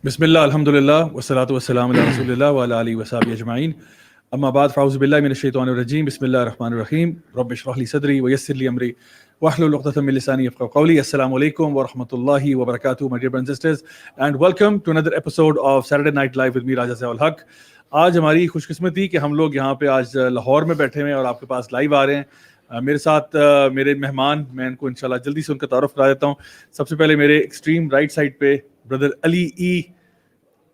بسم اللہ الحمدللہ والصلاۃ والسلام علی رسول اللہ وعلی آلہ وصحبہ اجمعین اما بعد فاعوذ باللہ من الشیطان الرجیم بسم اللہ الرحمن الرحیم رب اشرح لی صدری ویسر لی امری واحلل عقدۃ من لسانی یفقهوا قولی. السلام علیکم ورحمۃ اللہ وبرکاتہ my dear brothers and sisters and welcome to another episode of Saturday Night Live with me راجہ ضیاء الحق. آج ہماری خوش قسمتی کہ ہم لوگ یہاں پہ آج لاہور میں بیٹھے ہوئے ہیں اور آپ کے پاس لائیو آ رہے ہیں. میرے ساتھ میرے مہمان, میں ان کو انشاءاللہ جلدی سے ان کا تعارف کرا دیتا ہوں. سب سے پہلے میرے ایکسٹریم رائٹ سائڈ پہ بردر علی ای,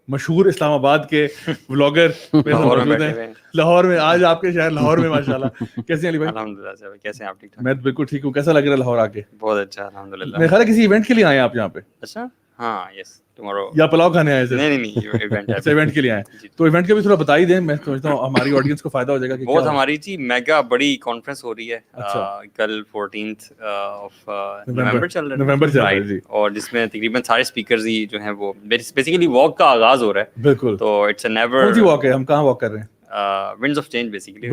مشہور اسلام آباد کے ولاگر موجود ہیں لاہور میں. آج آپ کے شہر لاہور میں ماشاءاللہ. کیسے ہیں علی بھائی؟ الحمدللہ سے. کیسے ہیں آپ؟ ٹھیک ٹھاک. میں بالکل ٹھیک ہوں. کیسا لگ رہا ہے لاہور آ کے؟ بہت اچھا الحمدللہ. میرا خیال ہے کسی ایونٹ کے لیے آئے ہیں آپ یہاں پہ. اچھا ہاں یس ٹمارو یا پلاؤ کھانے آئے تھے؟ نہیں ایونٹ ہے. اچھا ایونٹ کے لیے آئے ہیں تو ایونٹ کا بھی تھوڑا بتا ہی دیں. میں سمجھتا ہوں ہماری آڈینس کو فائدہ ہو جائے گا. کہ بہت ہماری جی میگا بڑی کانفرنس ہو رہی ہے کل 14th آف نومبر چل رہا ہے جی, اور جس میں تقریباً سارے اسپیکرز ہی جو ہیں وہ بیسیکلی واک کا آغاز ہو رہا ہے. بالکل. تو اٹس اے نیور. کون سی واک ہے؟ ہم کہاں واک کر رہے ہیں؟ Winds of change basically.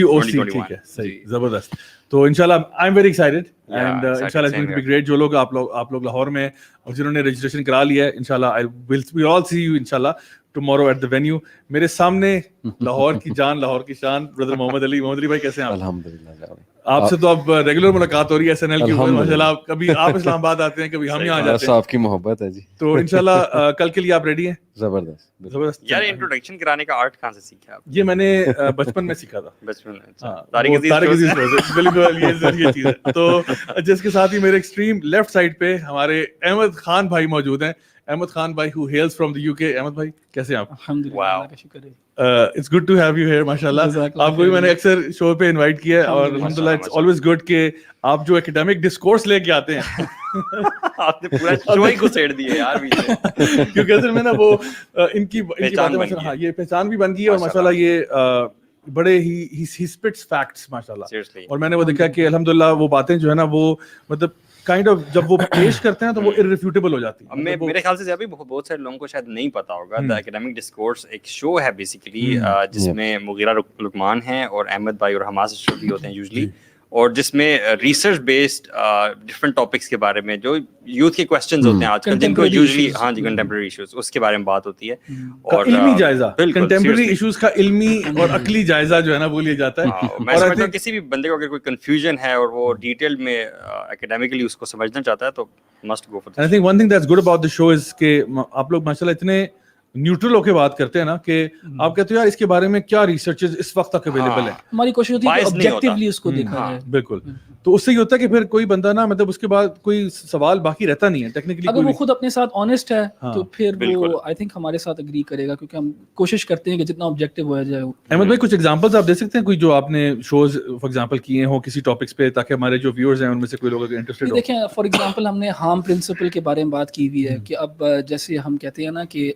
WOC. ٹھیک ہے صحیح زبردست. تو انشاءاللہ I am very excited and انشاءاللہ it's going to be great. جو لوگ آپ لوگ لاہور میں اور جنہوں نے رجسٹریشن کرا لیا ہے انشاءاللہ وی آل سی یو انشاءاللہ ٹمورو ایٹ دی وینیو. میرے سامنے لاہور کی جان, لاہور کی شان بردر محمد علی. محمد علی بھائی کیسے ہیں آپ؟ الحمدللہ. آپ سے تو اب ریگولر ملاقات ہو رہی ہے SNL کی اوپر ماشاءاللہ. کبھی آپ اسلام آباد آتے ہیں, کبھی ہم یہاں جاتے ہیں. آپ کی محبت ہے جی. تو انشاءاللہ کل کے لیے آپ ریڈی ہیں؟ زبردست زبردست. یار انٹروڈکشن کرانے کا آرٹ کہاں سے سیکھا آپ؟ یہ میں نے بچپن میں سیکھا تھا. بچپن میں. طارق عزیز بالکل یہ چیز ہے. تو جس کے ساتھ ہی میرے ایکسٹریم لیفٹ سائڈ پہ ہمارے احمد خان بھائی موجود ہیں. احمد خان بھائی who hails from the UK. Ahmad بھائی کیسے ہیں آپ؟ الحمدللہ اللہ کا شکر ہے. It's good to have you here ماشاءاللہ. آپ کو بھی میں نے اکثر شو پہ انوائٹ کیا ہے اور الحمدللہ اٹس آلویز گڈ کہ آپ جو اکیڈمک ڈسکورس لے کے آتے ہیں. آپ نے پورا شو ہی گھسیڑ دیا یار بیچ میں. کیونکہ اصل میں نا وہ ان کی باتیں ہاں یہ پہچان بھی بن گئی ہے اور ماشاءاللہ یہ بڑے ہی اسپٹس فیکٹس ماشاءاللہ. اور میں نے وہ دیکھا کہ الحمدللہ وہ باتیں جو ہے نا وہ مطلب کائنڈ آف جب وہ پیش کرتے ہیں تو وہ irrefutable ہو جاتی ہے. میرے خیال سے ابھی بہت سارے لوگوں کو شاید نہیں پتا ہوگا. دا اکیڈمک ڈسکورس ایک شو ہے بیسیکلی جس میں مغیرہ لقمان ہیں اور احمد بھائی اور حماس اشرفی ہوتے ہیں یوزلی, اور جس میں ریسرچ بیسڈ ڈفرینٹ ٹاپکس کے بارے میں جو یوتھ کے کویسچنز ہوتے ہیں آج کل جن کو یوزلی ہاں جی کنٹمپریری ایشوز اس کے بارے میں بات ہوتی ہے. اور علمی جائزہ کنٹمپریری ایشوز کا علمی اور عقلی جائزہ جو ہے نا وہ لیا جاتا ہے. میں سمجھتا ہوں کسی بھی بندے کو اگر کوئی کنفیوژن ہے اور وہ ڈیٹیل میں اکیڈیمکلی اس کو سمجھنا چاہتا ہے تو must go for this. I think one thing that's good about the show is کہ آپ لوگ ماشاءاللہ اتنے نیوٹرل ہو کے بات کرتے ہیں نا کہ آپ کہتے ہو یار اس کے بارے میں کیا ریسرچز اس وقت تک اویلیبل ہیں. ہماری کوشش ہوتی ہے کہ آبجیکٹیولی اس کو دیکھا جائے. بالکل. تو اس سے یہ ہوتا ہے کہ پھر کوئی بندہ نا مطلب اس کے بعد کوئی سوال باقی رہتا نہیں ہے ٹیکنیکلی. اگر وہ خود اپنے ساتھ آنیسٹ ہے تو پھر وہ آئی تھنک ہمارے ساتھ اگری کرے گا, کیونکہ ہم کوشش کرتے ہیں کہ جتنا آبجیکٹیو ہو جائے. احمد بھائی کچھ ایگزامپلز آپ دے سکتے ہیں کوئی جو آپ نے شوز فار ایگزامپل کیے ہوں کسی ٹاپکس پہ, تاکہ ہمارے جو ویورز ہیں ان میں سے کوئی لوگ اگر انٹرسٹڈ ہو. دیکھیں فار ایگزامپل ہم نے ہارم پرنسپل کے بارے میں بات کی ہوئی ہے کہ اب جیسے ہم کہتے ہیں نا کہ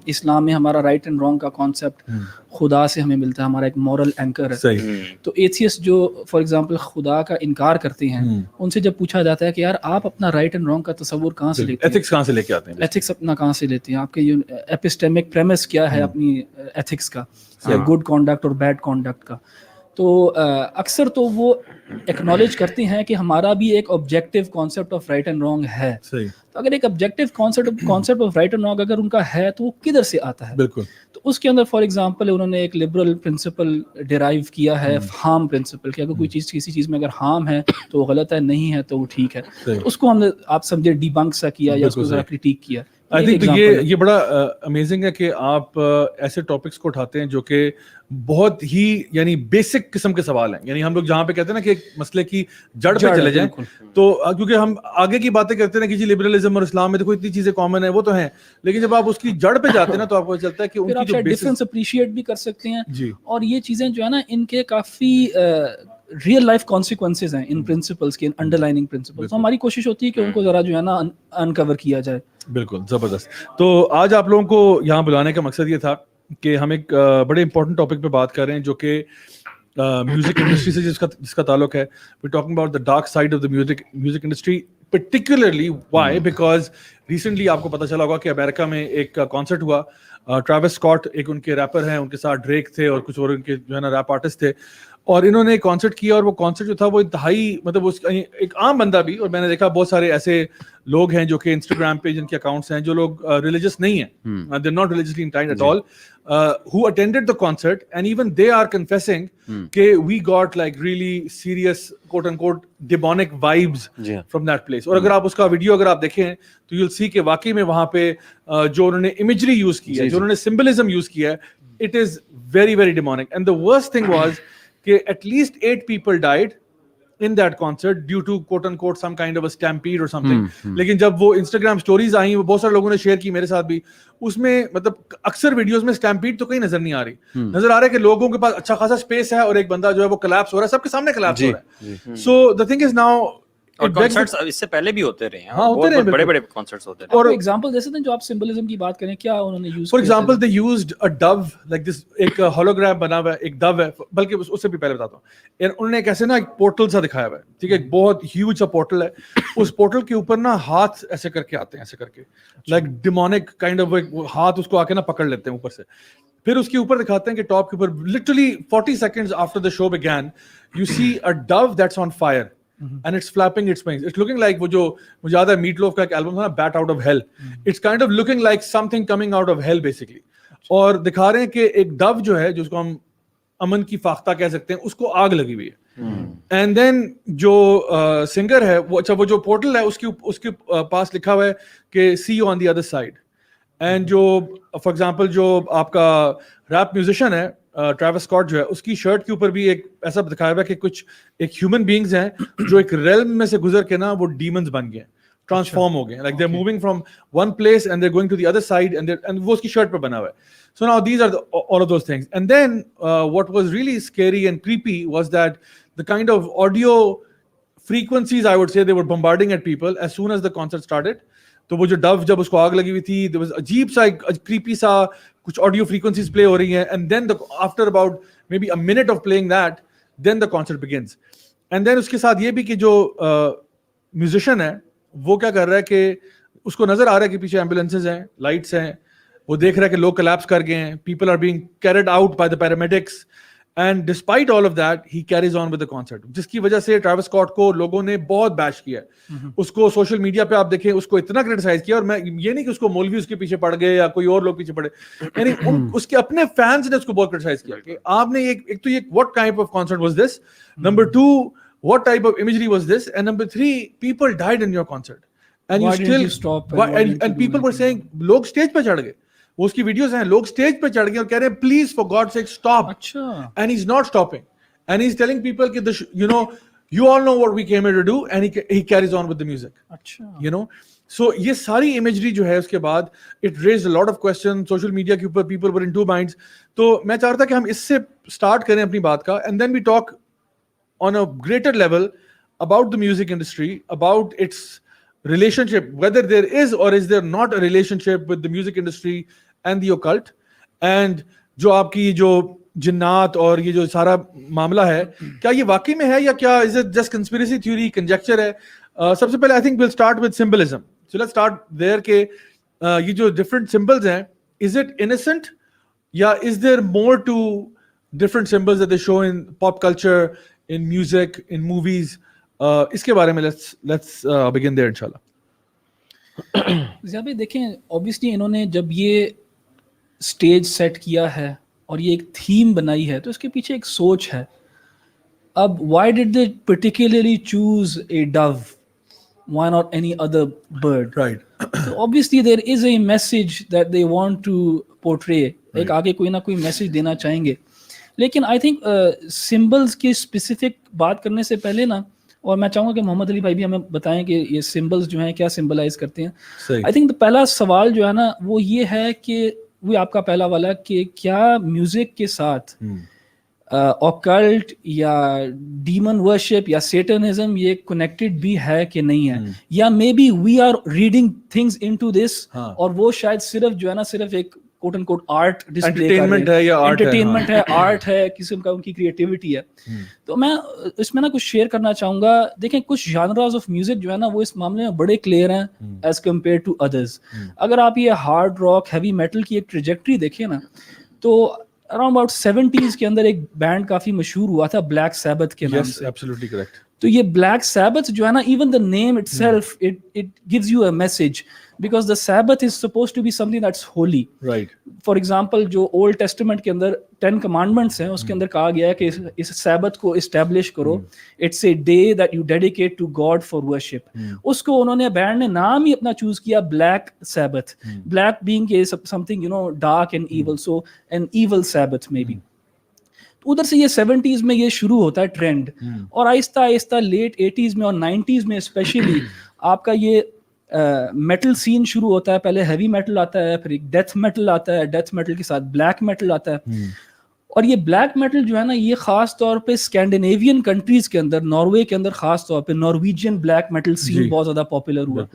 اسلام میں ہمارا رائٹ اینڈ رانگ کا کانسیپٹ خدا سے ہمیں ملتا ہے, ہمارا ایک مورل اینکر ہے. تو ایتھیسٹ جو فار ایگزامپل خدا کا انکار کرتے ہیں ان سے جب پوچھا جاتا ہے کہ یار آپ اپنا رائٹ اینڈ رانگ کا تصور کہاں سے لیتے ہیں, ایتھکس کہاں سے لے کے آتے ہیں, ایتھکس اپنا کہاں سے لیتے ہیں, آپ کے ایپسٹیمک پریمس کیا ہے اپنی ایتھکس کا, گڈ کانڈکٹ اور بیڈ کانڈکٹ کا. تو اکثر تو وہ ایکنالج کرتے ہیں کہ ہمارا بھی ایک objective concept of right and wrong ہے. تو اگر ایک objective concept of right and wrong اگر ان کا ہے تو وہ کدھر سے آتا ہے؟ بالکل. تو اس کے اندر فار ایگزامپل انہوں نے ایک لبرل پرنسپل ڈیرائیو کیا ہے ہارم پرنسپل, کہ اگر کوئی چیز کسی چیز میں اگر ہارم ہے تو وہ غلط ہے, نہیں ہے تو وہ ٹھیک ہے. اس کو ہم نے آپ سمجھے ڈی بنک سا کیا یا اس کو ذرا کریٹیک کیا. آئی تھنک یہ بڑا امیزنگ ہے کہ آپ ایسے ٹاپکس کو اٹھاتے ہیں جو کہ بہت ہی یعنی بیسک قسم کے سوال ہیں. یعنی ہم لوگ جہاں پہ کہتے ہیں نا کہ ایک مسئلے کی جڑ پہ چلے جائیں, تو کیونکہ ہم آگے کی باتیں کرتے ہیں کہ جی لبرلزم اور اسلام میں دیکھو اتنی چیزیں کامن ہیں, وہ تو ہیں, لیکن جب آپ اس کی جڑ پہ جاتے ہیں نا تو آپ کو چلتا ہے کہ ان کی جو ڈفرینس اپریشیٹ بھی کر سکتے ہیں. اور یہ چیزیں جو ہے نا ان کے کافی ریئل لائف کانسیکوینسز ہیں ان پرنسپلس کے, انڈر لائننگ پرنسپلس. تو ہماری کوشش ہوتی ہے کہ ان کو ذرا جو ہے نا انکور کیا جائے. بالکل زبردست. تو آج آپ لوگوں کو یہاں بلانے کا مقصد یہ تھا کہ ہم ایک بڑے امپورٹنٹ ٹاپک پہ بات کر رہے ہیں جو کہ میوزک انڈسٹری سے جس کا تعلق ہے. We talking about the dark side of the music industry particularly why because recently آپ کو پتہ چلا ہوگا کہ امریکہ میں ایک کانسرٹ ہوا. ٹریوس اسکاٹ ایک ان کے ریپر ہیں, ان کے ساتھ ڈریک تھے اور کچھ اور ان کے جو ہے نا ریپ آرٹسٹ تھے. اور انہوں نے کانسرٹ کیا اور وہ کانسرٹ جو تھا وہ انتہائی مطلب اس ایک عام بندہ بھی, اور میں نے دیکھا بہت سارے ایسے لوگ ہیں جو کہ انسٹاگرام پہ جن کے اکاؤنٹس ہیں جو لوگ ریلیجس نہیں ہیں, they're not religiously inclined at all, who attended the concert and even they are confessing کہ we got like really serious quote unquote demonic vibes from that place. اور اگر آپ اس کا ویڈیو اگر آپ دیکھیں تو you'll see کہ واقعی میں وہاں پہ جو انہوں نے imagery یوز کی ہے, جو انہوں نے symbolism یوز کیا ہے, it is very very demonic. And the worst thing was کہ at least 8 people died in that concert due to quote unquote some kind of a stampede or something. لیکن جب وہ انسٹاگرام سٹوریز آئیں, وہ بہت سارے لوگوں نے شیئر کی, میرے ساتھ بھی, اس میں مطلب اکثر ویڈیوز میں اسٹیمپیڈ تو کہیں نظر نہیں آ رہی, نظر آ رہا ہے کہ لوگوں کے پاس اچھا خاصا اسپیس ہے اور ایک بندہ جو ہے وہ کلیپس ہو رہا ہے, سب کے سامنے کلیپس ہو رہا ہے. سو the thing is now اور کنسرٹس اس سے پہلے بھی ہوتے رہے ہیں, ہوتے بہت بڑے بڑے کنسرٹس ہوتے رہے. اور ایگزامپل دے سکتے ہیں جو آپ سمبلزم کی بات کریں, کیا انہوں نے use for example they used a dove like this, ایک ہولوگرام بنا ہوا ہے, ایک dove ہے, بلکہ اس سے بھی پہلے بتاتا ہوں, انہوں نے کیسے نا ایک پورٹل سا دکھایا ہوا ہے, ٹھیک ہے, ایک بہت ہیوج سا پورٹل ہے, اس پورٹل کے اوپر نا ہاتھ ایسے کر کے آتے ہیں, ایسے کر کے لائک ڈیمونک کائنڈ آف ہاتھ اس کو آ کے نا پکڑ لیتے ہیں اوپر سے, پھر اس کے اوپر دکھاتے ہیں کہ ٹاپ کے اوپر literally 40 seconds after the show began you see a dove that's on fire and it's flapping its wings. It's looking like وہ جو مجھے یاد ہے میٹ لوف کا ایک البم تھا نا, Bat Out of Hell, it's kind of looking like something coming out of hell basically. اور دکھا رہے ہیں کہ ایک ڈو جو ہے جس کو ہم امن کی فاختہ کہہ سکتے ہیں, اس کو آگ لگی ہوئی ہے, اینڈ دین جو سنگر ہے وہ, اچھا وہ جو پورٹل ہے اس کے پاس لکھا ہوا ہے کہ see you on the other side. And جو فار ایگزامپل جو آپ کا ریپ میوزیشین ہے ٹریوس اسکاٹ جو ہے, اس کی شرٹ کے اوپر بھی ایک ایسا دکھایا ہوا ہے کہ کچھ ایک ہیومن بینگز ہیں جو ایک ریلم میں سے گزر کے نا وہ ڈیمنز بن گئے, ٹرانسفارم ہو گئے, like they are moving from one place and they are going to the other side, and وہ اس کی شرٹ پہ بنا ہوا ہے. So now these are all of those things. And then what was really scary and creepy was that the kind of audio frequencies I would say they were bombarding at people as soon as the concert started. تو وہ جو do جب اس کو آگ لگی ہوئی تھی, there was عجیب سا کریپی سا کچھ آڈیو فریکوینسیز پلے ہو رہی ہیں, and then after about maybe a minute of playing that then the concert begins. And then اس کے ساتھ یہ بھی کہ جو میوزیشین ہے وہ کیا کر رہا ہے کہ اس کو نظر آ رہا ہے کہ پیچھے ایمبولینسز ہیں, لائٹس ہیں, وہ دیکھ رہا ہے کہ لوگ کلیپس کر گئے ہیں, people are being carried out by the paramedics. And despite all of that, he carries on with the concert. جس کی وجہ سے ٹریوس اسکاٹ کو لوگوں نے بہت بیش کیا ہے. اس کو سوشل میڈیا پہ آپ دیکھیں اس کو اتنا کرٹیسائز کیا, اور میں یہ نہیں کہ اس کو مولوی اس کے پیچھے پڑ گئے یا کوئی اور لوگ پیچھے پڑے, یعنی اس کے اپنے فینس نے اس کو بہت کرٹیسائز کیا کہ آپ نے ایک تو یہ what type of concert was this, number 2 what type of imagery was this, and number 3 people died in your concert and you still and people were saying لوگ اسٹیج پہ چڑھ گئے, وہ اس کی ویڈیوز ہیں, لوگ اسٹیج پہ چڑھ گئے اور کہہ رہے ہیں please for God sake stop, and he is not stopping, and he is telling people کہ you know you all know what we came here to do, and he carries on with the music, you know. So یہ ساری imagery جو ہے اس کے بعد it raised a lot of question social media کے اوپر, people were in two minds. تو میں چاہ رہا تھا کہ ہم اس سے اسٹارٹ کریں اپنی بات کا, and then we talk on a greater level about the music industry, about its relationship, whether there is or is there not a relationship with the music industry and the occult, and جو آپ کی جو جنات اور یہ جو سارا معاملہ ہے کیا یہ واقعی میں ہے یا کیا is it just conspiracy theory, conjecture ہے. سب سے پہلے I think we'll start with symbolism. So let's start there کہ یہ جو different symbols ہیں, is it innocent یا is there more to different symbols that they show in pop culture, in music, in movies. اس کے بارے میں let's begin there انشاءاللہ. ضیاء بھائی دیکھیں obviously انہوں نے جب یہ اسٹیج سیٹ کیا ہے اور یہ ایک تھیم بنائی ہے تو اس کے پیچھے ایک سوچ ہے. اب why did they particularly choose a dove? Why not any other bird? Right. So obviously there is a message that they want to portray. ایک آگے کوئی نہ کوئی میسج دینا چاہیں گے. لیکن آئی تھنک سمبلس کی اسپیسیفک بات کرنے سے پہلے نا, اور میں چاہوں گا کہ محمد علی بھائی بھی ہمیں بتائیں کہ یہ سمبلس جو ہیں کیا سمبلائز کرتے ہیں. آئی تھنک پہلا سوال جو ہے نا وہ یہ ہے کہ وہ آپ کا پہلا والا کہ کیا میوزک کے ساتھ اوکلٹ یا ڈیمن ورشپ یا سیٹنزم یہ کنیکٹڈ بھی ہے کہ نہیں ہے, یا may be we are reading things into this, اور وہ شاید صرف جو ہے نا صرف ایک quote and quote art display entertainment ہے, آرٹ ہے, قسم کا ان کی کریٹیوٹی ہے. تو میں اس میں نا کچھ شیئر کرنا چاہوں گا. دیکھیں کچھ جانراز آف میوزک جو ہے نا وہ اس معاملے میں بڑے کلیئر ہیں ایز کمپیئر ٹو ادرز. اگر آپ یہ ہارڈ راک, ہیوی میٹل کی ایک ٹریجیکٹری دیکھیں نا تو around about 70s کے اندر ایک بینڈ کافی مشہور ہوا تھا بلیک سیبتھ کے نام Yes, سے. absolutely correct. تو یہ بلیک سیبتھ جو ہے نا, even the name itself it gives you a message, because the Sabbath is suppose to be something that's holy. Right. For example جو اولڈ ٹیسٹمنٹ کے اندر 10 کمانڈمنٹس ہیں, اس کے اندر کہا گیا ہے کہ اس سیبتھ کو اسٹیبلش کرو, it's a day that you dedicate to God for worship. اس کو انہوں نے بینڈ نے نام ہی اپنا چوز کیا Black Sabbath, black being something you know dark and evil, so an evil Sabbath may be. ادھر سے یہ 70s میں یہ شروع ہوتا ہے ٹرینڈ, اور آہستہ آہستہ لیٹ 80s میں اور 90s میں اسپیشلی آپ کا یہ میٹل سین شروع ہوتا ہے. پہلے ہیوی میٹل آتا ہے, پھر ایک ڈیتھ میٹل آتا ہے, ڈیتھ میٹل کے ساتھ بلیک میٹل آتا ہے. اور یہ بلیک میٹل جو ہے نا, یہ خاص طور پہ اسکینڈینیوین کنٹریز کے اندر, ناروے کے اندر خاص طور پہ نارویجین بلیک میٹل سین بہت زیادہ پاپولر ہوا.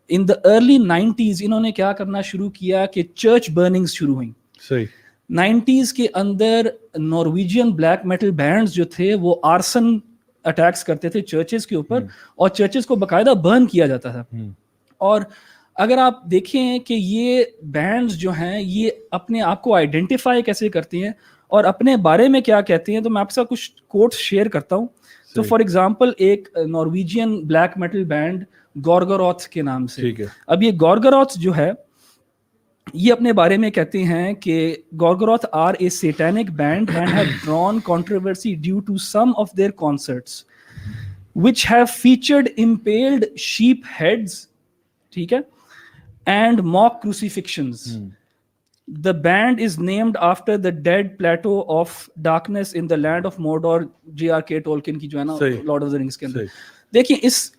ان دا ارلی 90s انہوں نے کیا کرنا شروع کیا کہ چرچ برننگز شروع ہوئیں. صحیح. 90s کے اندر نارویجین بلیک میٹل بینڈز جو تھے وہ آرسن اٹیکس کرتے تھے چرچز کے اوپر, اور چرچز کو باقاعدہ برن کیا جاتا تھا. اور اگر آپ دیکھیں کہ یہ بینڈز جو ہیں یہ اپنے آپ کو آئیڈینٹیفائی کیسے کرتے ہیں اور اپنے بارے میں کیا کہتے ہیں, تو میں آپ کے ساتھ کچھ کوٹس شیئر کرتا ہوں. تو فار ایگزامپل ایک نارویجین بلیک میٹل بینڈ گورگوروتھ کے نام سے. اب یہ گورگوروتھ جو ہے یہ اپنے بارے میں کہتے ہیں کہ Gorgoroth are a satanic band and have drawn controversy due to some of their concerts which have featured impaled sheep heads, ٹھیک ہے, and mock crucifixions. The band is named after the dead plateau of darkness in the land of Mordor, J.R.K. Tolkien کی جو ہے نا Lord of the Rings کے اندر. دیکھیں اس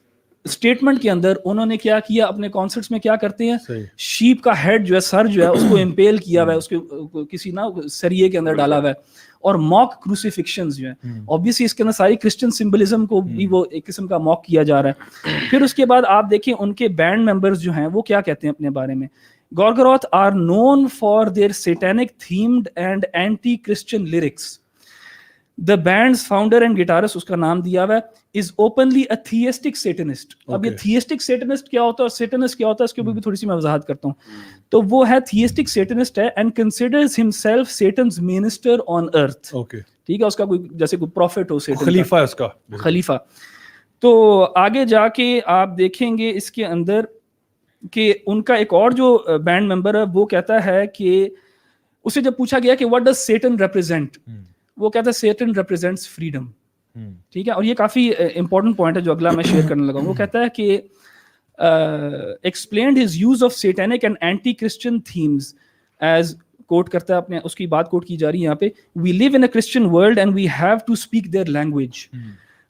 statement کے اندر انہوں نے کیا کیا, اپنے کانسرٹس میں کیا کرتے ہیں, شیپ کا ہیڈ جو ہے, سر جو ہے, اس کو امپیل کیا ہوا ہے, اس کو کسی نا سریے کے اندر ڈالا ہوا ہے, اور موک کروسیفکشنز جو ہیں, obviously اس کے اندر ساری کرسچن سمبلزم کو بھی وہ ایک قسم کا موک کیا جا رہا ہے. پھر اس کے بعد آپ دیکھیں ان کے بینڈ ممبرز جو ہیں وہ کیا کہتے ہیں اپنے بارے میں. Gorgoroth are known for their satanic themed and anti Christian lyrics. The band's founder and guitarist, اس کا نام دیا ہوا ہے, is openly a theistic Satanist. اب یہ theistic Satanist کیا ہوتا ہے اور Satanist کیا ہوتا ہے اس کے اوپر بھی تھوڑی سی میں وضاحت کرتا ہوں. تو وہ ہے theistic Satanist ہے and considers himself Satan's minister on earth. ٹھیک ہے, اس کا کوئی جیسے کوئی prophet ہو, Satan خلیفہ ہے اس کا, خلیفہ. تو آگے جا کے آپ دیکھیں گے اس کے اندر کہ ان کا ایک اور جو بینڈ ممبر ہے وہ کہتا ہے کہ اسے جب پوچھا گیا کہ what does Satan represent, وہ کہتا ہے Satan represents freedom. ٹھیک ہے, اور یہ کافی امپورٹنٹ پوائنٹ ہے جو اگلا میں شیئر کرنے لگا ہوں. وہ کہتا ہے کہ explained his use of satanic and anti-Christian themes as, کوٹ کرتا ہے اپنے, اس کی بات کوٹ کی جا رہی ہے یہاں پہ, we live in a Christian world and we have to speak their language.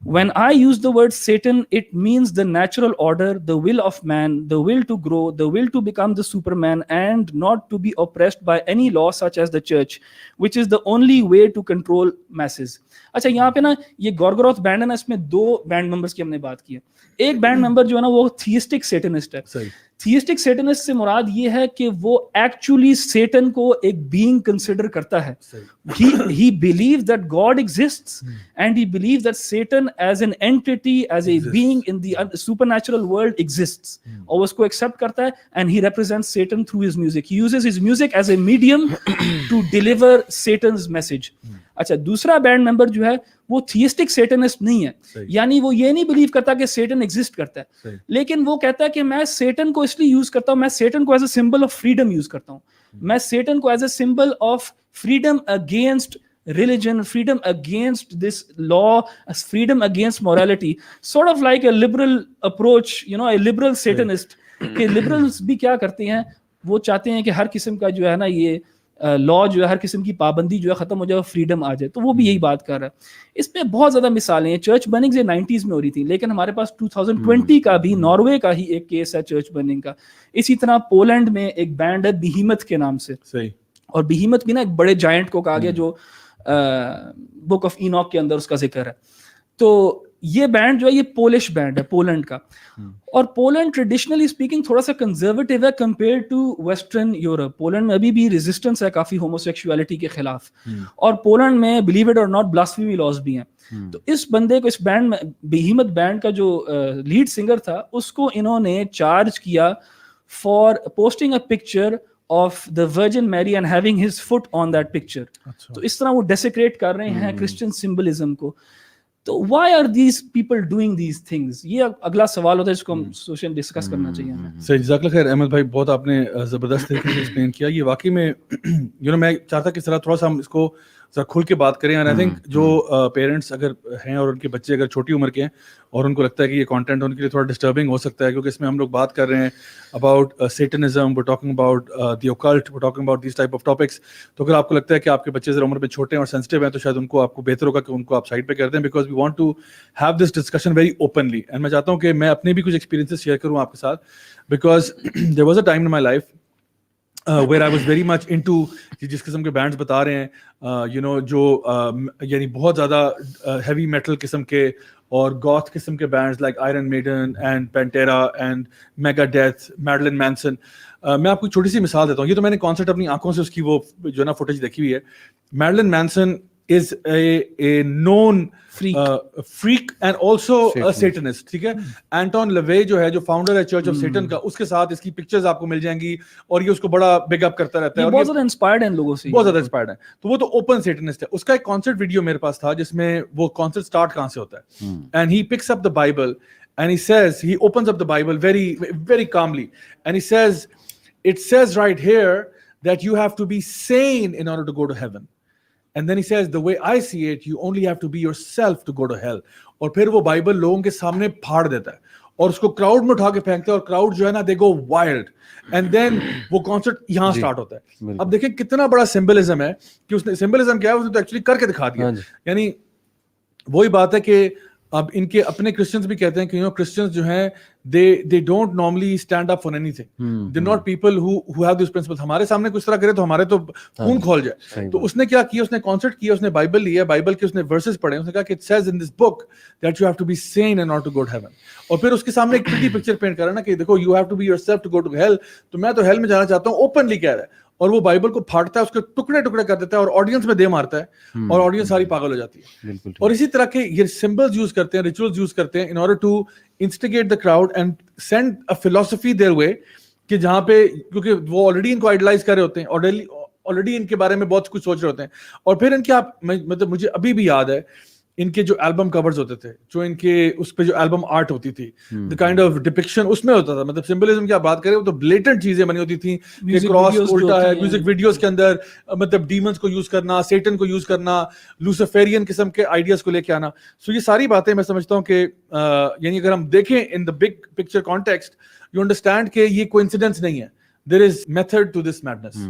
When I use the word Satan, it means the natural order, the will of man, the will to grow, the will to become the superman, and not to be oppressed by any law such as the church, which is the only way to control masses. اچھا, یہاں پہ نا یہ گورگوروتھ band ہے نا, اس میں دو band members کی ہم نے بات کی ہے. ایک بینڈ ممبر جو ہے نا وہ تھیسٹک سیٹنسٹ ہے. تھیسٹک سیٹنسٹ سے مراد یہ ہے کہ وہ ایکچولی سیٹن کو ایک بینگ کنسیڈر کرتا ہے. He believes that God exists and he believes that Satan as an entity, as a being in the supernatural world exists. اور اس کو accept کرتا ہے and he represents Satan through his music. He uses his music as a medium to deliver Satan's message. اچھا, دوسرا band ممبر جو ہے وہ تھیسٹک سیٹنسٹ نہیں ہے, یعنی وہ یہ نہیں بلیو کرتا کہ سیٹن ایگزسٹ کرتا ہے, لیکن وہ کہتا ہے کہ میں سیٹن کو اس لیے یوز کرتا ہوں, میں سیٹن کو as a symbol of freedom use کرتا ہوں, میں سیٹن کو as a symbol of freedom against religion, freedom against this law, freedom against morality, sort of like a liberal approach, you know, a liberal Satanist. کہ liberals بھی کیا کرتے ہیں, وہ چاہتے ہیں کہ ہر قسم کا جو ہے نا یہ لا جو ہے, ہر قسم کی پابندی جو ہے ختم ہو جائے, فریڈم آ جائے. تو وہ بھی یہی بات کر رہا ہے. اس میں بہت زیادہ مثالیں ہیں. چرچ برننگز یہ 90s میں ہو رہی تھی, لیکن ہمارے پاس 2020 کا بھی ناروے کا ہی ایک کیس ہے چرچ برننگ کا. اسی طرح پولینڈ میں ایک بینڈ ہے بیہیمت کے نام سے, اور بیہیمت بھی نا ایک بڑے جائنٹ کو کہا گیا جو بک آف اینوک کے اندر اس کا ذکر ہے. تو یہ بینڈ جو ہے یہ پولش بینڈ ہے پولینڈ کا, اور پولینڈ ٹریڈیشنلی اسپیکنگ تھوڑا سا کنزرویٹو ہے compare to western Europe. Poland میں ابھی بھی ریزسٹنس ہے کافی ہوموسیکشولیٹی کے خلاف, اور پولینڈ میں بلیو اٹ اور ناٹ بلاسفیمی لاز بھی ہیں. تو اس بندے کو, اس بینڈ میں بیہیمت بینڈ کا جو لیڈ سنگر تھا, اس کو انہوں نے چارج کیا for posting a picture of the Virgin Mary and having his foot on that picture. اچھا تو اس طرح وہ desecrate کر رہے ہیں Christian symbolism کو. تو why are these people doing these things؟ یہ اگلا سوال ہوتا ہے جس کو ہم سوشل ڈسکس کرنا چاہیے ہمیں. صحیح، جزاک اللہ خیر احمد بھائی، بہت آپ نے زبردست طریقے سے ایکسپلین کیا. یہ واقعی میں میں چاہتا کہ اس طرح تھوڑا سا ہم اس کو ذرا کھل کے بات کریں. اور آئی تھنک جو پیرنٹس اگر ہیں اور ان کے بچے اگر چھوٹی عمر کے ہیں اور ان کو لگتا ہے کہ یہ کانٹینٹ ان کے لیے تھوڑا ڈسٹربنگ ہو سکتا ہے، کیونکہ اس میں ہم لوگ بات کر رہے ہیں about سیٹنزم، we're talking about the occult, we're talking about these type of topics. تو اگر آپ کو لگتا ہے کہ آپ کے بچے ذرا عمر میں چھوٹے ہیں اور سینسٹیو ہیں تو شاید ان کو آپ کو بہتر ہوگا کہ ان کو آپ سائڈ پہ کر دیں، because we want to have this discussion very openly. And میں چاہتا ہوں کہ میں اپنے بھی کچھ ایکسپیرینسز شیئر کروں آپ کے ساتھ، because there was a time in my life where I was very much into جس قسم کے بینڈز بتا رہے ہیں جو یعنی بہت زیادہ ہیوی میٹل قسم کے اور گوتھ قسم کے bands like Iron Maiden and Pantera and Megadeth, Marilyn Manson. میں آپ کو چھوٹی سی مثال دیتا ہوں. یہ تو میں نے کانسرٹ اپنی آنکھوں سے اس کی وہ جو نا فوٹیج دیکھی ہوئی ہے. میڈلن Manson is a known freak and also a Satanist. ٹھیک ہے. اینٹون لیوے جو ہے جو فاؤنڈر ہے چرچ آف سیٹن کا، اس کے ساتھ اس کی پکچرز آپ کو مل جائیں گی اور یہ اس کو بڑا بگ اپ کرتا رہتا ہے. بہت زیادہ انسپائرڈ ہیں لوگوں سے، بہت زیادہ انسپائرڈ ہے. تو وہ تو اوپن سیٹنسٹ ہے. اس کا ایک کانسرٹ ویڈیو میرے پاس تھا جس میں وہ کانسرٹ اسٹارٹ کہاں سے ہوتا ہے. And he picks up the Bible and he says, he opens up the Bible very very calmly and he says, it says right here that you have to be sane in order to go to heaven. And then he says, the way I see it, you only have to be yourself to go to hell. اور پھر وہ Bible لوگوں کے سامنے پھاڑ دیتا ہے اور اس کو کراؤڈ میں اٹھا کے پھینکتا ہے اور کراؤڈ جو ہے نا دے گو وائلڈ. اینڈ دین وہ کانسرٹ یہاں سٹارٹ ہوتا ہے. اب دیکھیں کتنا بڑا سمبلزم ہے کہ اس نے سمبلزم کیا ہے، اس نے تو ایکچولی کر کے دکھا دیا. یعنی وہی بات ہے کہ اب ان کے اپنے کرسچنز بھی کہتے ہیں کہ کرسچنز جو ہیں they don't normally stand up for anything. They're not people who have these principles. ہمارے سامنے کچھ طرح کرے تو ہمارے تو خون کھول جائے. تو اس نے کیا کیا، اس نے کانسرٹ کیا، اس نے بائبل لیا، بائبل کے اس نے ورسز پڑھے، اس نے کہا کہ it says in this book that you have to be sane in order to go to heaven. اور پھر اس کے سامنے ایک پریٹی پکچر پینٹ کرا نا کہ دیکھو you have to be yourself to go to hell. تو میں تو ہیل میں جانا چاہتا ہوں، اوپنلی کہہ رہا ہے. اور وہ بائبل کو پھاڑتا ہے، اس کے ٹکڑے ٹکڑے کر دیتا ہے اور آڈینس میں دے مارتا ہے اور آڈینس ساری پاگل ہو جاتی ہے. اور اسی طرح کے یہ سمبلز یوز کرتے ہیں، ریچولز یوز کرتے ہیں in order to instigate the crowd and send a philosophy their وے، کہ جہاں پہ کیونکہ وہ آلریڈی ان کو آئیڈلائز کر رہے ہوتے ہیں، آلریڈی ان کے بارے میں بہت کچھ سوچ رہے ہوتے ہیں. اور پھر ان کے آپ مطلب مجھے ابھی بھی یاد ہے ان کے جو البم کورز ہوتے تھے، جو ان کے اس پہ جو البم آرٹ ہوتی تھی، the kind of depiction اس میں ہوتا تھا. مطلب سمبلزم کی آپ بات کریں وہ تو بلیٹنٹ چیزیں بنی ہوتی تھیں کہ کراس الٹا ہے، میوزک ویڈیوز کے اندر مطلب ڈیمنز کو یوز کرنا، سیٹن کو یوز کرنا، لوسیفیرین قسم کے آئیڈیاز کو لے کے آنا. سو یہ ساری باتیں میں سمجھتا ہوں کہ یعنی اگر ہم دیکھیں in the big picture context, you understand کہ یہ کوئنسیڈنس نہیں ہے، there is method to this madness.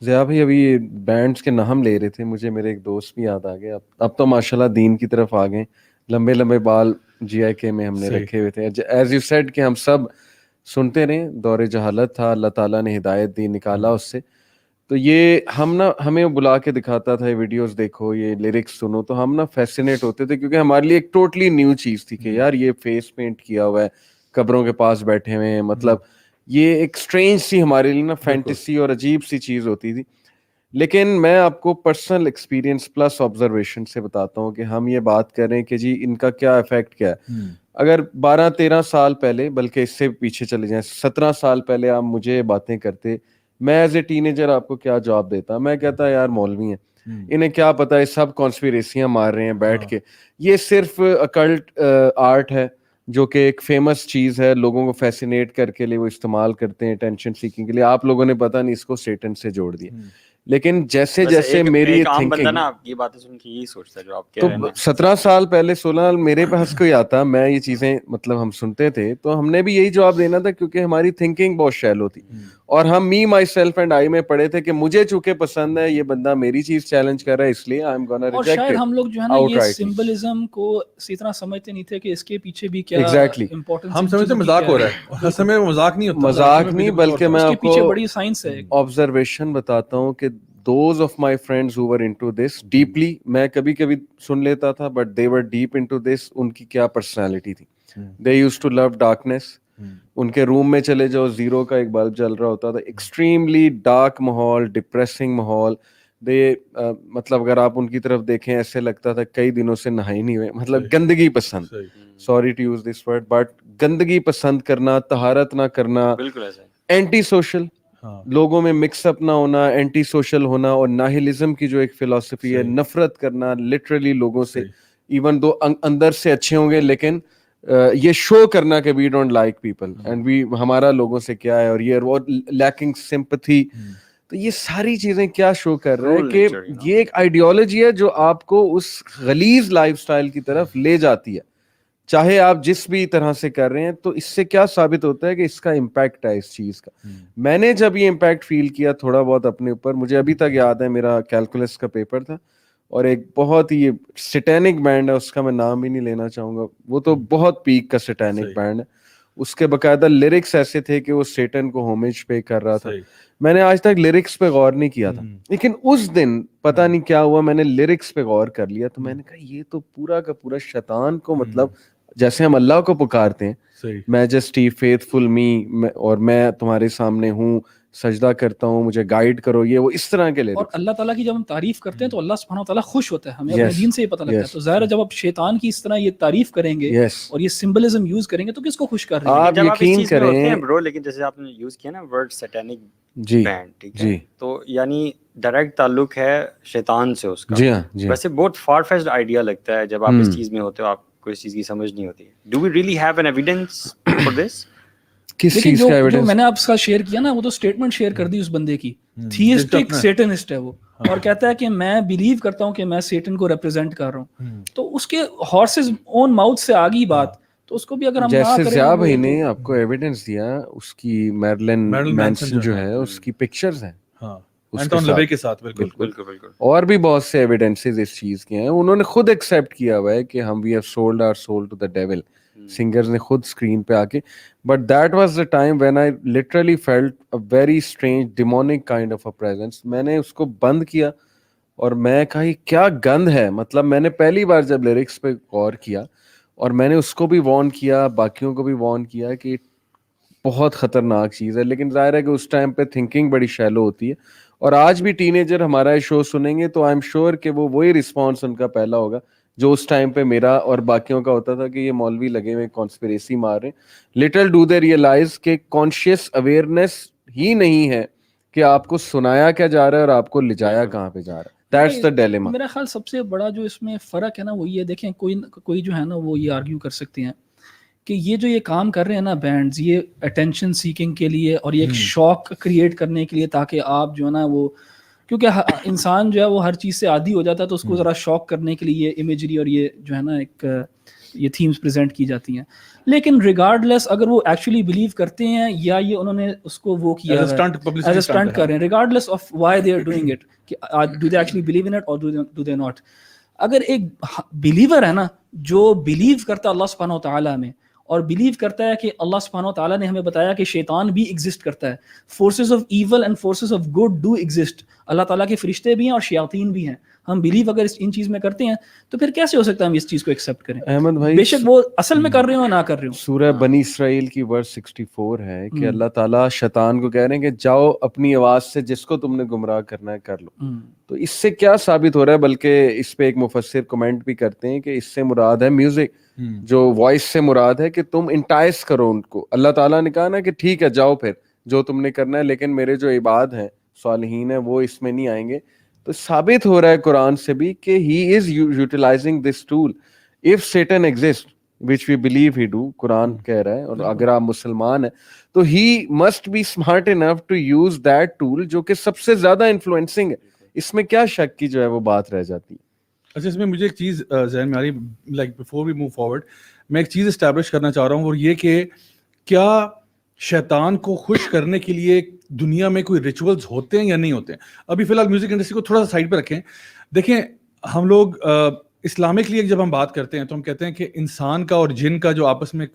ضیاء بھائی ابھی بینڈس کے نام لے رہے تھے، مجھے میرے ایک دوست بھی یاد آ گئے. اب تو ماشاءاللہ دین کی طرف آ گئے، لمبے لمبے بال GIK میں ہم نے رکھے ہوئے تھے. ایز یو سیڈ کہ ہم سب سنتے رہے، دور جہالت تھا، اللہ تعالیٰ نے ہدایت دی، نکالا اس سے. تو یہ ہمیں بلا کے دکھاتا تھا، ویڈیوز دیکھو، یہ لیرکس سنو، تو ہم فیسینیٹ ہوتے تھے کیونکہ ہمارے لیے ایک ٹوٹلی نیو چیز تھی کہ یار یہ فیس پینٹ کیا ہوا ہے، قبروں کے پاس بیٹھے ہوئے ہیں. مطلب یہ ایک اسٹرینج سی ہمارے لیے فینٹیسی اور عجیب سی چیز ہوتی تھی. لیکن میں آپ کو پرسنل ایکسپیرینس پلس آبزرویشن سے بتاتا ہوں کہ ہم یہ بات کر رہے ہیں کہ جی ان کا کیا افیکٹ کیا ہے. اگر 12-13 سال پہلے، بلکہ اس سے پیچھے چلے جائیں 17 سال پہلے آپ مجھے باتیں کرتے، میں ایز اے ٹینیجر آپ کو کیا جواب دیتا؟ میں کہتا یار مولوی ہیں، انہیں کیا پتا ہے، سب کانسپیریسیاں مار رہے ہیں بیٹھ کے، یہ صرف اکلٹ آرٹ ہے جو کہ ایک فیمس چیز ہے، لوگوں کو فیسینیٹ کر کے لیے وہ استعمال کرتے ہیں ٹینشن سیکنگ کے لیے. آپ لوگوں نے پتہ نہیں اس کو سیٹن سے جوڑ دیا. لیکن جیسے جیسے میری تھنکنگ یہ باتیں سن کے یہی سوچتا ہے جو آپ کہہ رہے ہیں. 17 سال پہلے 16 سال میرے پاس کوئی آتا، میں یہ چیزیں مطلب ہم سنتے تھے تو ہم نے بھی یہی جواب دینا تھا کیونکہ ہماری تھنکنگ بہت شیلو تھی. اور ہم می مائی سیلف اینڈ آئی میں پڑھے تھے کہ مجھے چونکہ پسند ہے یہ بندہ میری چیز چیلنج کر رہا ہے، اس لیے I am gonna reject it. اور شاید ہم لوگ جو ہے نا یہ سمبلزم کو اسی طرح سمجھتے نہیں تھے کہ اس کے پیچھے بھی کیا امپورٹنس. ہم سمجھتے مذاق ہو رہا ہے، اصل میں مذاق نہیں ہوتا، مذاق نہیں بلکہ میں آپ کو بڑی سائنس ہے. آبزرویشن بتاتا ہوں کہ those of my friends who were into this deeply، میں کبھی کبھی سن لیتا تھا but they were deep into this. ان کی کیا پرسنالٹی تھی، they used to love darkness. ان کے روم میں چلے جاؤ، زیرو کا ایک بلب جل رہا ہوتا تھا، ایکسٹریملی ڈارک ماحول، ڈپریسنگ ماحول. مطلب اگر آپ ان کی طرف دیکھیں ایسے لگتا تھا کئی دنوں سے نہائی نہیں ہوئے. مطلب گندگی پسند، sorry to use this word, but گندگی پسند کرنا، طہارت نہ کرنا، بالکل ایسا اینٹی سوشل. لوگوں میں مکس اپ نہ ہونا, اینٹی سوشل ہونا, اور ناہلزم کی جو ایک فلسفی ہے, نفرت کرنا لٹرلی لوگوں سے, ایون دو اندر سے اچھے ہوں گے لیکن یہ شو کرنا کہ we don't like people and we, ہمارا لوگوں سے کیا ہے, اور یہ لیکنگ سمپتھی. تو یہ ساری چیزیں کیا شو کر رہا ہے کہ یہ ایک آئیڈیالوجی ہے جو آپ کو اس غلیظ لائف سٹائل کی طرف لے جاتی ہے, چاہے آپ جس بھی طرح سے کر رہے ہیں. تو اس سے کیا ثابت ہوتا ہے کہ اس کا امپیکٹ ہے اس چیز کا. میں نے جب یہ امپیکٹ فیل کیا تھوڑا بہت اپنے اوپر, مجھے ابھی تک یاد ہے میرا کیلکولس کا پیپر تھا, اور ایک بہت ہی سٹینک بینڈ ہے, اس کا میں نام بھی نہیں لینا چاہوں گا, وہ تو بہت پیک کا سٹینک بینڈ ہے, اس کے باقاعدہ لیرکس ایسے تھے کہ وہ سیٹن کو ہومیج پے کر رہا تھا. میں نے آج تک لیرکس پہ غور نہیں کیا تھا, لیکن اس دن پتہ نہیں کیا ہوا, میں نے لیرکس پہ غور کر لیا, تو میں نے کہا یہ تو پورا کا پورا شیطان کو, مطلب جیسے ہم اللہ کو پکارتے ہیں, میجسٹی فیتھفل می, اور میں تمہارے سامنے ہوں, سجدہ کرتا ہوں, مجھے گائیڈ کرو, یہ وہ اس طرح کے لیرکس. اور اللہ تعالیٰ کی جب ہم تعریف کرتے ہیں تو اللہ سبحانہ و تعالیٰ خوش ہوتا ہے, ہمیں اپنے دین سے یہ پتہ لگتا ہے. تو ظاہر ہے جب آپ شیطان کی اس طرح یہ تعریف کریں گے اور یہ سمبلزم یوز کریں گے تو کس کو خوش کر رہے ہیں؟ آپ یقین کریں برو, لیکن جیسے آپ نے یوز کیا نا ورڈ سیٹینک جی بینڈ, ٹھیک ہے, تو یعنی ڈائریکٹ تعلق ہے شیطان سے اس کا. جی ہاں, ویسے بہت فار فیچڈ آئیڈیا لگتا ہے جب آپ اس چیز میں ہوتے ہو, آپ کو اس چیز کی سمجھ نہیں ہوتی ہے. Do we really have an evidence for this? کس چیز کا ایویڈنس؟ جو میں نے آپ کا شیئر کیا نا, وہ تو اسٹیٹمنٹ شیئر کر دی اس بندے کی, تھیسٹک سیٹنسٹ ہے وہ, اور کہتا ہے کہ میں بلیو کرتا ہوں کہ میں سیٹن کو ریپرزینٹ کر رہا ہوں. تو اس کے ہارسز اون ماؤتھ سے آ گئی بات, تو اس کو بھی اگر ہم نہ کریں. جیسے ضیاء بھائی نے آپ کو ایویڈنس دیا, اس کی میرلن مینسن جو ہے اس کی پکچرز ہیں کے ساتھ, بالکل. اور بھی بہت سے ایویڈنسز اس چیز کے ہیں, انہوں نے خود ایکسیپٹ کیا ہوا ہے کہ ہم we have sold our soul to the devil, singers نے خود اسکرین پہ آ کے. But that was the time when I literally felt a very strange demonic kind of a presence. میں نے اس کو بند کیا اور میں کہا یہ کیا گند ہے. مطلب میں نے پہلی بار جب لیرکس پہ غور کیا, اور میں نے اس کو بھی وارن کیا, باقیوں کو بھی وارن کیا کہ بہت خطرناک چیز ہے. لیکن ظاہر ہے کہ اس ٹائم پہ تھنکنگ بڑی شیلو ہوتی ہے, اور آج بھی ٹین ایجر ہمارا یہ شو سنیں گے تو آئی ایم شیور کہ وہ وہی رسپانس ان کا پہلا ہوگا جو اس ٹائم پہ میرا اور باقیوں کا ہوتا تھا کہ یہ مولوی لگے ہوئے کانسپریسی مار رہے ہیں. لٹل ڈو دے ریئلائز کہ کانشیس اویئرنیس ہی نہیں ہے کہ آپ کو سنایا کیا جا رہا ہے اور آپ کو لے جایا کہاں پہ جا رہا ہے. That's the dilemma. میرا خیال سب سے بڑا جو اس میں فرق ہے نا وہ یہ دیکھیں, کوئی جو ہے نا وہ یہ آرگیو کر سکتے ہیں کہ یہ کام کر رہے ہیں نا بینڈز, یہ اٹینشن سیکنگ کے لیے اور یہ ایک شوق کریٹ کرنے کے لیے, تاکہ آپ جو ہے نا وہ, کیونکہ انسان جو ہے وہ ہر چیز سے عادی ہو جاتا ہے, تو اس کو ذرا شوق کرنے کے لیے امیجری اور یہ جو ہے نا ایک یہ تھیمز پریزنٹ کی جاتی ہیں. لیکن ریگارڈ لیس اگر وہ ایکچولی بلیو کرتے ہیں یا یہ انہوں نے اس کو وہ کیا ایز اے اسٹنٹ کر رہے ہیں, regardless of why they are doing it, کہ do they actually believe in it اور ڈو دے ناٹ. اگر ایک بلیور ہے نا جو بلیو کرتا اللہ سبحانہ و تعالیٰ میں, اور بلیو کرتا ہے کہ اللہ سبحانہ و تعالیٰ نے ہمیں بتایا کہ شیطان بھی ایگزسٹ کرتا ہے, forces of evil and forces of good do exist, اللہ تعالیٰ کے فرشتے بھی ہیں اور شیاطین بھی ہیں, ہم بلیو اگر ان چیز میں کرتے ہیں تو پھر کیسے ہو سکتا ہے ہم اس چیز کو ایکسیپٹ کریں؟ احمد بھائی بے شک وہ اصل میں کر رہے ہوں نہ کر رہے ہوں. سورہ بنی اسرائیل کی ورس 64 ہے کہ اللہ تعالیٰ شیطان کو کہہ رہے ہیں کہ جاؤ اپنی آواز سے جس کو تم نے گمراہ کرنا ہے کر لو. تو اس سے کیا ثابت ہو رہا ہے, بلکہ اس پہ ایک مفسر کمنٹ بھی کرتے ہیں کہ اس سے مراد ہے میوزک, جو وائس سے مراد ہے کہ تم انٹائس کرو ان کو. اللہ تعالیٰ نے کہا نا کہ ٹھیک ہے جاؤ پھر جو تم نے کرنا ہے, لیکن میرے جو عباد ہیں صالحین ہیں وہ اس میں نہیں آئیں گے. تو ثابت ہو رہا ہے قرآن سے بھی کہ he is utilizing this tool. If Satan exist which we believe he do, قرآن کہہ رہا ہے, اور اگر آپ مسلمان ہیں تو he must be smart enough to use that tool جو کہ سب سے زیادہ انفلوئنسنگ ہے. اس میں کیا شک کی جو ہے وہ بات رہ جاتی ہے. اچھا, اس میں مجھے ایک چیز ذہن میں آ رہی, like before we move forward, میں ایک چیز اسٹیبلش کرنا چاہ رہا ہوں, اور یہ کہ کیا شیطان کو خوش کرنے کے لیے دنیا میں کوئی ریچولز ہوتے ہیں یا نہیں ہوتے ہیں. ابھی فی الحال میوزک انڈسٹری کو تھوڑا سا سائڈ پہ رکھیں. دیکھیں ہم لوگ اسلامکلی جب ہم بات کرتے ہیں تو ہم کہتے ہیں کہ انسان کا اور جن کا جو آپس میں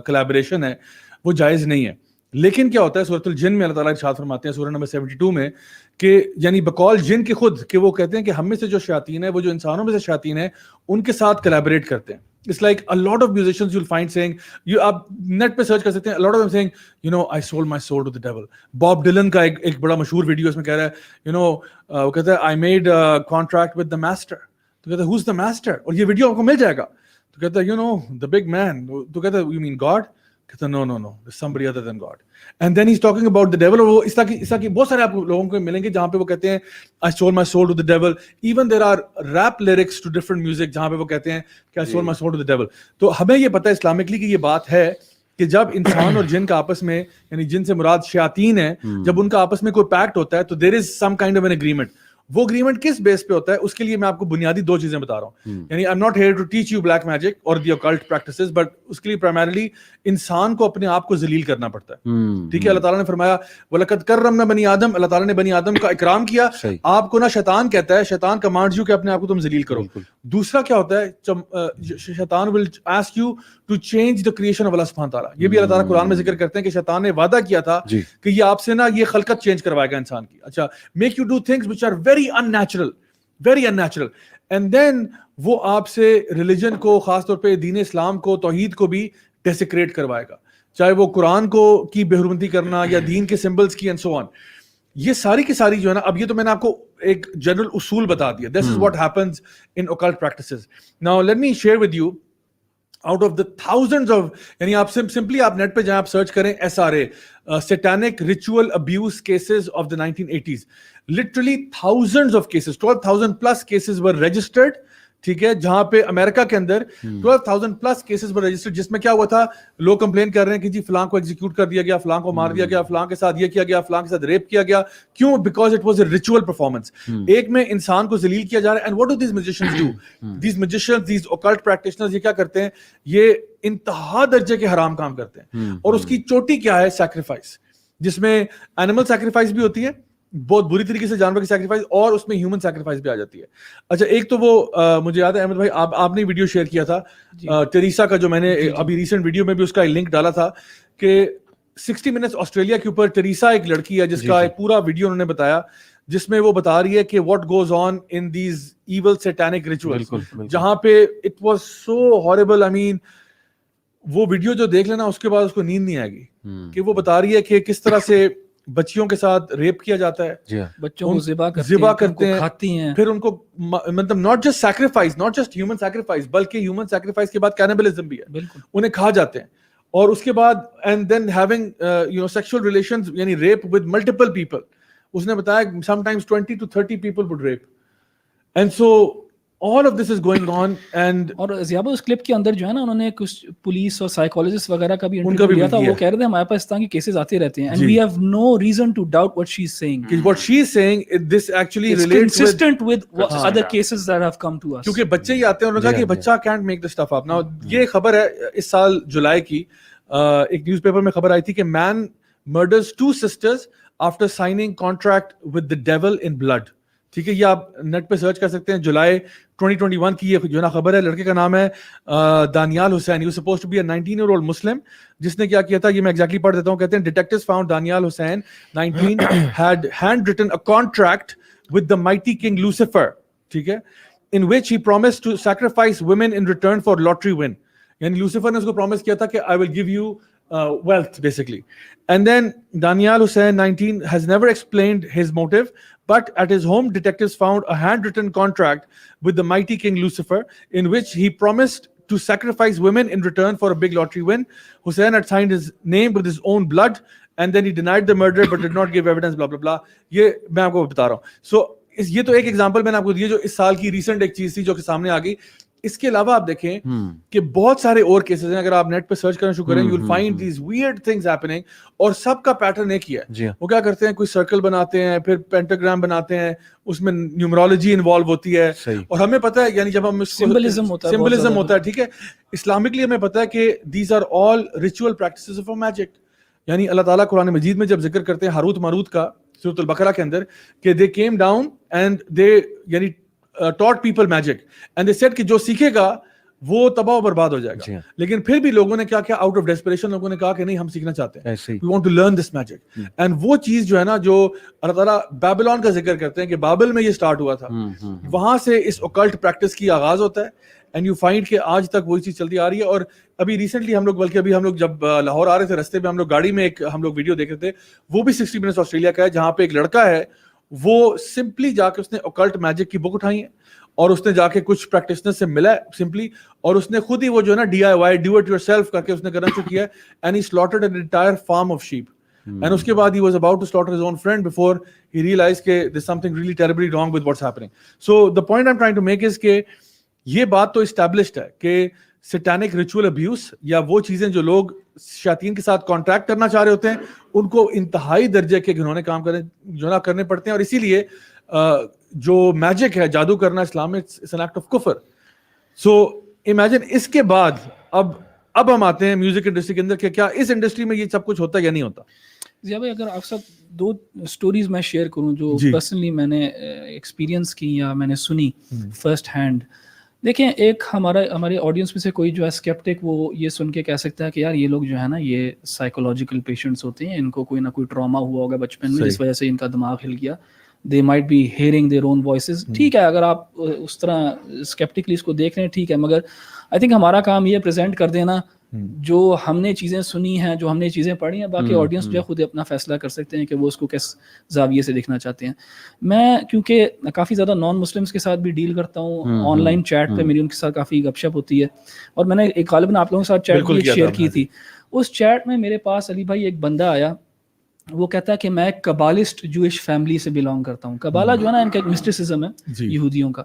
کلیبریشن ہے وہ جائز نہیں ہے. لیکن کیا ہوتا ہے سورۃ الجن میں اللہ تعالیٰ ارشاد فرماتے ہیں سورہ نمبر 72 میں کہ یعنی بقول جن کے خود کہ وہ کہتے ہیں کہ ہم میں سے جو شیاطین ہیں وہ جو انسانوں میں سے شیاطین ہیں ان کے ساتھ کلیبریٹ کرتے ہیں. It's like a lot of musicians you'll find saying, آپ نیٹ پہ سرچ کر سکتے ہیں, a lot of them saying, you know, I sold my soul to the devil. Bob Dylan کا ایک بڑا مشہور ویڈیو اس میں کہہ رہا ہے, you know, وہ کہتا ہے I made a contract with the master. تو کہتا ہے who's the master? اور یہ ویڈیو آپ کو مل جائے گا. تو کہتا ہے you know, the big man. تو کہتا ہے you mean God? کہتا ہے no, there's somebody other than God. And then he's talking about the devil. اور وہ اس طرح کی بہت سارے آپ لوگوں کو ملیں گے جہاں پہ وہ کہتے ہیں I sold my soul to the devil. Even there are rap lyrics to different music جہاں پہ وہ کہتے ہیں کہ I sold my soul to the devil. تو ہمیں یہ پتہ ہے اسلامکلی کہ یہ بات ہے کہ جب انسان اور جن کا آپس میں, یعنی جن سے مراد شیاطین ہیں, جب ان کا آپس میں کوئی پیکٹ ہوتا ہے تو there is some kind of an agreement. وہ اگریمنٹ کس بیس پہ ہوتا ہے اس کے لیے میں آپ کو بنیادی 2 چیزیں بتا رہا ہوں. یعنی I am not here to teach you black magic اور دی اوکلٹ پریکٹسز, بٹ اس کے لیے پرائمرلی انسان کو اپنے آپ کو ذلیل کرنا پڑتا ہے. ٹھیک ہے, اللہ تعالیٰ نے فرمایا وَلَقَدْ كَرَّمْنَا بَنِي آدم, اللہ تعالیٰ نے بنی آدم کا اکرام کیا. آپ کو نا شیطان کہتا ہے, شیطان کمانڈز یو کہ اپنے آپ کو تم ذلیل کرو. دوسرا کیا ہوتا ہے, شیطان will ask you to change the creation of اللہ سبحانہ تعالیٰ. یہ بھی اللہ تعالیٰ قرآن میں ذکر کرتے ہیں کہ شیطان نے وعدہ کیا تھا کہ یہ آپ سے نا یہ خلقت چینج کروائے گا انسان کی. اچھا, make you do things which are very unnatural and then وہ آپ سے ریلیجن کو, خاص طور پہ دین اسلام کو, توحید کو بھی ڈیسیکریٹ کروائے گا, چاہے وہ قرآن کو کی بے حرمتی کرنا یا دین کے سمبلس کی اینڈ سو آن. یہ ساری کی ساری جو ہے نا, اب یہ تو میں نے آپ کو ایک جنرل اصول بتا دیا. This is what happens in occult practices. Now let me share with you out of the thousands of, یعنی آپ simply آپ نیٹ پہ جائیں, آپ سرچ کریں SRA, satanic ritual abuse cases of the 1980s. Literally thousands of cases, 12,000 plus cases were registered. ٹھیک ہے, جہاں پہ امریکہ کے اندر 12,000 پلس کیسز پر رجسٹرڈ, جس میں کیا ہوا تھا, لوگ کمپلین کر رہے ہیں کہ جی فلاں کو ایگزیکیوٹ کر دیا گیا, فلاں کو مار دیا گیا, فلاں کے ساتھ یہ کیا گیا, فلاں کے ساتھ ریپ کیا گیا. کیوں؟ Because it was a ritual performance. ایک میں انسان کو ذلیل کیا جا رہا ہے. And what do these musicians do? These musicians, these occult practitioners, یہ کیا کرتے ہیں, یہ انتہا درجے کے حرام کام کرتے ہیں. اور اس کی چوٹی کیا ہے؟ سیکریفائس, جس میں اینیمل سیکریفائس بھی ہوتی ہے, بہت بری طریقے سے جانور کی سیکریفائس, اور اس میں ہیومن سیکریفائس بھی آ جاتی ہے. اچھا, ایک تو وہ مجھے یاد ہے احمد بھائی, آپ نے ویڈیو شیئر کیا تھا ٹریسا کا, جو میں نے ابھی ریسنٹ ویڈیو میں بھی اس کا لنک ڈالا تھا, کہ 60 منٹس آسٹریلیا کے اوپر ٹریسا ایک لڑکی ہے جس کا ایک پورا ویڈیو انہوں نے بتایا, جس میں وہ بتا رہی ہے کہ what goes on in these evil satanic rituals, جہاں پہ اٹ واز سو ہارریبل. آئی مین وہ ویڈیو جو دیکھ لینا اس کے بعد اس کو نیند نہیں آئے گی, کہ وہ بتا رہی ہے کہ کس طرح سے بچیوں کے ساتھ ریپ کیا جاتا ہے, بچوں کو ذبح کرتے ہیں, کھاتی ہیں, پھر ان کو مطلب not just sacrifice, not just human sacrifice, بلکہ ہیومن سیکریفائس کے بعد کینیبلزم بھی ہے, بالکل انہیں کھا جاتے ہیں. اور اس کے بعد and then having you know sexual relations, یعنی ریپ ود ملٹیپل پیپل. اس نے بتایا sometimes 20 to 30 people would rape. And so all of this is going on. And اور زیابہ اس کلپ کے اندر جو ہے نا, انہوں نے کچھ پولیس اور سائیکالوجسٹ وغیرہ کا بھی انٹرویو لیا تھا. وہ کہہ رہے تھے ہمارے پاس اس طرح کے کیسز آتے رہتے ہیں, and we have no reason to doubt what she's saying. What she's saying, this actually it's relates consistent with other cases that have come to us. کیونکہ بچے ہی آتے ہیں, انہوں نے کہا کہ بچہ can't make this stuff up. Now یہ خبر ہے اس سال جولائی کی, ایک نیوز پیپر میں خبر آئی تھی کہ man murders 2 sisters after signing contract with the devil in blood. ٹھیک ہے, یہ آپ نیٹ پہ سرچ کر سکتے ہیں. جولائی 2021 کی یہ جو ہے نا خبر ہے. لڑکے کا نام ہے دانیال حسین. He was supposed to be a 19-year-old Muslim, جس نے کیا کیا تھا, یہ میں ایگزیکٹلی پڑھ دیتا ہوں. کہتے ہیں detectives found Daniel Hussain 19 had handwritten a contract with the mighty king Lucifer, ٹھیک ہے, in which he promised to sacrifice women in return for lottery win. یعنی لوسیفر نے اس کو پرومس کیا تھا کہ I will give you wealth basically. And then Daniel Hussain 19 has never explained his motive, but at his home detectives found a handwritten contract with the mighty king Lucifer in which he promised to sacrifice women in return for a big lottery win. Hussain had signed his name with his own blood and then he denied the murder but did not give evidence, blah blah blah. یہ میں آپ کو بتا رہا ہوں. So یہ تو ایک ایگزامپل میں نے آپ کو دیا جو اس سال کی ریسنٹ ایک چیز تھی جو کہ سامنے آ گئی. اس کے علاوہ آپ دیکھیں کہ بہت سارے اور کیسز ہیں, اگر آپ نیٹ پہ سرچ کرنا شروع کریں, you will find these weird things happening, اور سب کا پیٹرن ایک ہی ہے. وہ کیا کرتے ہیں, کوئی سرکل بناتے ہیں, پھر پینٹاگرام بناتے ہیں, اس میں نیومرولوجی انوالو ہوتی ہے, اور ہمیں پتہ ہے, یعنی جب ہم سمبلزم ہوتا ہے, ٹھیک ہے, اسلامکلی ہمیں پتہ ہے کہ these are all ritual practices of magic. یعنی اللہ تعالیٰ قرآن مجید میں جب ذکر کرتے ہیں ہاروت ماروت کا سورۃ البقرہ کے اندر, کہ they came down and they یعنی taught people magic and they said کہ جو سیکھے گا وہ تباہ و برباد ہو جائے گا. لیکن پھر بھی لوگوں نے کیا کیا, آؤٹ آف ڈیسپریشن لوگوں نے کہا کہ نہیں, ہم سیکھنا چاہتے ہیں, we want to learn this magic. and وہ چیز جو ہے نا, جو اللہ تعالیٰ بیبلون کا ذکر کرتے ہیں کہ بابل میں یہ سٹارٹ ہوا تھا, وہاں سے اس اوکلٹ پریکٹس کی آغاز ہوتا ہے. اینڈ یو فائنڈ کہ آج تک وہی چیز چلتی آ رہی ہے. اور ابھی ریسنٹلی ہم لوگ, بلکہ ابھی ہم لوگ جب لاہور آ رہے تھے, رستے پہ ہم لوگ گاڑی میں ایک ہم لوگ ویڈیو دیکھ رہے تھے, وہ بھی 60 منٹس آسٹریلیا کا ہے, جہاں پہ ایک لڑکا ہے, وہ سمپلی جا کے اس نے اوکلٹ میجک کی بک اٹھائی ہے اور اس نے جا کے کچھ پریکٹیشنر سے ملا سمپلی, اور اس نے خود ہی وہ جو ہے نا DIY do it yourself کر کے اس نے کرنا شروع کیا ہے, and he slaughtered an entire farm of sheep. And اس کے بعد he was about to slaughter his own friend before he realized کہ there's something really terribly wrong with what's happening. So the point I'm trying to make is کہ یہ بات تو established ہے کہ satanic ritual abuse یا وہ چیزیں جو لوگ شیاطین کے ساتھ کانٹریکٹ کرنا چاہ رہے ہوتے ہیں ان کو انتہائی درجے کے گھنونے کام کرنے پڑتے ہیں, اور اسی لیے جو میجک ہے, جادو کرنا اسلام میں it's an act of کفر. So imagine اس کے بعد اب ہم آتے ہیں میوزک انڈسٹری کے اندر کہ کیا اس انڈسٹری میں یہ سب کچھ ہوتا ہے یا نہیں ہوتا. ضیاء بھائی اگر آپ ساتھ 2 اسٹوریز میں شیئر کروں جو پرسنلی میں نے ایکسپیرینس کی یا میں نے سنی فرسٹ ہینڈ. دیکھیں, ایک ہمارے آڈینس میں سے کوئی جو ہے اسکیپٹک وہ یہ سن کے کہہ سکتا ہے کہ یار یہ لوگ جو ہے نا یہ سائیکولوجیکل پیشنٹس ہوتے ہیں, ان کو کوئی نہ کوئی ٹراما ہوا ہوگا بچپن میں جس وجہ سے ان کا دماغ ہل گیا, they might be hearing their own voices. ٹھیک ہے, اگر آپ اس طرح اسکیپٹکلی اس کو دیکھ رہے ہیں ٹھیک ہے, مگر آئی تھنک ہمارا کام یہ پریزنٹ کر دینا جو ہم نے چیزیں سنی ہیں, جو ہم نے چیزیں پڑھی ہیں, باقی آڈینس جو ہے خود اپنا فیصلہ کر سکتے ہیں کہ وہ اس کو کس زاویے سے دیکھنا چاہتے ہیں. میں کیونکہ کافی زیادہ نان مسلمس کے ساتھ بھی ڈیل کرتا ہوں, آن لائن چیٹ پہ میری ان کے ساتھ کافی گپ شپ ہوتی ہے, اور میں نے ایک غالباً آپ لوگوں کے ساتھ چیٹ بھی شیئر کی تھی. اس چیٹ میں میرے پاس علی بھائی ایک بندہ آیا, وہ کہتا ہے کہ میں کبالسٹ جوئش فیملی سے بلانگ کرتا ہوں. کبالا جو ہے نا ان کا ایک مسٹسزم ہے یہودیوں کا,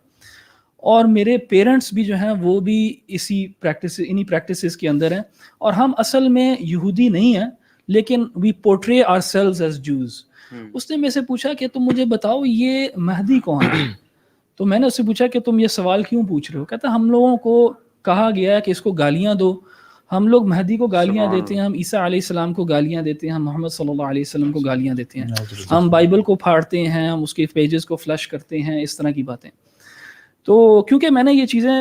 اور میرے پیرنٹس بھی جو ہیں وہ بھی انہی پریکٹسز کے اندر ہیں, اور ہم اصل میں یہودی نہیں ہیں لیکن وی پورٹری آور سیلوز ایز جوز. اس نے میرے سے پوچھا کہ تم مجھے بتاؤ یہ مہدی کون ہے. تو میں نے اس سے پوچھا کہ تم یہ سوال کیوں پوچھ رہے ہو. کہتا ہم لوگوں کو کہا گیا ہے کہ اس کو گالیاں دو, ہم لوگ مہدی کو گالیاں دیتے ہیں, ہم عیسیٰ علیہ السلام کو گالیاں دیتے ہیں, ہم محمد صلی اللہ علیہ وسلم کو گالیاں دیتے ہیں, ہم بائبل کو پھاڑتے ہیں, ہم اس کے پیجز کو فلش کرتے ہیں, اس طرح کی باتیں. تو کیونکہ میں نے یہ چیزیں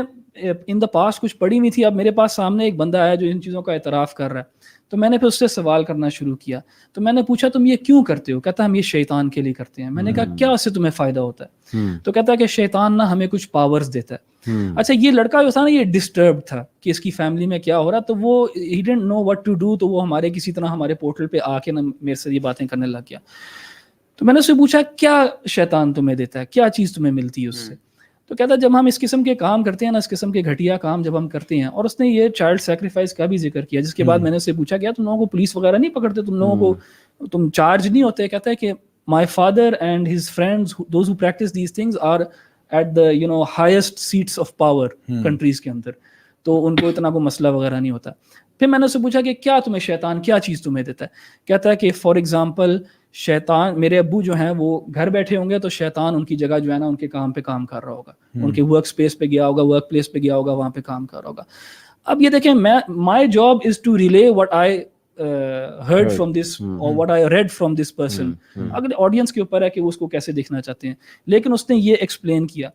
ان دا پاسٹ کچھ پڑھی ہوئی تھی, اب میرے پاس سامنے ایک بندہ آیا جو ان چیزوں کا اعتراف کر رہا ہے, تو میں نے پھر اس سے سوال کرنا شروع کیا. تو میں نے پوچھا تم یہ کیوں کرتے ہو. کہتا ہم یہ شیطان کے لیے کرتے ہیں. میں نے کہا کیا اس سے تمہیں فائدہ ہوتا ہے. تو کہتا ہے کہ شیطان نہ ہمیں کچھ پاورز دیتا ہے. اچھا, یہ لڑکا جو تھا نا یہ ڈسٹربڈ تھا کہ اس کی فیملی میں کیا ہو رہا, تو وہ ہی ڈidn't know what to do, تو وہ ہمارے کسی طرح ہمارے پورٹل پہ آ کے نا میرے سے یہ باتیں کرنے لگ گیا. تو میں نے اس سے پوچھا کیا شیطان تمہیں دیتا ہے, کیا چیز تمہیں ملتی ہے اس سے. تو کہتا ہے جب ہم اس قسم کے کام کرتے ہیں نا, اس قسم کے گھٹیا کام جب ہم کرتے ہیں, اور اس نے یہ چائلڈ سیکریفائس کا بھی ذکر کیا, جس کے بعد میں نے اس سے پوچھا کیا تم لوگوں کو پولیس وغیرہ نہیں پکڑتے, تم لوگوں کو تم چارج نہیں ہوتے. کہتا ہے کہ my father and his friends, those who practice these things are at the highest seats of power countries کے اندر, تو ان کو اتنا کوئی مسئلہ وغیرہ نہیں ہوتا. پھر میں نے اس سے پوچھا کہ کیا تمہیں شیطان کیا چیز تمہیں دیتا ہے. کہتا ہے کہ فار ایگزامپل شیطان, میرے ابو جو ہیں وہ گھر بیٹھے ہوں گے تو شیطان ان کی جگہ جو ہے نا ان کے کام پہ کام کر رہا ہوگا, ان کے ورک اسپیس پہ گیا ہوگا, ورک پلیس پہ گیا ہوگا, وہاں پہ کام کر رہا ہوگا. اب یہ دیکھیں, my job is to relay what I heard from this or what I read from this person. اگر آڈینس کے اوپر ہے کہ اس کو کیسے دیکھنا چاہتے ہیں, لیکن اس نے یہ ایکسپلین کیا.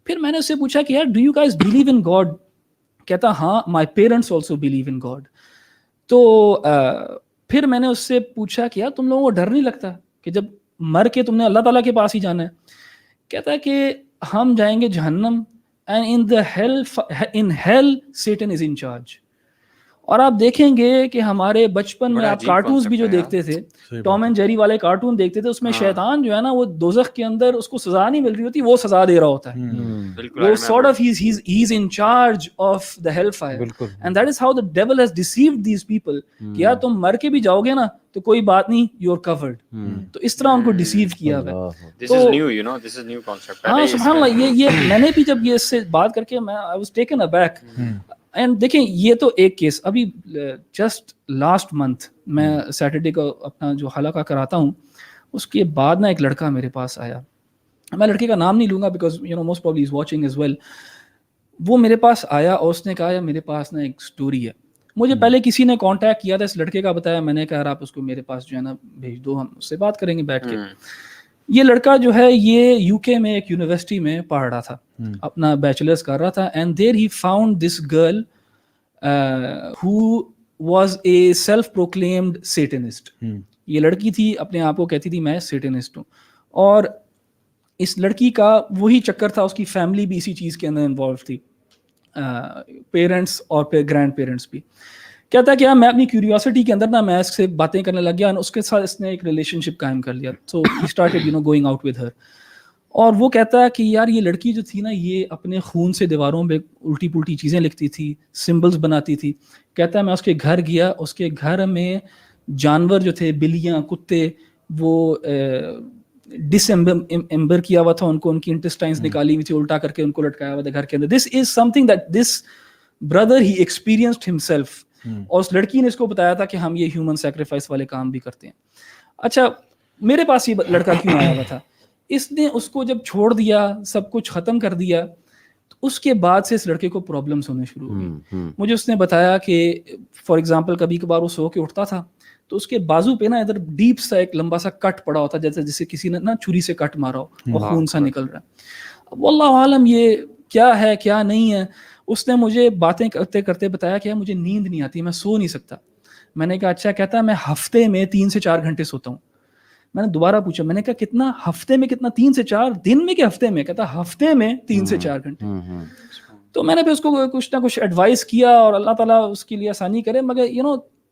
پھر میں نے اس سے پوچھا کہ یار do you guys believe in God. کہتا ہاں my parents also believe in God. تو پھر میں نے اس سے پوچھا کہ یار تم لوگوں کو ڈر نہیں لگتا کہ جب مر کے تم نے اللہ تعالیٰ کے پاس ہی جانا ہے. کہتا ہے کہ ہم جائیں گے جہنم, and in hell Satan is in charge. اور آپ دیکھیں گے کہ ہمارے بچپن میں آپ کارٹونز بھی جو دیکھتے تھے, ٹام اینڈ جیری والے کارٹون دیکھتے تھے, اس میں شیطان جو ہے نا وہ دوزخ کے اندر اس کو سزا نہیں مل رہی ہوتی, وہ سزا دے رہا ہوتا ہے. وہ sort of he's in charge of the hellfire, and that is how the devil has deceived these people کہ یار تم مر کے بھی جاؤ گے نا تو کوئی بات نہیں, you're covered. تو اس طرح ان کو ڈیسیو کیا ہے. This is new, this is new concept. ہاں سبحان اللہ, یہ میں نے بھی جب یہ اس سے بات کر کے I was taken aback. And دیکھیں یہ تو ایک کیس, ابھی جسٹ لاسٹ منتھ میں سیٹرڈے کو اپنا جو حلقہ کراتا ہوں, اس کے بعد نا ایک لڑکا میرے پاس آیا, میں لڑکے کا نام نہیں لوں گا because most probably is watching as well. وہ میرے پاس آیا اور اس نے کہا میرے پاس نا ایک سٹوری ہے. مجھے پہلے کسی نے کانٹیکٹ کیا تھا, اس لڑکے کا بتایا, میں نے کہا آپ اس کو میرے پاس جو ہے نا بھیج دو, ہم اس سے بات کریں گے بیٹھ کے. یہ لڑکا جو ہے یہ یو کے میں ایک یونیورسٹی میں پڑھ رہا تھا, اپنا بیچلرز کر رہا تھا, and there he found this girl who was a self-proclaimed Satanist. یہ لڑکی تھی, اپنے آپ کو کہتی تھی میں سیٹنسٹ ہوں, اور اس لڑکی کا وہی چکر تھا, اس کی فیملی بھی اسی چیز کے اندر انوالو تھی, پیرنٹس اور گرینڈ پیرنٹس بھی. کہتا ہے کہ میں اپنی کیوریوسٹی کے اندر نا میں اس سے باتیں کرنے لگ گیا, اس کے ساتھ اس نے ایک ریلیشن شپ قائم کر لیا. So he started going out with her. اور وہ کہتا ہے کہ یار یہ لڑکی جو تھی نا یہ اپنے خون سے دیواروں پہ الٹی پلٹی چیزیں لکھتی تھی, سمبلز بناتی تھی. کہتا ہے میں اس کے گھر گیا, اس کے گھر میں جانور جو تھے, بلیاں, کتے, وہ ڈس ایمبر کیا ہوا تھا ان کو, ان کی انٹسٹائنس نکالی ہوئی تھی, الٹا کر کے ان کو لٹکایا ہوا تھا گھر کے اندر. This is something that this brother he experienced himself. اور اس لڑکی نے اس کو بتایا تھا کہ ہم یہ ہیومن سیکریفائس والے کام بھی کرتے ہیں. اچھا میرے پاس یہ لڑکا کیوں آیا ہوا تھا؟ اس نے اس کو جب چھوڑ دیا, سب کچھ ختم کر دیا, تو اس کے بعد سے اس لڑکے کو پرابلمس ہونے شروع ہوئی. مجھے اس نے بتایا کہ فار ایگزامپل کبھی کبھار وہ سو کے اٹھتا تھا تو اس کے بازو پہ نا ادھر ڈیپ سا ایک لمبا سا کٹ پڑا ہوتا, جیسے کسی نے نا چھری سے کٹ مارا ہو اور خون سا نکل رہا ہے. واللہ عالم یہ کیا ہے کیا نہیں ہے. اس نے مجھے باتیں کرتے کرتے بتایا کہ مجھے نیند نہیں آتی, میں سو نہیں سکتا. میں نے کہا اچھا. کہتا ہے میں ہفتے میں 3 سے 4 گھنٹے سوتا ہوں. میں نے دوبارہ پوچھا, میں نے کہا کتنا ہفتے میں, کتنا 3 سے 4 دن میں کہ ہفتے میں؟ کہتا ہفتے میں 3 سے 4 گھنٹے. تو میں نے پھر اس کو کچھ نہ کچھ ایڈوائس کیا اور اللہ تعالیٰ اس کے لیے آسانی کرے. مگر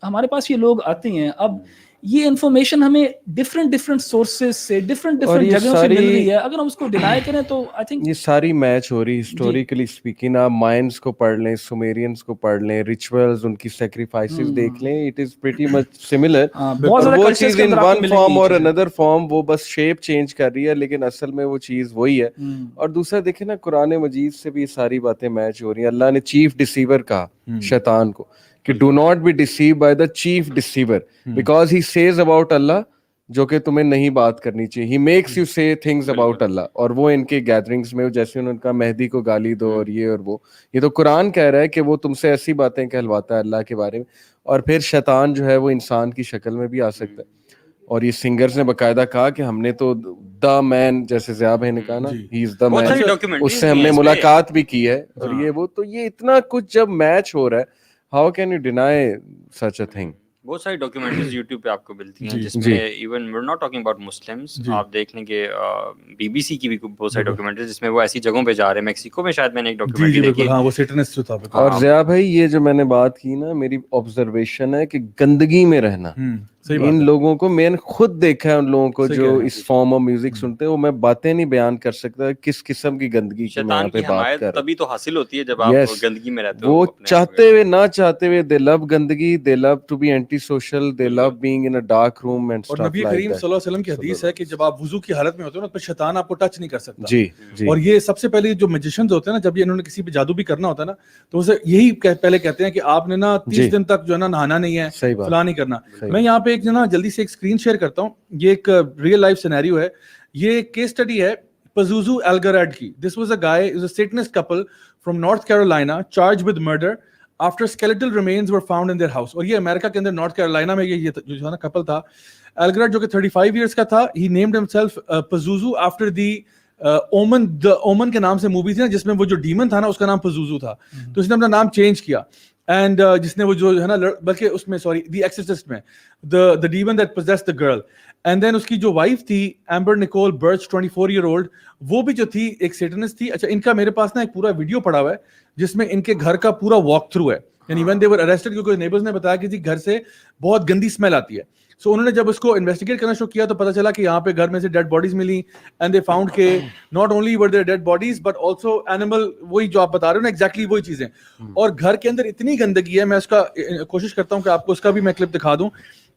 ہمارے پاس یہ لوگ آتے ہیں, اب یہ انفارمیشن ہمیں ڈفرینٹ سورسز سے ڈفرینٹ جگہوں سے مل رہی ہے. اگر ہم اس کو ڈینائی کریں تو آئی تھنک یہ ساری میچ ہو رہی. ہسٹوریکلی اسپیکنگ آپ مائنس کو پڑھ لیں, سومیرینس کو پڑھ لیں, ریچولز ان کی سیکریفائسز دیکھ لیں, it is pretty much similar. وہ چیز ان ون فارم اور اندر فارم وہ بس شیپ چینج کر رہی ہے, لیکن اصل میں وہ چیز وہی ہے. اور دوسرا دیکھیں نا, قرآن مجید سے بھی یہ ساری باتیں میچ ہو رہی ہیں. اللہ نے چیف ڈیسیور کہا شیطان کو کہ do not be deceive by the chief deceiver because he says about اللہ جو کہ تمہیں نہیں بات کرنی چاہیے. He makes you say things about اللہ. اور وہ ان کے گیدرنگز میں جیسے انہوں نے کہا مہدی کو گالی دو اور یہ اور وہ, یہ تو قرآن کہہ رہا ہے کہ وہ تم سے ایسی باتیں کہلواتا ہے اللہ کے بارے میں. اور پھر شیطان جو ہے وہ انسان کی شکل میں بھی آ سکتا ہے. اور یہ سنگرز نے باقاعدہ کہا کہ ہم نے تو دا مین, جیسے ضیاء بھائی نے کہا نا, ہی از دا مین, اس سے ہم نے ملاقات بھی کی ہے اور یہ وہ. تو یہ اتنا کچھ جب میچ ہو رہا ہے, how can you deny such a thing. بہت ساری ڈاکیومنٹریز یوٹیوب پہ آپ کو ملتی ہیں جس میں even we are not talking about Muslims. آپ دیکھ لیں کہ بی بی سی کی بھی بہت ساری ڈاکیومنٹریز جس میں وہ ایسی جگہوں پہ جا رہے ہیں. میکسیکو میں شاید میں نے ایک ڈاکیومنٹری دیکھی. ہاں وہ سیٹنسٹ تھا. اور ضیاء بھائی یہ جو میں نے بات کی نا, میری آبزرویشن ہے کہ گندگی میں رہنا. ان لوگوں کو میں نے خود دیکھا ہے, ان لوگوں کو جو اس فارم آف میوزک سنتے ہیں, وہ میں باتیں نہیں بیان کر سکتا کس قسم کی گندگی کی میں یہاں پہ بات کر. تبھی تو حاصل ہوتی ہے جب آپ گندگی میں رہتے ہو. وہ چاہتے ہوئے نہ چاہتے ہوئے دے لو گندگی, they love to be anti social, they love being in a dark room and stuff like that. اور نبی کریم صلی اللہ علیہ وسلم کی حدیث ہے کہ جب آپ وضو کی حالت میں ہوتے ہو نا تو شیطان آپ کو ٹچ نہیں کر سکتا. جی اور یہ سب سے پہلے جو میجیشنز ہوتے ہیں نا, جب یہ انہوں نے کسی پہ جادو بھی کرنا ہوتا ہے نا, تو اسے یہی پہلے کہتے ہیں کہ آپ نے نا 30 دن تک جو ہے نا نہانا نہیں ہے, فلاں نہیں کرنا. میں یہاں پہ ایک جو نا جلدی سے ایک اسکرین شیئر کرتا ہوں. یہ ایک ریئل لائف سینیریو ہے. یہ کیس اسٹڈی ہے پزوزو الگریڈ کی. This was a guy, is a satanist couple from North Carolina charged with murder after skeletal remains were found in their house. اور یہ امریکہ کے اندر نارتھ کیرولینا میں یہ جو ہے نا کپل تھا الگریڈ, جو کہ 35 ایئرس کا تھا. he named himself Pazuzu after the Omen. The Omen کے نام سے مووی تھی نا جس میں وہ جو ڈیمن تھا نا اس کا نام پزوزو تھا, تو اس نے اپنا نام چینج کیا. اینڈ جس نے وہ جو ہے نا, بلکہ اس میں سوری دی ایکسرسسٹ میں the demon that possessed the girl. And then اس کی جو وائف تھی Amber Nicole Birch 24 year old, وہ بھی جو تھی ایک سیٹنسٹ تھی. اچھا ان کا میرے پاس نا ایک پورا ویڈیو پڑا ہوا ہے جس میں ان کے گھر کا پورا واک تھرو ہے. یعنی when they were arrested, کیونکہ نیبرز نے بتایا کہ گھر سے بہت گندی اسمیل آتی ہے. سو انہوں نے جب اس کو انویسٹیگیٹ کرنا شروع کیا تو پتا چلا کہ یہاں پہ گھر میں سے ڈیڈ باڈیز ملی. اینڈ دے فاؤنڈ کہ not only were there dead bodies but also animal, وہی جو آپ بتا رہے ہو نا ایگزیکٹلی وہی چیزیں. اور گھر کے اندر اتنی گندگی ہے, میں اس کا کوشش کرتا ہوں کہ آپ کو اس کا بھی میں کلپ دکھا دوں,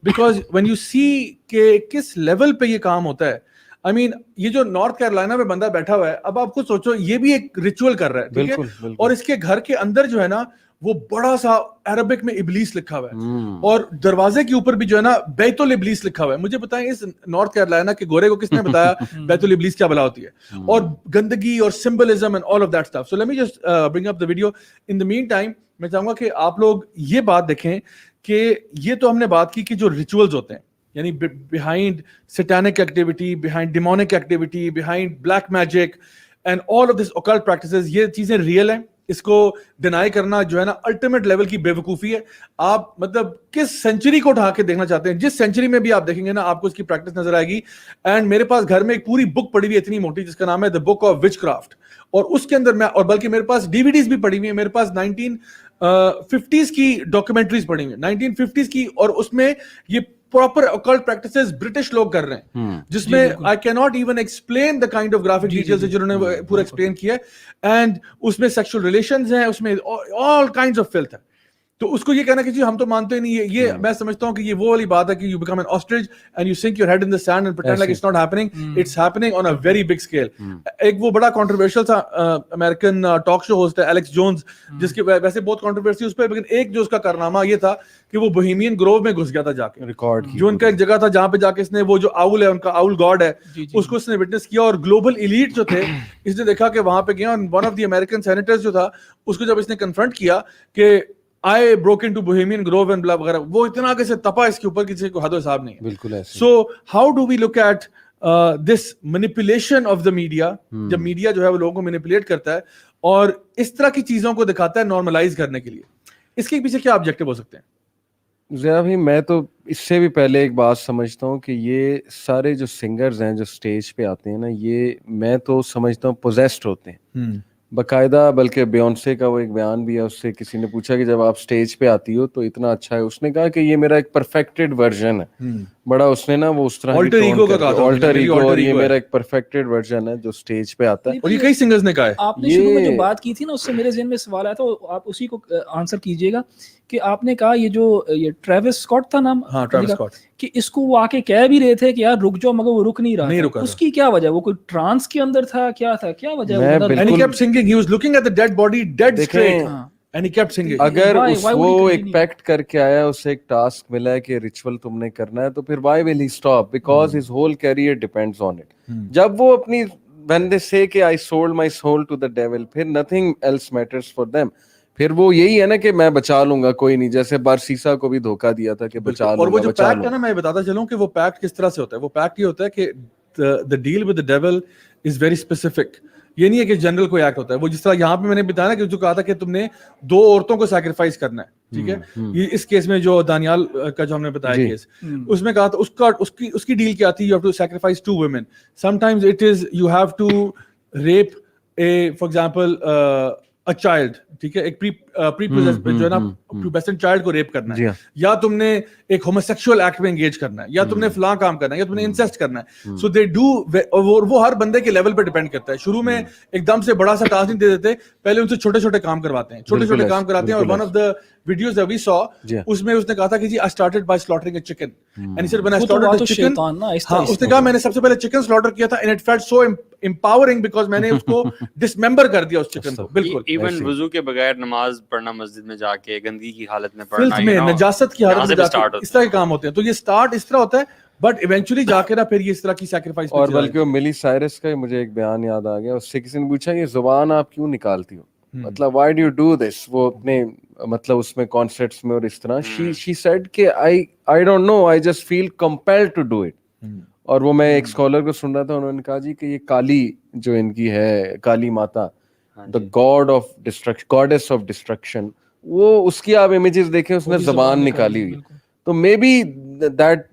بیکاز وین یو سی کہ کس لیول پہ یہ کام ہوتا ہے. I mean, یہ جو نارتھ کیرولینا میں بندہ بیٹھا ہوا ہے, اب آپ خود سوچو یہ بھی ایک ریچول کر رہا ہے, ٹھیک ہے, اور اس کے گھر کے اندر جو ہے نا وہ بڑا سا عربک میں ابلیس لکھا ہوا ہے, اور دروازے کے اوپر بھی جو ہے نا بیت الابلیس لکھا ہوا ہے. مجھے بتائیں اس نارتھ کیرولینا کے گورے کو کس نے بتایا بیت الابلیس کیا بلا ہوتی ہے, اور گندگی اور symbolism and all of that stuff. So let me just bring up the video. In the meantime میں چاہوں گا کہ آپ لوگ یہ بات دیکھیں کہ یہ تو ہم نے بات کی کہ جو ریچولز ہوتے ہیں, یعنی behind satanic activity, behind demonic activity, behind black magic and all of this occult practices, یہ چیزیں ریئل ہیں. اس کو ڈینائی کرنا جو ہے نا الٹیمیٹ لیول کی بے وقوفی ہے. آپ مطلب کس سینچری کو اٹھا کے دیکھنا چاہتے ہیں, جس سینچری میں بھی آپ دیکھیں گے نا آپ کو اس کی پریکٹس نظر آئے گی. اینڈ میرے پاس گھر میں ایک پوری بک پڑی ہوئی ہے اتنی موٹی, جس کا نام ہے دا بک آف وچ کرافٹ, اور اس کے اندر میں, اور بلکہ میرے پاس DVDs بھی پڑی ہوئی ہیں. میرے پاس 1950s کی ڈاکیومنٹریز پڑی ہوئی ہیں 1950s کی, اور اس میں یہ proper occult practices British لوگ کر رہے ہیں جس میں I cannot even explain the kind of graphic details جنہوں نے پورا explain کیا ہے, and اس میں sexual relations ہیں, اس میں all kinds of filth ہے. تو اس کو یہ کہنا کہ جی ہم تو مانتے نہیں, یہ میں سمجھتا ہوں کہ یہ وہ والی بات ہے کہ you become an ostrich and you sink your head in the sand and pretend like it's not happening. It's happening on a very big scale. ایک وہ بڑا controversial تھا امریکن ٹاک شو ہوسٹ ہے ایلیکس جونز, جس کی ویسے بہت controversy اس پہ, لیکن ایک جو اس کا کارنامہ یہ تھا کہ وہ بوہیمین گروو میں گھس گیا تھا جا کے, ریکارڈ جو ان کا ایک جگہ تھا جہاں پہ جا کے اس نے وہ جو آؤل ہے ان کا آؤل گاڈ ہے اس کو اس نے وٹنس کیا, اور گلوبل ایلیٹ جو تھے اس نے دیکھا کہ وہاں پہ گیا, اور one of the American senators جو تھا اس کو جب اس نے کنفرنٹ کیا کہ I broke into Bohemian Grove and blah وغیرہ, وہ اتنا آگے سے تپا اس کے اوپر کسی کو حد و حساب نہیں ہے. بالکل ایسے. So how do we look at this manipulation of the media, جب میڈیا جو ہے وہ لوگوں کو مینیپولیٹ کرتا ہے اور اس طرح کی چیزوں کو دکھاتا ہے نارملائز کرنے کے لیے, اس کے پیچھے کیا آبجیکٹو ہو سکتے ہیں؟ ضیاء بھائی میں تو اس سے بھی پہلے ایک بات سمجھتا ہوں کہ یہ سارے جو سنگرز ہیں جو اسٹیج پہ آتے ہیں نا, یہ میں تو سمجھتا ہوں پوزیسڈ ہوتے ہیں باقاعدہ. بلکہ بیونسے کا وہ ایک بیان بھی ہے, اس سے کسی نے پوچھا کہ جب آپ اسٹیج پہ آتی ہو تو اتنا اچھا ہے, اس نے کہا کہ یہ میرا ایک پرفیکٹڈ ورژن ہے. بڑا اس نے نا وہ اس طرح آلٹر ایگو کا کہا تھا, آلٹر ایگو, اور یہ میرا ایک پرفیکٹڈ ورژن ہے جو اسٹیج پہ آتا ہے. اور یہ کئی سنگرز نے کہا ہے. آپ نے شروع میں جو بات کی تھی نا, اس سے میرے ذہن میں سوال آیا تھا, آپ اسی کو آنسر کیجیے گا کہ آپ نے کہا یہ ٹریوس اسکاٹ تھا نام, ہاں ٹریوس اسکاٹ, کہ اس کو وہ آ کے کہہ بھی رہے تھے کہ یار رک جاؤ, مگر وہ رک نہیں رہا. اس کی کیا وجہ, وہ کوئی ٹرانس کے اندر تھا, کیا تھا, کیا وجہ ہے؟ and he kept singing, he was looking at the dead body dead straight and he kept singing. اگر وہ ایک پیکٹ کر کے آیا, اسے ایک ٹاسک ملا ہے کہ ریچول تم نے کرنا ہے, تو پھر why will he stop? Because his whole career depends on it. جب وہ اپنی when they say کہ I sold my soul to the devil, پھر nothing else matters for them. پھر وہ یہی ہے نا کہ میں بچا لوں گا, کوئی نہیں, جیسے بارسیسا کو بھی دھوکہ دیا تھا کہ بچا لوں گا. اور وہ جو پیکٹ ہے نا, میں بتاتا چلوں کہ وہ پیکٹ کس طرح سے ہوتا ہے. وہ پیکٹ یہ ہوتا ہے کہ the deal with the devil is very specific. یہ نہیں ہے کہ جنرل کوئی ایکٹ ہوتا ہے. وہ جس طرح یہاں پہ میں نے بتایا نا کہ جو کہا تھا کہ تم نے 2 عورتوں کو سیکریفائس کرنا ہے, ٹھیک ہے, یہ اس کیس میں جو دانیال کا جو ہم نے بتایا کیس, اس میں کہا تھا اس کی ڈیل کیا تھی, you have to sacrifice 2 women. Sometimes it is you have to rape for example a child, ٹھیک ہے, ایک جو ہے نا پیوبیسنٹ چائلڈ کو ریپ کرنا ہے, یا تم نے ایک ہوموسیکشول ایکٹ میں انگیج کرنا ہے, یا تم نے فلاں کام کرنا ہے, یا تم نے انسیسٹ کرنا ہے. سو دے ڈو, وہ ہر بندے کے لیول پہ ڈیپینڈ کرتا ہے. شروع میں ایک دم سے بڑا سا ٹاسک نہیں دے دیتے, پہلے ان سے چھوٹے چھوٹے کام کرواتے ہیں, چھوٹے چھوٹے کام کراتے ہیں. اور one of the videos that we saw, اس میں اس نے کہا تھا کہ جی I started by slaughtering a chicken and he said when I started the chicken, ہاں اس نے کہا میں نے سب سے پہلے چکن سلاٹر کیا تھا and it felt so empowering because میں نے اس کو ڈسممبر کر دیا اس چکن کو. بالکل ایون وضو کے بغیر نماز پڑھنا مسجد میں جا کے, گندگی کی حالت میں پڑھنا, فلتھ میں, نجاست کی حالت میں جا کے, اس طرح کے کام ہوتے ہیں. تو یہ سٹارٹ اس طرح ہوتا ہے, بٹ ایونچولی جا کے نا پھر یہ اس طرح کی سیکریفائس. اور بلکہ ملی سائرس کا مجھے ایک بیان یاد آ گیا, اس سے کسی نے پوچھا یہ زبان آپ کیوں نکالتی ہو, مطلب why do you do this, وہ اپنے مطلب اس میں کانسرٹس میں اور اس طرح, she said کہ I don't know, I just feel compelled to do it. اور وہ میں ایک اسکالر کو سن رہا تھا, انہوں نے کہا جی کہ یہ کالی جو ان کی ہے, کالی ماتا, the god of destruction, goddess of destruction, وہ اس کی آپ امیجز دیکھیں, اس نے زبان نکالی ہوئی. تو مے بی دیٹ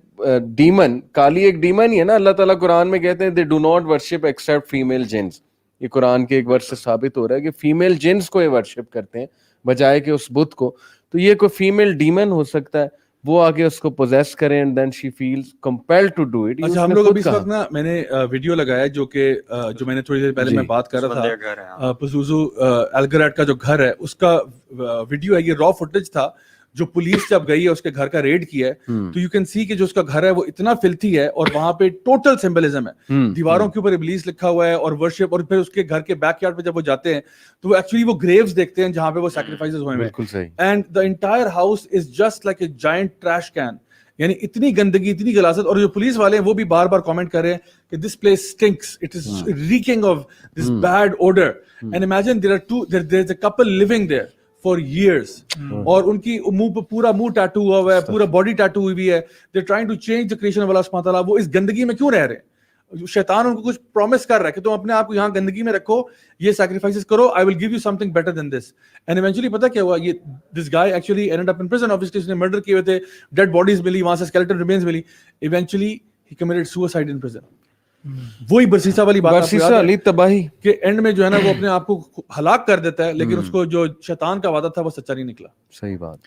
ڈیمن, کالی ایک ڈیمن ہی ہے نا. اللہ تعالیٰ قرآن میں کہتے ہیں they do not worship except female jinns. یہ قرآن کے ایک ورس سے ثابت ہو رہا ہے کہ فیمیل جنس کو یہ ورشپ کرتے ہیں بجائے کہ اس بت کو. تو یہ کوئی فیمیل ڈیمن ہو سکتا ہے, وہ آگے اس کو پوزیس کریں and then she feels compelled to do it. اچھا, ہم لوگ ابھی اس وقت نا, میں نے ویڈیو لگایا جو کہ جو میں نے تھوڑی دیر پہلے میں بات کر رہا تھا, پزوزو الگریٹ کا جو گھر ہے اس کا ویڈیو ہے. یہ را فوٹیج تھا جو پولیس جب گئی ہے اس کے گھر کا ریڈ کیا ہے, تو یو کین سی کہ جو اس کا گھر ہے وہ اتنا فلتھی ہے, اور وہاں پہ ٹوٹل سمبلزم ہے, دیواروں کے اوپر ابلیس لکھا ہوا ہے اور ورشپ. اور پھر اس کے گھر کے بیک یارڈ پہ جب وہ جاتے ہیں تو وہ ایکچولی وہ گریوز دیکھتے ہیں جہاں پہ وہ سیکریفائسز ہوئے ہیں. بالکل صحیح. And the entire house is just like a joint trash can, یعنی اتنی گندگی, اتنی غلاظت. اور جو پولیس والے ہیں وہ بھی بار بار کامنٹ کر رہے ہیں کہ this place stinks, it is reeking of this bad odor. And imagine there's a couple living there for years, اور ان کی منہ پہ پورا منہ ٹیٹو ہوا ہوا ہے, پورا باڈی ٹیٹو ہوئی ہوئی ہے. They're trying to change the creation of Allah subhanahu wa ta'ala. وہ اس گندگی میں کیوں رہ رہے ہیں؟ شیطان ان کو کچھ پرومس کر رہا ہے کہ تم اپنے آپ کو یہاں گندگی میں رکھو, یہ سیکریفائسز کرو, I will give you something better than this. And eventually پتہ کیا ہوا, یہ this guy actually ended up in prison. Obviously اس نے مرڈر کیے ہوئے تھے, ڈیڈ باڈیز ملی, وہاں سے skeleton remains ملی. Eventually he committed suicide in prison. وہی برسیسا والی بات, برسیسا علی تباہی کہ اینڈ میں جو ہے نا وہ اپنے آپ کو ہلاک کر دیتا ہے, لیکن اس کو جو شیطان کا وعدہ تھا وہ سچا نہیں نکلا. صحیح بات.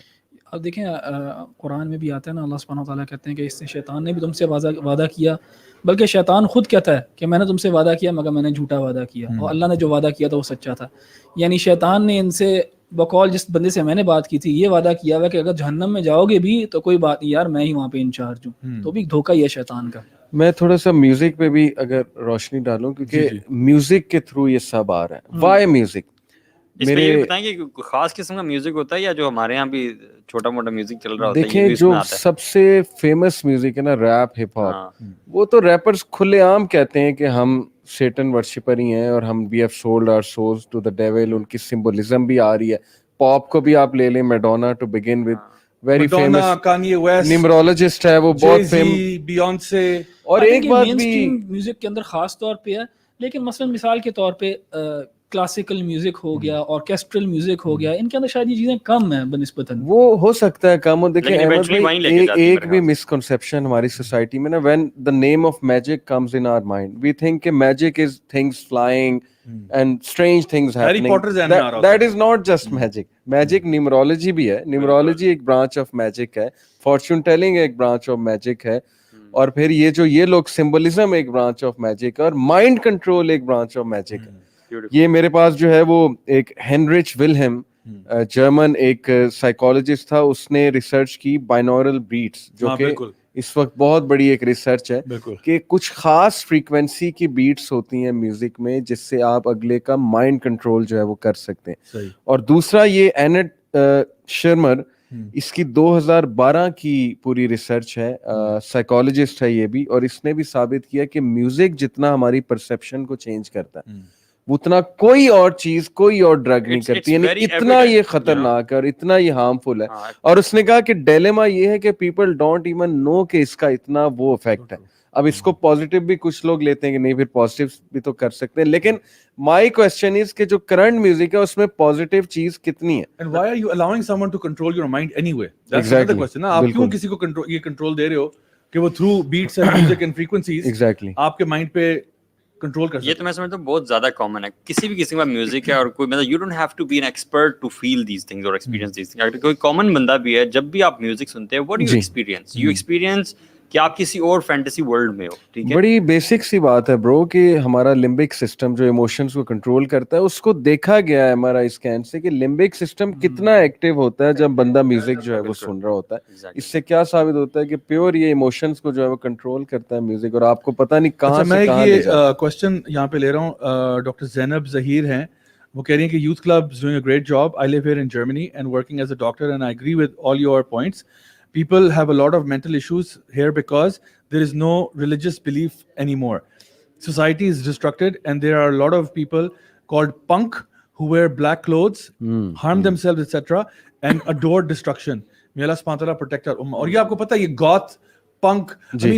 اب دیکھیں قرآن میں بھی آتا ہے نا, اللہ سبحانہ وتعالیٰ کہتے ہیں کہ اس نے شیطان نے بھی تم سے وعدہ کیا, بلکہ شیطان خود کہتا ہے کہ میں نے تم سے وعدہ کیا مگر میں نے جھوٹا وعدہ کیا, اور اللہ نے جو وعدہ کیا تھا وہ سچا تھا. یعنی شیطان نے ان سے بقول جس بندے سے میں نے بات کی تھی یہ وعدہ کیا ہوا کہ اگر جہنم میں جاؤ گے بھی تو کوئی بات نہیں یار, میں ہی وہاں پہ انچارج ہوں. تو بھی دھوکہ ہی ہے شیطان کا. میں تھوڑا سا میوزک پہ بھی اگر روشنی ڈالوں, کیونکہ میوزک کے تھرو یہ سب آ رہا ہے. Y music? اس میں یہ بتائیں کہ کوئی خاص قسم کا میوزک ہوتا ہے یا جو ہمارے یہاں بھی چھوٹا موٹا میوزک چل رہا ہوتا ہے؟ دیکھیں جو سب سے فیمس میوزک ہے نا ریپ ہپ ہاپ, وہ تو ریپرز کھلے عام کہتے ہیں کہ ہم سیٹن ورشپر ہی ہیں اور ہم we have sold our souls to the devil. ان کی سمبولزم بھی آ رہی ہے. پاپ کو بھی آپ لے لیں, Madonna to begin with, very famous numerologist ہے وہ, بہت فیمس, بیونسے. اور ایک بات بھی میوزک کے اندر خاص طور پہ ہے, لیکن مثلا مثال کے طور پہ کلاسیکل میوزک ہو گیا, آرکیسٹرل میوزک ہو گیا, ان کے اندر شاید یہ چیزیں کم ہیں بنسبتاً. وہ ہو سکتا ہے کم ہو. دیکھیں احمد بھائی, ایک بھی مسکنسیپشن ہماری سوسائٹی میں نا, when the name of magic comes in our mind we think کہ magic is things flying and strange things happening. That is not just magic. Magic numerology بھی ہے. Numerology ایک branch of magic ہے, fortune telling ایک branch of magic ہے, اور پھر یہ جو یہ لوگ symbolism ایک branch of magic ہے, اور mind control ایک branch of magic ہے. یہ میرے پاس جو ہے وہ ایک ہینریچ ولہم جرمن ایک سائیکالوجسٹ تھا, اس نے ریسرچ کی بائنورل بیٹس, جو کہ اس وقت بہت بڑی ایک ریسرچ ہے کہ کچھ خاص فریکوینسی کی بیٹس ہوتی ہیں میوزک میں جس سے آپ اگلے کا مائنڈ کنٹرول جو ہے وہ کر سکتے ہیں. اور دوسرا یہ اینٹ شرمر, اس کی 2012 کی پوری ریسرچ ہے, سائیکالوجسٹ ہے یہ بھی, اور اس نے بھی ثابت کیا کہ میوزک جتنا ہماری پرسیپشن کو چینج کرتا ہے اتنا کوئی اور چیز, کوئی اور ڈرگ نہیں کرتی. یعنی اتنا یہ خطرناک ہے اور اتنا یہ ہارمفل ہے. اور اس نے کہا کہ ڈیلیما یہ ہے کہ پیپل ڈونٹ ایون نو کہ اس کا اتنا وہ افیکٹ ہے. اب اس کو پازیٹیو بھی کچھ لوگ لیتے ہیں کہ نہیں, پھر پازیٹیو بھی تو کر سکتے ہیں, لیکن مائی کوسچن از کہ جو کرنٹ میوزک ہے اس میں پازیٹیو چیز کتنی ہے. And why are you allowing someone to control your mind anyway? That's another question. آپ کیوں کسی کو یہ کنٹرول دے رہے ہو کہ وہ through beats and music and frequencies آپ کے مائنڈ پہ کنٹرول کر سکتے؟ یہ تو میں سمجھتا ہوں بہت زیادہ کامن ہے. کسی بھی قسم کا میوزک ہے اور کوئی مطلب you don't have to be an expert to feel these things اور ایکسپیرینس دیز تھنگز. اگر کوئی کامن بندہ بھی ہے, جب بھی آپ میوزک سنتے ہیں what do you experience? You experience کہ آپ کسی اور فینٹیسی ورلڈ میں ہو. ٹھیک ہے, بڑی بیسک سی بات ہے برو کہ ہمارا لمبک سسٹم جو ایموشنز کو کنٹرول کرتا ہے, اس کو دیکھا گیا ہے ہمارا اسکین سے کہ لمبک سسٹم کتنا ایکٹیو ہوتا ہے جب بندہ میوزک جو ہے وہ سن رہا ہوتا ہے. اس سے کیا ثابت ہوتا ہے کہ پیور یہ ایموشنز کو جو ہے وہ کنٹرول کرتا ہے میوزک, اور آپ کو پتہ نہیں کہاں سے کہاں لے جاتا ہے. میں یہ کوسچن یہاں پہ لے رہا ہوں, ڈاکٹر زینب ظہیر ہیں, وہ کہہ رہی ہیں کہ youth club is doing a great job. I live here in Germany and working as a doctor and I agree with all your points. People have a lot of mental issues here because there is no religious belief anymore. Society is destructed and there are a lot of people called punk who wear black clothes, harm themselves, etc. and adore destruction. May Allah subhanahu wa ta'ala protect our ummah. اور یہ آپ کو پتہ ہے یہ goth pink,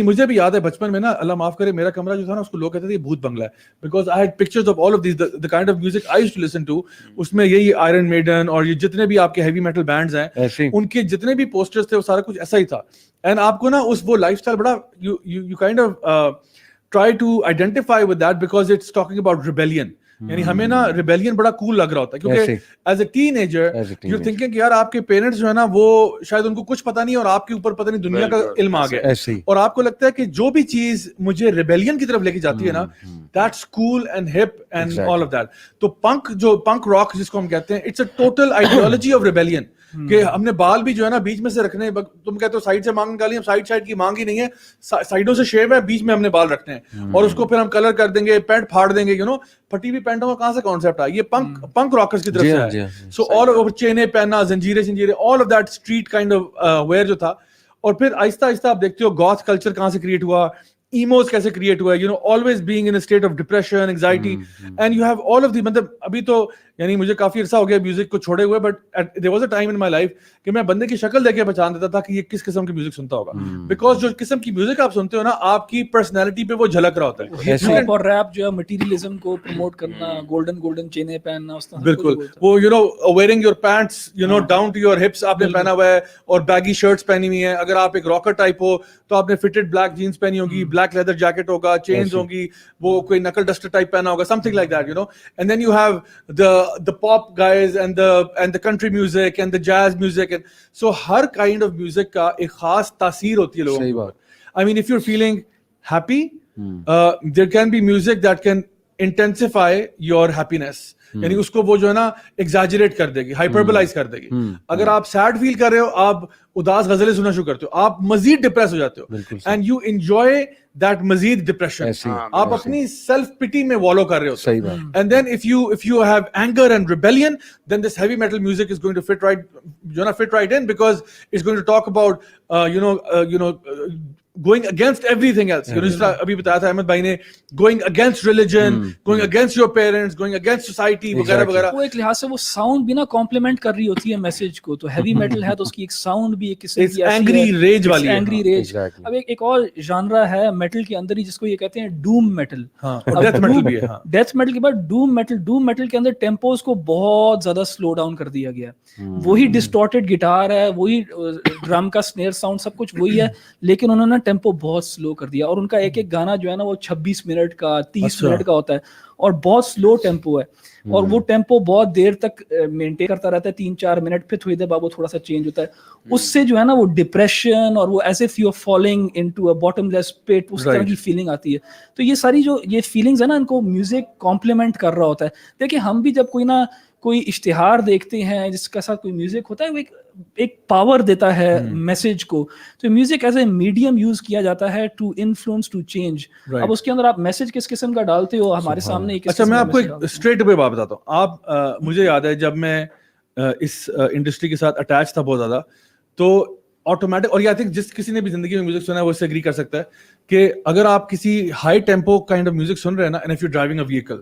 مجھے بھی یاد ہے بچپن میں نا, اللہ معاف کرے, میرا کمرہ جو تھا نا اس کو لوگ کہتے تھے یہ بھوت بنگلہ ہے, because I had pictures of all of these the kind of music I used to listen to. اس میں یہی آئرن میڈن اور یہ جتنے بھی آپ کے ہیوی میٹل بینڈز ہیں ان کے جتنے بھی پوسٹرز تھے وہ سارا کچھ ایسا ہی تھا. اینڈ آپ کو نا اس وہ لائف اسٹائل بڑا you kind of try to identify with that because it's talking about rebellion. یعنی ہمیں نا ریبیلین بڑا کول لگ رہا ہوتا ہے کیونکہ as a ten ager you thinking کہ یار آپ کے پیرنٹس جو ہے نا وہ شاید ان کو کچھ پتہ نہیں اور آپ کے اوپر پتہ نہیں دنیا کا علم آ گیا, اور آپ کو لگتا ہے کہ جو بھی چیز مجھے ریبیلین کی طرف لے کے جاتی ہے نا that's cool and hip and all of that. تو پنک جو پنک راک جس کو ہم کہتے ہیں, it's a total ideology of rebellion کہ ہم نے بال بھی جو ہے نا بیچ میں سے رکھنے, تم کہتے ہو سائڈ سے مانگ نکالی, ہم سائڈ کی مانگ ہی نہیں ہے, سائڈوں سے شیو ہے, بیچ میں ہم نے بال رکھنے ہیں اور اس کو پھر ہم کلر کر دیں گے, پینٹ پھاڑ دیں گے, یو نو پھٹی ہوئی پینٹوں کا کہاں سے کانسیپٹ آیا, یہ پنک راکرز کی طرف سے ہے. سو آل اوور چینیں پہننا, زنجیریں all of that street kind of wear جو تھا. اور پھر آہستہ آہستہ آپ دیکھتے ہو گوتھ کلچر کہاں سے کریٹ ہوا, ایموز کیسے کریٹ ہوا, you know always being in state of depression, anxiety, and you have all of the, مطلب ابھی تو یعنی مجھے کافی عرصہ ہو گیا میوزک کو چھوڑے ہوئے, but there was a time in my life کہ میں بندے کی شکل دیکھ کے پہچان دیتا تھا کہ یہ کس قسم کی میوزک سنتا ہوگا, بیکاز جو قسم کی میوزک آپ سنتے ہو نا آپ کی پرسنالٹی پہ وہ جھلک رہا ہوتا ہے. ہپ ہاپ اور ریپ جو ہے مٹیریلزم کو پروموٹ کرنا, گولڈن چینیں پہننا, اس طرح بالکل وہ you know wearing your pants you know down to your hips آپ نے پہنا ہوا ہے, اور بیگی شرٹس پہنی ہوئی ہیں. اگر آپ ایک راکر ٹائپ ہو تو آپ نے فٹڈ بلیک جینس پہنی ہوگی, بلیک لیدر جیکٹ ہوگا, چینز ہوں گی, وہ کوئی نکل ڈسٹر ٹائپ پہنا ہوگا, something like that, you know. And then you have the the pop guys and the country music and the jazz music, and so Hare kind of music کا ایک خاص تاثیر ہوتی ہے لوگوں کو. I mean, if you're feeling happy, there can be music that can intensify your happiness. یعنی اس کو وہ جو ہے نا ایگزیجریٹ کر دے گی, ہائپربلائز کر دے گی. اگر آپ سیڈ فیل کر رہے ہو, آپ اداس غزلیں سننا شروع کرتے ہو, آپ مزید ڈپریس ہو جاتے ہو, اینڈ یو انجوائے دیٹ مزید ڈپریشن. آپ اپنی سیلف پٹی میں والو کر رہے ہو. And then if you have anger and rebellion, then this heavy metal music is going to fit right in, because it's going to talk about going against everything else. جس طرح ابھی بتایا تھا احمد بھائی نے, going against religion, going against your parents, going against society وغیرہ وغیرہ. وہ ایک لحاظ سے وہ ساؤنڈ بھی نا کمپلیمنٹ کر رہی ہوتی ہے میسج کو. تو ہیوی میٹل ہے تو اس کی ایک ساؤنڈ بھی ایک قسم کی اینگری ریج والی ہے, اینگری ریج. اب ایک اور ژانرا ہے میٹل کے اندر ہی جس کو یہ کہتے ہیں ڈوم میٹل. ڈیتھ میٹل بھی ہے. ڈیتھ میٹل کے بعد ڈوم میٹل کے اندر ٹیمپوز کو بہت زیادہ سلو ڈاؤن کر دیا گیا. وہی ڈسٹورٹڈ گٹار ہے, وہی ڈرم کا اسنیئر ساؤنڈ, سب کچھ وہی ہے, لیکن انہوں نے ٹیمپو بہت سلو کر دیا. اور ان کا ایک ایک گانا جو ہے نا وہ 26 منٹ کا 30 منٹ کا ہوتا ہے, اور بہت سلو ٹیمپو ہے, اور وہ ٹیمپو بہت دیر تک مینٹین کرتا رہتا ہے, 3-4 منٹ, پھر تھوڑی دیر بعد وہ تھوڑا سا چینج ہوتا ہے. اس سے جو ہے نا وہ ڈپریشن اور وہ as if you are falling into a bottomless pit, اس طرح کی فیلنگ آتی ہے. تو یہ ساری جو یہ فیلنگز ہے نا, ان کو میوزک کمپلیمنٹ کر رہا ہوتا ہے. دیکھیں ہم بھی جب کوئی اشتہار دیکھتے ہیں جس کے ساتھ کوئی میوزک ہوتا ہے, وہ ایک پاور دیتا ہے میسج کو. تو music as a medium use کیا جاتا ہے ٹو انفلوئنس, ٹو چینج. اب اس کے اندر آپ میسج کس قسم کا ڈالتے ہو, ہمارے سامنے. اچھا میں آپ کو ایک اسٹریٹ اوے بات بتاتا ہوں. آپ مجھے یاد ہے جب میں اس انڈسٹری کے ساتھ اٹیچ تھا بہت زیادہ, تو آٹومیٹک, اور آئی تھنک جس کسی نے بھی زندگی میں میوزک سنا ہے وہ اس سے اگری کر سکتا ہے کہ اگر آپ کسی high tempo kind of music سن رہے ہیں نا, and if you driving a vehicle,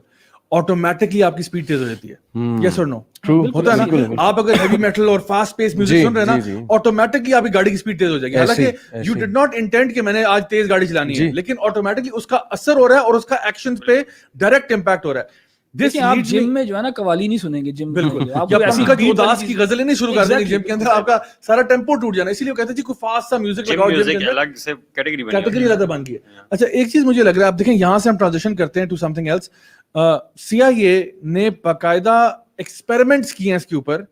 automatically آپ کی اسپیڈ تیز ہو جاتی ہے. یس اور نو ہوتا ہے نا. آپ اگر ہیوی میٹل اور فاسٹ پیس میوزک سن رہے ہیں نا, آٹومیٹکلی آپ کی گاڑی کی اسپیڈ تیز ہو جائے گی. حالانکہ یو ڈڈ ناٹ انٹینڈ کہ میں نے آج تیز گاڑی چلانی ہے, لیکن آٹومیٹکلی اس کا اثر ہو رہا ہے اور اس کا ایکشن پہ ڈائریکٹ امپیکٹ ہو رہا ہے. آپ جم میں جو ہے نا قوالی نہیں سنیں گے, جم بالکل اداس کی غزلیں نہیں شروع کر دیں گے جم کے اندر, آپ کا سارا ٹیمپو ٹوٹ جانا. اسی لیے کہتے ہیں جی کوئی فاسٹ سا میوزک لگاؤ, الگ سے کیٹیگری زیادہ بن گئی ہے. اچھا ایک چیز مجھے لگ رہا ہے, آپ دیکھیں یہاں سے ہم ٹرانزیشن کرتے ہیں to something else. CIA نے باقاعدہ ایکسپیریمنٹس کیے ہیں اس کے اوپر,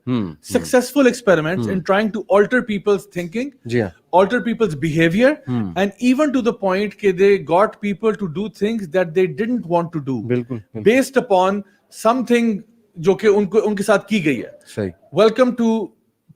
successful experiments in trying to alter people's thinking, alter people's behavior, and even to the point کہ they got people to do things that they didn't want to do based upon something جو کہ ان کے ساتھ کی گئی ہے. Welcome to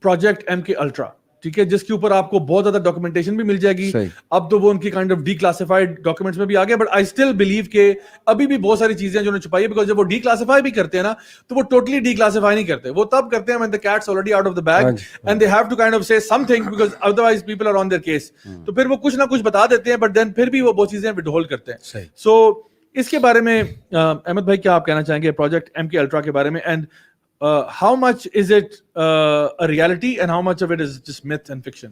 Project MK Ultra, ٹھیک ہے, جس کے اوپر آپ کو بہت زیادہ ڈاکومنٹیشن بھی مل جائے گی. اب تو وہ ان کی kind of D classified documents میں بھی آ گئے, بٹ آئی اسٹل بلیو کہ ابھی بھی بہت ساری چیزیں جو انہوں نے چھپائی ہے, بیکاز جب وہ ڈی کلاسیفائی بھی کرتے ہیں نا تو وہ ٹوٹلی ڈی کلاسیفائی نہیں کرتے, وہ تب کرتے ہیں when the cat's already out of the bag and they have to kind of say something because otherwise people are on their case. تو پھر وہ کچھ نہ کچھ بتا دیتے ہیں, بٹ دین پھر بھی وہ بہت چیزیں withhold کرتے ہیں. سو اس کے بارے میں احمد بھائی کیا آپ کہنا چاہیں گے پروجیکٹ MK Ultra کے بارے میں, and how much is it a reality and how much of it is just myth and fiction?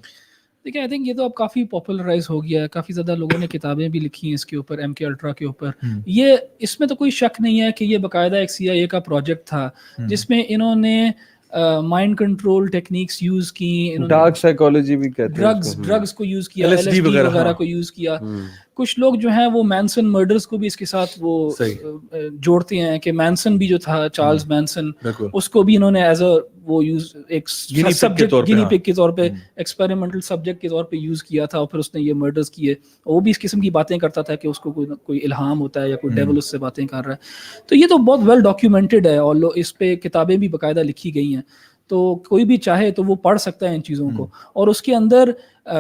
دیکھیں, آئی تھنک یہ تو اب کافی پاپولرائز ہو گیا ہے, کافی زیادہ لوگوں نے کتابیں بھی لکھی ہیں اس کے اوپر, MK Ultra کے اوپر. یہ اس میں تو کوئی شک نہیں ہے کہ یہ باقاعدہ ایک CIA کا پروجیکٹ تھا جس میں انہوں نے مائنڈ کنٹرول ٹیکنیکس یوز کی, ڈارک سائیکالوجی بھی کہتے ہیں, ڈرگز کو یوز کیا, LSD وغیرہ کو یوز کیا. کچھ لوگ جو ہیں وہ مینسن مرڈرز کو بھی اس کے ساتھ وہ جوڑتے ہیں کہ مینسن بھی جو تھا, چارلز مینسن, اس کو بھی انہوں نے ایز اے وہ یوز ایک سبجیکٹ, گینی پگ کے طور پہ, ایکسپیریمنٹل سبجیکٹ کے طور پہ یوز کیا تھا, اور پھر اس نے یہ مرڈرز کیے. وہ بھی اس قسم کی باتیں کرتا تھا کہ اس کو کوئی الہام ہوتا ہے یا کوئی ڈیول اس سے باتیں کر رہا ہے. تو یہ تو بہت ویل ڈاکیومنٹڈ ہے, اور اس پہ کتابیں بھی باقاعدہ لکھی گئی ہیں, تو کوئی بھی چاہے تو وہ پڑھ سکتا ہے ان چیزوں کو. اور اس کے اندر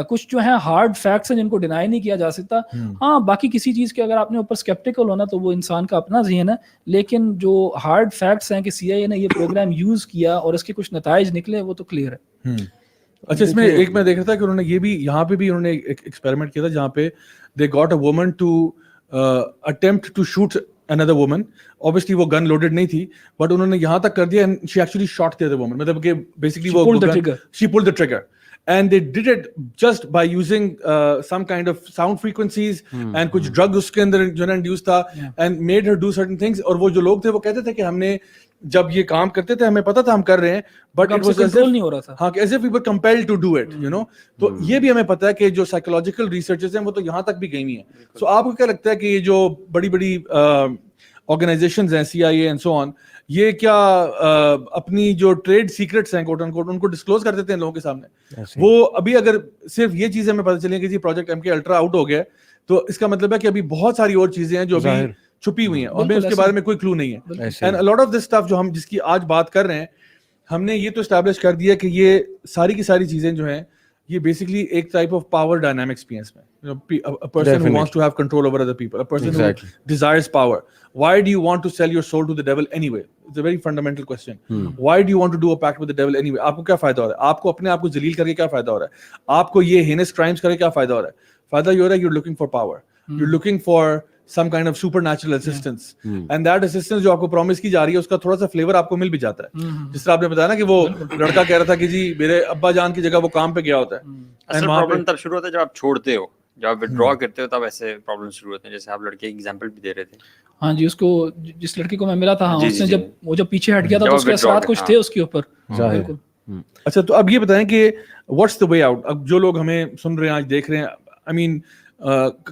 کچھ جو ہیں ہارڈ فیکٹس ہیں جن کو ڈینائی نہیں کیا جا سکتا. ہاں باقی کسی چیز کے اگر آپ نے اوپر اسکیپٹیکل ہونا تو وہ انسان کا اپنا ذہن ہے, لیکن جو ہارڈ فیکٹس ہیں کہ CIA نے یہ پروگرام یوز کیا اور اس کے کچھ نتائج نکلے وہ تو کلیئر ہے. اچھا اس میں ایک میں دیکھ رہا تھا کہ انہوں نے یہ بھی یہاں پہ بھی انہوں نے ایک ایکسپیریمنٹ کیا تھا جہاں پہ they got a woman to attempt to shoot another woman. Obviously وہ گن لوڈڈ نہیں تھی, بٹ انہوں نے یہاں تک کر دیا and she actually shot the other woman. مطلب کہ basically وہ she pulled the trigger. And they did it just by using some kind of sound frequencies and کچھ drug اس کے اندر جو ہے induced تھا and made her do certain things. اور وہ جو لوگ تھے وہ کہتے تھے کہ ہم نے جب یہ کام کرتے تھے ہمیں پتا تھا ہم کر رہے ہیں, but it was as if نہیں ہو رہا تھا, ہاں as if we were compelled to do it, you know. تو یہ بھی ہمیں پتا ہے کہ جو سائیکولوجیکل ریسرچز ہیں وہ تو یہاں تک بھی گئی ہوئی ہیں. سو آپ کو کیا لگتا ہے کہ یہ جو بڑی بڑی آرگنائزیشنز ہیں CIA اینڈ سو آن, یہ کیا اپنی جو ٹریڈ سیکرٹس ہیں کوٹ ان کوٹ ان کو ڈسکلوز کر دیتے ہیں لوگوں کے سامنے؟ وہ ابھی اگر صرف یہ چیزیں ہمیں پتہ چلیں کہ جی پروجیکٹ MK الٹرا آؤٹ ہو گیا, تو اس کا مطلب ہے کہ ابھی بہت ساری اور چیزیں ہیں جو ابھی چھپی ہوئی ہیں اور ہمیں اس کے بارے میں کوئی کلو نہیں ہے. And a lot of this stuff جو ہم جس کی آج بات کر رہے ہیں, ہم نے یہ تو اسٹیبلش کر دیا کہ یہ ساری کی ساری چیزیں جو ہیں یہ بیسکلی ایک ٹائپ آف پاور ڈائنامکس بھی ہیں اس میں. A person who wants to have control over other people, a person who desires power. Why do you want to sell your soul to the devil anyway? It's a very fundamental question. Why do you want to do a pact with the devil anyway? آپ کو کیا فائدہ ہو رہا ہے؟ آپ کو اپنے آپ کو ذلیل کر کے کیا فائدہ ہو رہا ہے؟ آپ کو یہ heinous crimes کر کے کیا فائدہ ہو رہا ہے؟ فائدہ یہ ہو رہا ہے you're looking for power. You're looking for some kind of supernatural assistance. And that assistance جو آپ کو پرومس کی جا رہی ہے اس کا تھوڑا سا فلیور آپ کو مل بھی جاتا ہے. جس طرح آپ نے بتایا نا کہ وہ لڑکا کہہ رہا تھا کہ جی میرے ابا جان کی جگہ وہ کام پہ گیا ہوتا ہے. اصل پرابلم تب شروع ہوتا ہے جب آپ چھوڑتے ہو, جب آپ وڈرا کرتے ہو تب ایسے پرابلم شروع ہوتے ہیں. جیسے آپ لڑکے ایگزامپل بھی دے رہے تھے. ہاں جی, اس کو جس لڑکی کو میں ملا تھا اس نے جب پیچھے ہٹ گیا تھا تو اس کے اثرات کچھ تھے اس کے اوپر. بالکل. اچھا, تو اب یہ بتائیں کہ واٹس دا وے آؤٹ. اب جو لوگ ہمیں سن رہے ہیں آج دیکھ رہے ہیں, آئی مین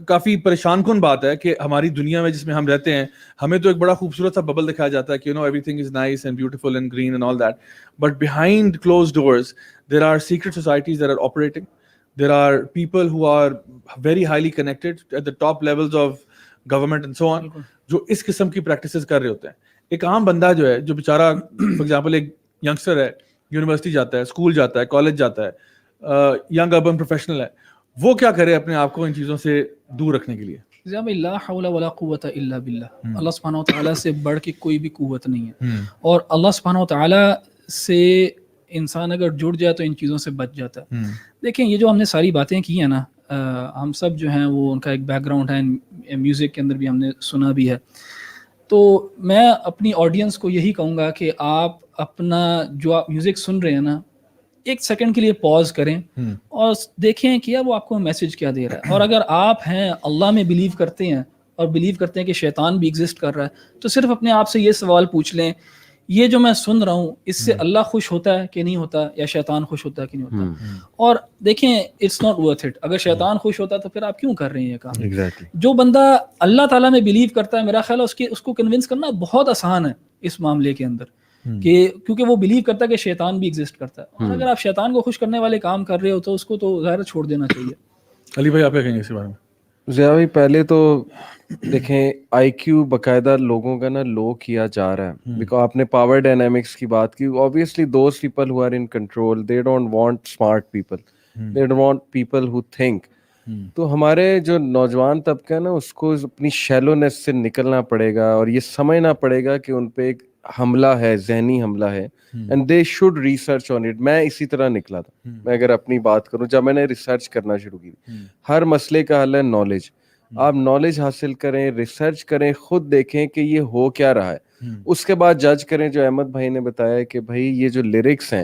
کافی پریشان کن بات ہے کہ ہماری دنیا میں جس میں ہم رہتے ہیں ہمیں تو ایک بڑا خوبصورت سا ببل دکھایا جاتا ہے کہ everything is nice and beautiful and green and all that, but behind closed doors there are secret societies that are operating. There are people who are very highly connected at the top levels of government and so on, جو اس قسم کی practices کر رہے ہوتے ہیں. ایک عام بندہ جو ہے, جو بیچارہ فار ایگزامپل ایک ینگسٹر ہے, یونیورسٹی جاتا ہے, اسکول جاتا ہے, کالج جاتا ہے, ینگ اربن پروفیشنل ہے, وہ کیا کرے اپنے آپ کو ان چیزوں سے دور رکھنے کے لیے؟ لا حول ولا قوت الا باللہ. اللہ سبحانہ و تعالیٰ سے بڑھ کے کوئی بھی قوت نہیں ہے, اور اللہ سبحانہ و تعالیٰ سے انسان اگر جڑ جائے تو ان چیزوں سے بچ جاتا ہے. دیکھیں یہ جو ہم نے ساری باتیں کی ہیں نا, ہم سب جو ہیں وہ ان کا ایک بیک گراؤنڈ ہے, میوزک کے اندر بھی ہم نے سنا بھی ہے. تو میں اپنی آڈینس کو یہی کہوں گا کہ آپ اپنا جو آپ میوزک سن رہے ہیں نا, ایک سیکنڈ کے لیے پاز کریں اور دیکھیں کہ وہ آپ کو میسج کیا دے رہا ہے. اور اگر آپ ہیں اللہ میں بلیو کرتے ہیں اور بلیو کرتے ہیں کہ شیطان بھی ایگزسٹ کر رہا ہے, تو صرف اپنے آپ سے یہ سوال پوچھ لیں, یہ جو میں سن رہا ہوں اس سے اللہ خوش ہوتا ہے کہ نہیں ہوتا, یا شیطان خوش ہوتا ہے کہ نہیں ہوتا. اور دیکھیں اٹس ناٹ ورتھ اٹ. اگر شیطان خوش ہوتا تو پھر آپ کیوں کر رہے ہیں یہ کام؟ جو بندہ اللہ تعالیٰ میں بلیو کرتا ہے, میرا خیال ہے اس کو کنونس کرنا بہت آسان ہے اس معاملے کے اندر, کہ کیونکہ وہ بلیو کرتا ہے کہ شیطان بھی ایگزسٹ کرتا ہے. اور اگر آپ شیطان کو خوش کرنے والے کام کر رہے ہو تو اس کو تو ظاہر چھوڑ دینا چاہیے. علی بھائی آپ کیا کہیں گے اس کے بارے میں؟ ضیاء بھائی پہلے تو دیکھیں آئی کیو باقاعدہ لوگوں کا نا لو کیا جا رہا ہے. بیکاز آپ نے پاور ڈائنامکس کی بات کی, obviously those people who are in control they don't want smart people, they don't want people who think. تو ہمارے جو نوجوان طبقہ ہے نا اس کو اپنی شیلونیس سے نکلنا پڑے گا اور یہ سمجھنا پڑے گا کہ ان پہ ایک حملہ ہے, ذہنی حملہ ہے, and they should research on it. میں اسی طرح نکلا تھا. میں اگر اپنی بات کروں, جب میں نے ریسرچ کرنا شروع کی, ہر مسئلے کا حل ہے نالج. آپ نالج حاصل کریں, ریسرچ کریں, خود دیکھیں کہ یہ ہو کیا رہا ہے, اس کے بعد جج کریں. جو احمد بھائی نے بتایا کہ بھائی یہ جو لیرکس ہیں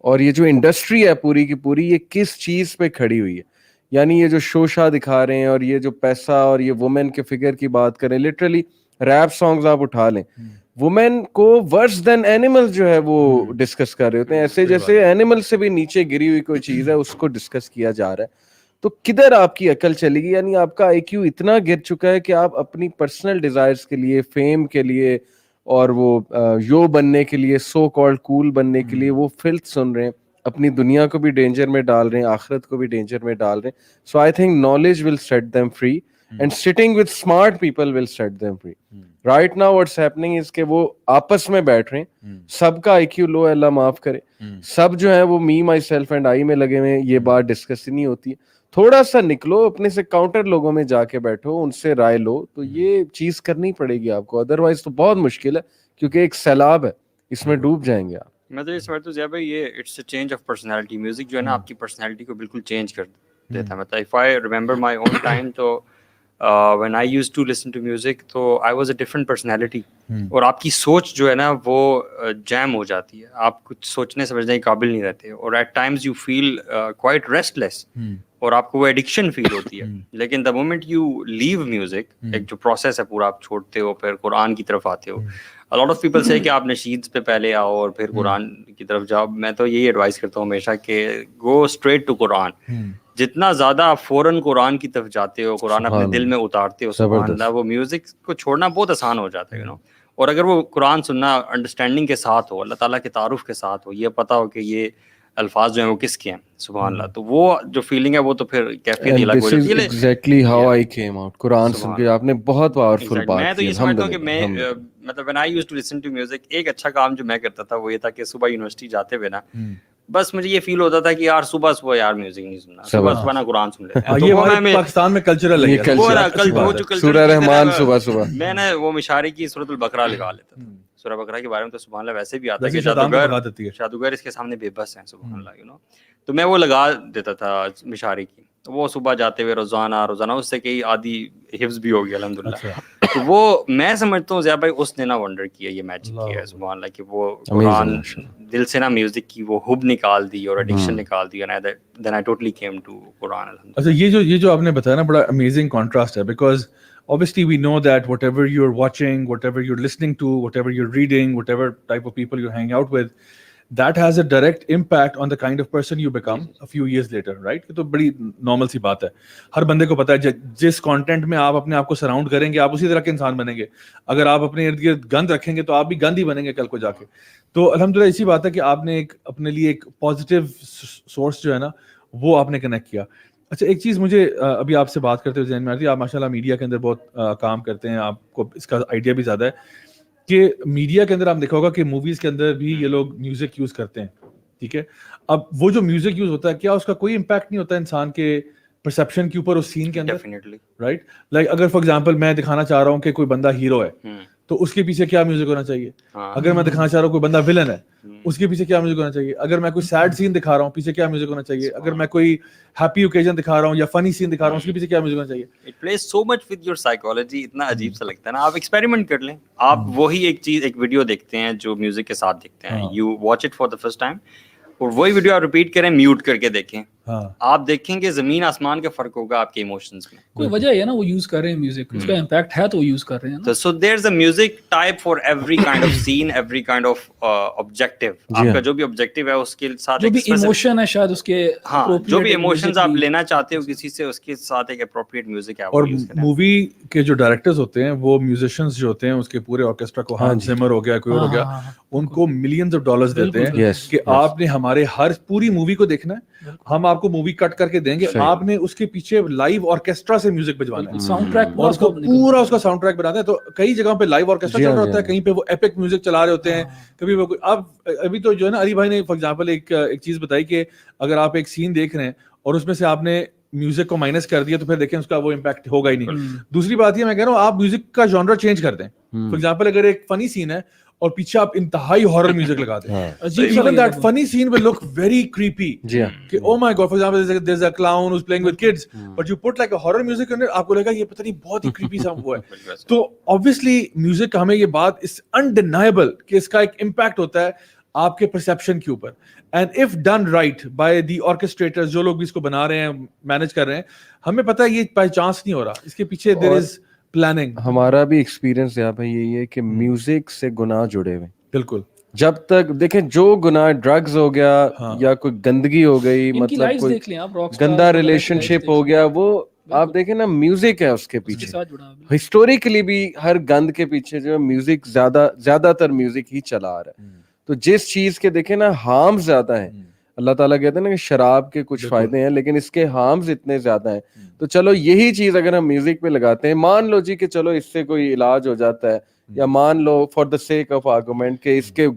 اور یہ جو انڈسٹری ہے پوری کی پوری, یہ کس چیز پہ کھڑی ہوئی ہے. یعنی یہ جو شوشا دکھا رہے ہیں اور یہ جو پیسہ اور یہ وومن کے فگر کی بات کریں, لٹرلی ریپ سانگز آپ اٹھا لیں, وومن کو ورس دین اینیمل جو ہے وہ ڈسکس کر رہے ہوتے ہیں, ایسے جیسے اینیمل سے بھی نیچے گری ہوئی کوئی چیز ہے اس کو ڈسکس کیا جا رہا ہے. تو کدھر آپ کی عقل چلے گی؟ یعنی آپ کا آئی کیو اتنا گر چکا ہے کہ آپ اپنی پرسنل ڈیزائرز کے لیے, فیم کے لیے اور وہ یو بننے کے لیے, سو کالڈ کول بننے کے لیے وہ فلتھ سن رہے ہیں, اپنی دنیا کو بھی ڈینجر میں ڈال رہے ہیں, آخرت کو بھی ڈینجر میں ڈال رہے ہیں. So I think knowledge will set them free and sitting with smart people will set them free. Right now what's happening is کہ وہ آپس میں بیٹھ رہے ہیں, سب کا آئی کیو لو ہے, اللہ معاف کرے, سب جو ہے وہ می مائی سیلف اینڈ آئی میں لگے ہوئے ہیں, یہ بات ڈسکس ہی نہیں ہوتی ہے. تھوڑا سا نکلو, اپنے سے کاؤنٹر لوگوں میں جا کے بیٹھو, ان سے رائے لو, تو یہ چیز کرنی پڑے گی آپ کو, ادروائز تو بہت مشکل ہے کیونکہ ایک سیلاب ہے, اس میں ڈوب جائیں گے آپ. میں تو یہ سمجھتا ہوں ضیاء بھائی یہ it's a change of personality. Music جو ہے نا آپ کی پرسنالٹی کو بالکل چینج کر دیتا ہے. مطلب if I remember my own time, تو when I used to listen to music تو I was a different personality. اور آپ کی سوچ جو ہے نا وہ جیم ہو جاتی ہے, آپ کچھ سوچنے سمجھنے کے قابل نہیں رہتے, اور at times you feel quite restless, اور آپ کو وہ ایڈکشن فیل ہوتی ہے. لیکن the moment you leave music, ایک جو پروسیس ہے پورا آپ چھوڑتے ہو, پھر قرآن کی طرف آتے ہو. A lot of people say کہ آپ نشیدز پہ پہلے آؤ اور پھر قرآن کی طرف جاؤ. میں تو یہی ایڈوائز کرتا ہوں ہمیشہ کہ گو اسٹریٹ ٹو قرآن. جتنا زیادہ آپ فوراً قرآن کی طرف جاتے ہو, قرآن اپنے دل میں اتارتے ہو, سبحان اللہ, وہ میوزک کو چھوڑنا بہت آسان ہو جاتا ہے یو نو. اور اگر وہ قرآن سننا انڈرسٹینڈنگ کے ساتھ ہو, اللہ تعالیٰ کے تعارف کے ساتھ ہو, یہ پتہ ہو کہ یہ الفاظ جو ہیں وہ کس کے ہیں, سبحان اللہ, تو وہ جو فیلنگ ہے وہ تو پھر کیفیت الگ ہو جاتی ہے. Exactly how I came out. Quran سن کے آپ نے بہت پاورفل بات کی. میں تو یہ سمجھتا ہوں کہ میں مطلب when I used to listen to music, ایک اچھا کام جو میں کرتا تھا وہ یہ تھا کہ صبح یونیورسٹی جاتے ہوئے نا بس مجھے یہ فیل ہوتا تھا کہ یار صبح یار میوزک نہیں سننا, صبح نا قرآن سن لیتے ہیں. یہ ہمارے پاکستان میں کلچرل ہے, سورہ رحمان صبح میں نے وہ مشاری کی سورۃ البقرہ لگا لیتا تھا. سورہ بقرہ کے بارے میں تو سبحان اللہ ویسے بھی آتا ہے کہ جادوگر اس کے سامنے بے بس ہیں, سبحان اللہ, یو نو. تو میں وہ لگا دیتا تھا مشاری کی, وہ صبح جاتے ہوئے روزانہ اس سے کئی آدھی حفظ بھی ہو گیا الحمدللہ. تو وہ میں سمجھتا ہوں زیاد بھائی اس نے نا ونڈر کیا, یہ میجک کیا ہے سبحان اللہ, کہ وہ قرآن دل سے نا میوزک کی وہ حب نکال دی اور ایڈکشن نکال دی. دین آئی ٹوٹلی کیم ٹو قرآن. اچھا یہ جو آپ نے بتایا نا بڑا امیزنگ کانٹراسٹ ہے, because obviously we know that whatever you're watching, whatever you're listening to, whatever you're reading, whatever type of people you're hanging out with, that has a direct impact on the kind of person you become a few years later, right? تو بڑی normal سی بات ہے, ہر بندے کو پتا ہے جس content میں آپ اپنے آپ کو سراؤنڈ کریں گے آپ اسی طرح کے انسان بنیں گے. اگر آپ اپنے ارد گرد گند رکھیں گے تو آپ بھی گند ہی بنیں گے کل کو جا کے. تو الحمدللہ اسی بات ہے کہ آپ نے ایک اپنے لیے ایک پازیٹیو سورس جو ہے نا وہ آپ نے کنیکٹ کیا. اچھا ایک چیز مجھے ابھی آپ سے بات کرتے ہوئے ذہن میں آتی ہے, آپ ماشاء اللہ میڈیا کے اندر بہت کام کرتے ہیں, آپ کو اس کا آئیڈیا بھی زیادہ ہے کہ میڈیا کے اندر آپ دیکھا ہوگا کہ موویز کے اندر بھی یہ لوگ میوزک یوز کرتے ہیں, ٹھیک ہے. اب وہ جو میوزک یوز ہوتا ہے کیا اس کا کوئی امپیکٹ نہیں ہوتا انسان کے پرسیپشن کے اوپر اس سین کے اندر, رائٹ؟ لائک اگر فار ایگزامپل میں دکھانا چاہ رہا ہوں کہ کوئی بندہ ہیرو ہے تو اس کے پیچھے کیا میوزک ہونا چاہیے. اگر میں دکھانا چاہ رہا ہوں کوئی بندہ ولن ہے اس کے پیچھے کیا میوزک ہونا چاہیے. اگر میں کوئی سیڈ سین دکھا رہا ہوں پیچھے کیا میوزک ہونا چاہیے. اگر میں کوئی ہیپی اوکیزن دکھا رہا ہوں یا فنی سین دکھا رہا ہوں اس کے پیچھے کیا میوزک ہونا چاہیے. It please so much with your psychology. اتنا عجیب سا لگتا ہے نا, آپ ایکسپیریمنٹ کر لیں, آپ وہی ایک چیز ایک ویڈیو دیکھتے ہیں جو میوزک کے ساتھ دیکھتے ہیں, you watch it for the first time, اور وہی ویڈیو آپ ریپیٹ کریں میوٹ کر کے دیکھیں, آپ دیکھیں کہ زمین آسمان کا فرق ہوگا آپ کے ایموشنز میں. کوئی وجہ ہے نا وہ یوز کر رہے ہیں میوزک, اس کا امپیکٹ ہے تو وہ یوز کر رہے ہیں. تو so there is a music type for every kind of scene, every kind of objective. آپ کا جو بھی آبجیکٹیو ہے اس کے ساتھ جو بھی ایموشن ہے شاید اس کے, ہاں جو بھی ایموشنز آپ لینا چاہتے ہو کسی سے اس کے ساتھ ایک اپروپریٹ میوزک ہے. اور مووی کے جو ڈائریکٹرز ہوتے ہیں وہ میوزیشینز جو ہوتے ہیں اس کے پورے آرکیسٹرا کو, ہانس زمر ہو گیا کوئی اور ہو گیا, ان کو ملینز آف ڈالرز دیتے ہیں کہ آپ نے ہمارے ہر پوری مووی کو دیکھنا ہے, ہم آپ کو مووی کٹ کر کے دیں گے, آپ نے اس کے پیچھے لائیو آرکیسٹرا سے میوزک بجوانا ہے, ساؤنڈ ٹریک پورا اس کا ساؤنڈ ٹریک بناتے ہیں. تو کئی جگہوں پہ لائیو آرکیسٹرا چل رہا ہوتا ہے, کہیں پہ وہ ایپک میوزک چلا رہے ہوتے ہیں, کبھی وہ اب ابھی تو جو ہے نا علی بھائی نے فار ایگزامپل ایک چیز بتائی کہ اگر آپ ایک سین دیکھ رہے ہیں اور اس میں سے آپ نے میوزک کو مائنس کر دیا تو پھر دیکھیں اس کا وہ امپیکٹ ہوگا ہی نہیں. دوسری بات یہ میں کہہ رہا ہوں آپ میوزک کا جانرا چینج کر دیں. فار ایگزامپل اگر ایک فنی سین ہے اور پیچھے آپ انتہائی ہارر میوزک لگا دیں, even that funny scene will look very creepy کہ oh my god, for example there's a clown who's playing with kids but you put like a horror music in it, آپ کو لگا یہ پتہ نہیں بہت ہی creepy سا وہ ہے. تو obviously میوزک کا ہمیں یہ بات is undeniable کہ اس کا ایک امپیکٹ ہوتا ہے آپ کے پرسیپشن کے اوپر, and if done right by the orchestrators جو لوگ بھی اس کو بنا رہے ہیں مینج کر رہے ہیں, ہمیں پتہ ہے یہ بائی چانس نہیں ہو رہا, اس کے پیچھے there is پلاننگ. ہمارا بھی ایکسپیرینس یہاں پہ یہی ہے کہ میوزک سے گناہ جڑے ہوئے. بالکل, جب تک دیکھیں جو گناہ ڈرگز ہو گیا یا کوئی گندگی ہو گئی, مطلب کوئی گندا ریلیشن شپ ہو گیا, وہ آپ دیکھیں نا میوزک ہے اس کے پیچھے. ہسٹوریکلی بھی ہر گند کے پیچھے جو ہے میوزک زیادہ تر میوزک ہی چلا آ رہا ہے. تو جس چیز کے دیکھیں نا ہارم زیادہ ہیں, اللہ تعالیٰ کہتے ہیں نا کہ شراب کے کچھ فائدے ہیں لیکن اس کے ہارمز اتنے زیادہ ہیں, تو چلو یہی چیز اگر ہم میوزک پہ لگاتے ہیں, مان لو جی کہ چلو اس سے کوئی علاج ہو جاتا ہے, یا مان لو for the sake of argument کہ اس کے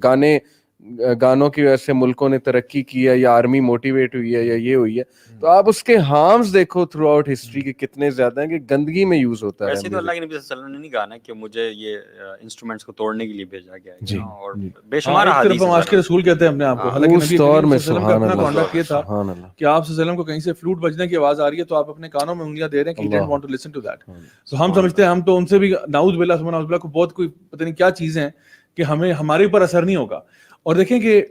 گانوں کی وجہ سے ملکوں نے ترقی کی ہے یا آرمی موٹیویٹ ہوئی ہے یا یہ ہوئی ہے, تو آپ اس کے ہارمز دیکھو تھرو آؤٹ ہسٹری کے کتنے زیادہ ہیں کہ گندگی میں یوز ہوتا ہے. ویسے تو اللہ کے نبی صلی اللہ علیہ وسلم نے نہیں کہا نا کہ مجھے یہ انسٹرومنٹس کو توڑنے کے لیے بھیجا گیا ہے, اور بے شمار احادیث ہیں. عاشق رسول کہتے ہیں اپنے آپ کو, حالانکہ اس دور میں سبحان اللہ کانٹیکٹ یہ تھا کہ آپ صلی اللہ علیہ وسلم کو کہیں سے فلوٹ بجنے کی آواز آ رہی ہے تو آپ اپنے کانوں میں انگلیاں دے رہے ہیں کہ you don't want to listen to that. تو ہم سمجھتے ہیں ہم تو ان سے بھی نعوذ باللہ سبحان اللہ کو بہت کوئی پتہ نہیں کیا چیزیں ہیں کہ ہمیں ہمارے اوپر اثر نہیں ہوگا. اور دیکھیں کہ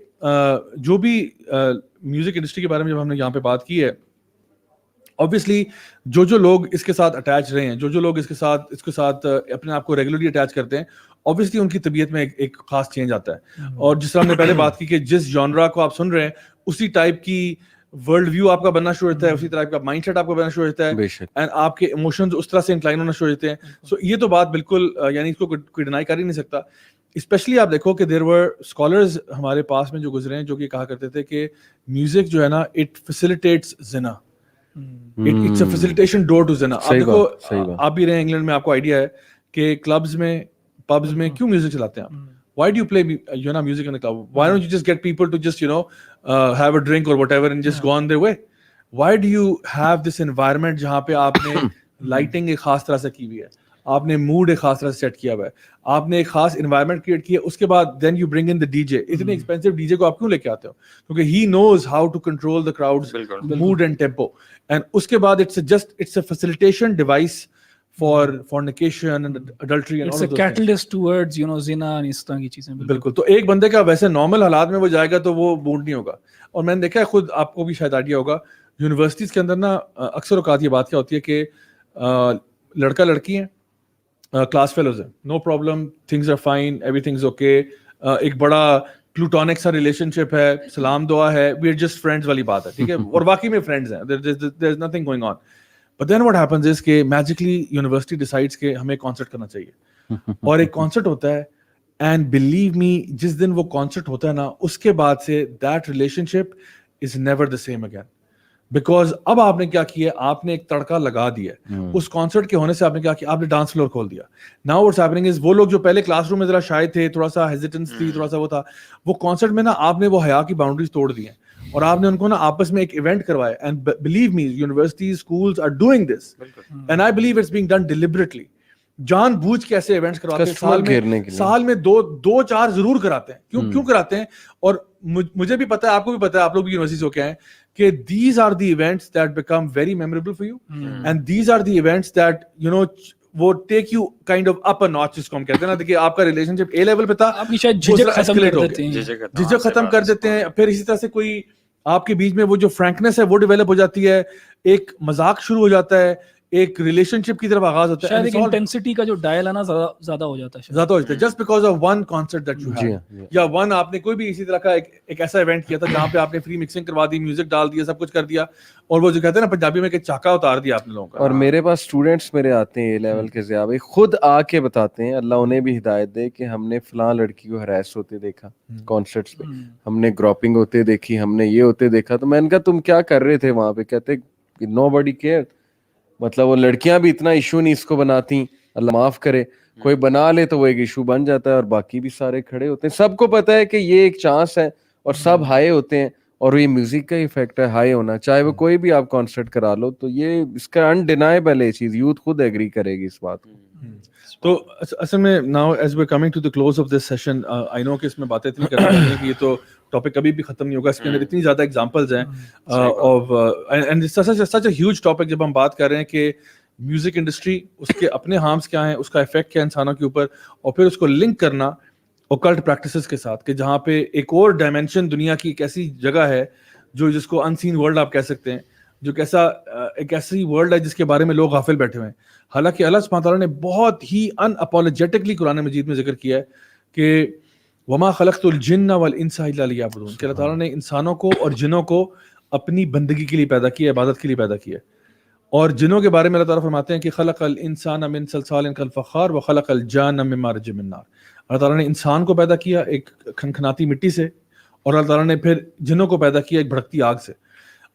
جو بھی میوزک انڈسٹری کے بارے میں جب ہم نے یہاں پہ بات کی ہے, obviously جو لوگ اس کے ساتھ اٹیچ رہے ہیں, جو لوگ اس کے ساتھ اپنے آپ کو ریگولرلی اٹیچ کرتے ہیں, obviously ان کی طبیعت میں ایک خاص چینج آتا ہے. اور جس طرح ہم نے پہلے بات کی کہ جس جانرا کو آپ سن رہے ہیں اسی ٹائپ کی ورلڈ ویو آپ کا بننا شروع ہوتا ہے, اسی طرح کا مائنڈ سیٹ آپ کا بننا شروع ہوتا ہے, بے شک اینڈ آپ کے ایموشنز اس طرح سے انکلائن ہونا شروع ہوتے ہیں. سو یہ تو بات بالکل یعنی اس کو کوئی ڈینائی کر ہی نہیں سکتا. اسپیشلی آپ دیکھو کہ دیر ور اسکالرز ہمارے پاس میں جو گزرے ہیں جو کہ کہا کرتے تھے کہ میوزک جو ہے نا اٹ فیسیلیٹیٹس زنا, it's a facilitation door to زنا. آپ دیکھو آپ بھی رہے انگلینڈ میں, آپ کو آئیڈیا ہے کہ کلبز میں پبز میں کیوں میوزک چلاتے ہیں آپ. Why do you play music in the club? Why don't you just get people to just have a drink or whatever and just go on their way? Why do you have this environment جہاں پہ آپ نے lighting ایک خاص طرح سے کی ہوئی ہے, آپ نے موڈ ایک خاص طرح سے سیٹ کیا ہوا ہے, آپ نے ایک خاص انوائرمنٹ کریٹ کیا, اس کے بعد then you bring in the DJ. اتنے ایکسپینسو ڈی جے کو آپ کیوں لے کے آتے ہو؟ کیونکہ he knows how to control the crowd's mood and tempo. And اس کے بعد it's a facilitation device for fornication and adultery and it's all a of those catalyst towards zina and اس طرح کی چیزیں. بالکل. تو ایک بندے کا ویسے نارمل حالات میں وہ جائے گا تو وہ بونڈ نہیں ہوگا. اور میں نے دیکھا ہے خود, آپ کو بھی شاید آئیڈیا ہوگا, یونیورسٹیز کے اندر نا اکثر اوقات یہ بات کیا ہوتی ہے کہ لڑکا لڑکی ہیں, کلاس فیلوز ہیں, no problem, things are fine, every things okay, ایک بڑا پلوٹونک سا ریلیشن شپ ہے, سلام دعا ہے, وی آر جسٹ فرینڈز والی بات ہے, ٹھیک ہے, اور واقعی میں فرینڈز ہیں, there is nothing going on. But then what happens is کہ magically university decides کہ ہمیں concert کرنا چاہیے, اور ایک concert ہوتا ہے, and believe me جس دن وہ concert ہوتا ہے نا اس کے بعد سے that relationship is never the same again. Because اب آپ نے کیا کیا, آپ نے ایک تڑکا لگا دیا اس concert کے ہونے سے. آپ نے کیا کیا, آپ نے ڈانس فلور کھول دیا. Now what's happening is وہ لوگ جو پہلے کلاس روم میں ذرا شائع تھے, تھوڑا سا hesitance تھی, تھوڑا سا وہ تھا, وہ concert میں نا آپ نے وہ حیا کی باؤنڈریز توڑ دی ہیں اور آپ نے ان کو نا آپس میں ایک ایونٹ کروایا. And believe me universities schools are doing this, and I believe it's being done deliberately. جان بوجھ کے ایسے ایونٹس کراتے ہیں, سال میں دو چار ضرور کراتے ہیں. کیوں کراتے ہیں؟ اور مجھے بھی پتا ہے, آپ کو بھی پتا ہے, آپ لوگ بھی یونیورسٹی سے ہو کے ہیں, کہ these are the events that become very memorable for you, and these are the events that وہ take you kind of up a ناچ, جس کو ہم کہتے ہیں نا. دیکھیے آپ کا ریلیشن شپ اے لیول پہ تھا, جھجک ختم کر دیتے ہیں. پھر اسی طرح سے کوئی آپ کے بیچ میں وہ جو فرینکنس ہے وہ ڈیولپ ہو جاتی ہے, ایک مذاق شروع ہو جاتا ہے, ایک ریلیشن شپ کی طرف آغاز ہوتا ہے. شاید ایک انٹینسٹی کا جو ڈائل ہے نا زیادہ ہو جاتا ہے just because of one concert that you have, یا ون آپ نے کوئی بھی اسی طرح کا ایک ایسا ایونٹ کیا تھا جہاں پہ آپ نے فری مکسنگ کروا دی, میوزک ڈال دیا, سب کچھ کر دیا, اور وہ جو کہتے ہیں نا پنجابی میں کہ چاکا اتار دیا آپ نے لوگوں کا. اور میرے پاس اسٹوڈینٹس میرے آتے ہیں اے لیول کے ضیاء بھائی, خود آ کے بتاتے ہیں, اللہ انہیں بھی ہدایت دے, کہ ہم نے فلاں لڑکی کو ہراس ہوتے دیکھا کانسرٹس پہ, ہم نے گروپنگ ہوتے دیکھی, ہم نے یہ ہوتے دیکھا. تو میں نے کہا تم کیا کر رہے تھے وہاں پہ؟ کہتے نو باڈی کیئر. مطلب وہ لڑکیاں بھی اتنا ایشو نہیں اس کو بناتی, اللہ معاف کرے, کوئی بنا لے تو وہ ایک ایشو بن جاتا ہے, اور باقی بھی سارے کھڑے ہوتے ہیں. سب کو پتا ہے کہ یہ ایک چانس ہے, اور سب ہائے ہوتے ہیں, اور یہ میوزک کا ایفیکٹ ہے ہائی ہونا, چاہے وہ کوئی بھی آپ کانسرٹ کرا لو. تو یہ اس کا انڈینائبل ہے چیز, یوتھ خود ایگری کرے گی اس بات کو. تو اصل میں now as we coming to the close of this session, I know کہ اس میں باتیں اتنی کرنی ہیں کہ یہ تو ٹاپک کبھی بھی ختم نہیں ہوگا. اس کے اندر اتنی زیادہ ایگزامپلز ہیں of, and such a huge topic. جب ہم بات کر رہے ہیں کہ میوزک انڈسٹری, اس کے اپنے ہارمس کیا ہیں, اس کا افیکٹ کیا ہے انسانوں کے اوپر, اور پھر اس کو لنک کرنا اوکلٹ پریکٹسز کے ساتھ, کہ جہاں پہ ایک اور ڈائمینشن دنیا کی ایک ایسی جگہ ہے جو جس کو ان سین ورلڈ آپ کہہ سکتے ہیں, جو کیسا ایک ایسی ورلڈ ہے جس کے بارے میں لوگ غافل بیٹھے ہوئے ہیں. حالانکہ اللہ سبحانہ تعالیٰ نے بہت ہی ان اپولوجیٹکلی قرآن مجید میں ذکر کیا ہے کہ وما خلقت الجن والانس الا لیعبدون, کہ اللہ تعالیٰ نے انسانوں کو اور جنوں کو اپنی بندگی کے لیے پیدا کیا, عبادت کے لیے پیدا کیا. اور جنوں کے بارے میں اللہ تعالیٰ فرماتے ہیں کہ خلق الانسان من صلصال کالفخار وخلق الجان من مارج من نار. اللہ تعالیٰ نے انسان کو پیدا کیا ایک کھنکھناتی مٹی سے, اور اللہ تعالیٰ نے پھر جنوں کو پیدا کیا ایک بھڑکتی آگ سے.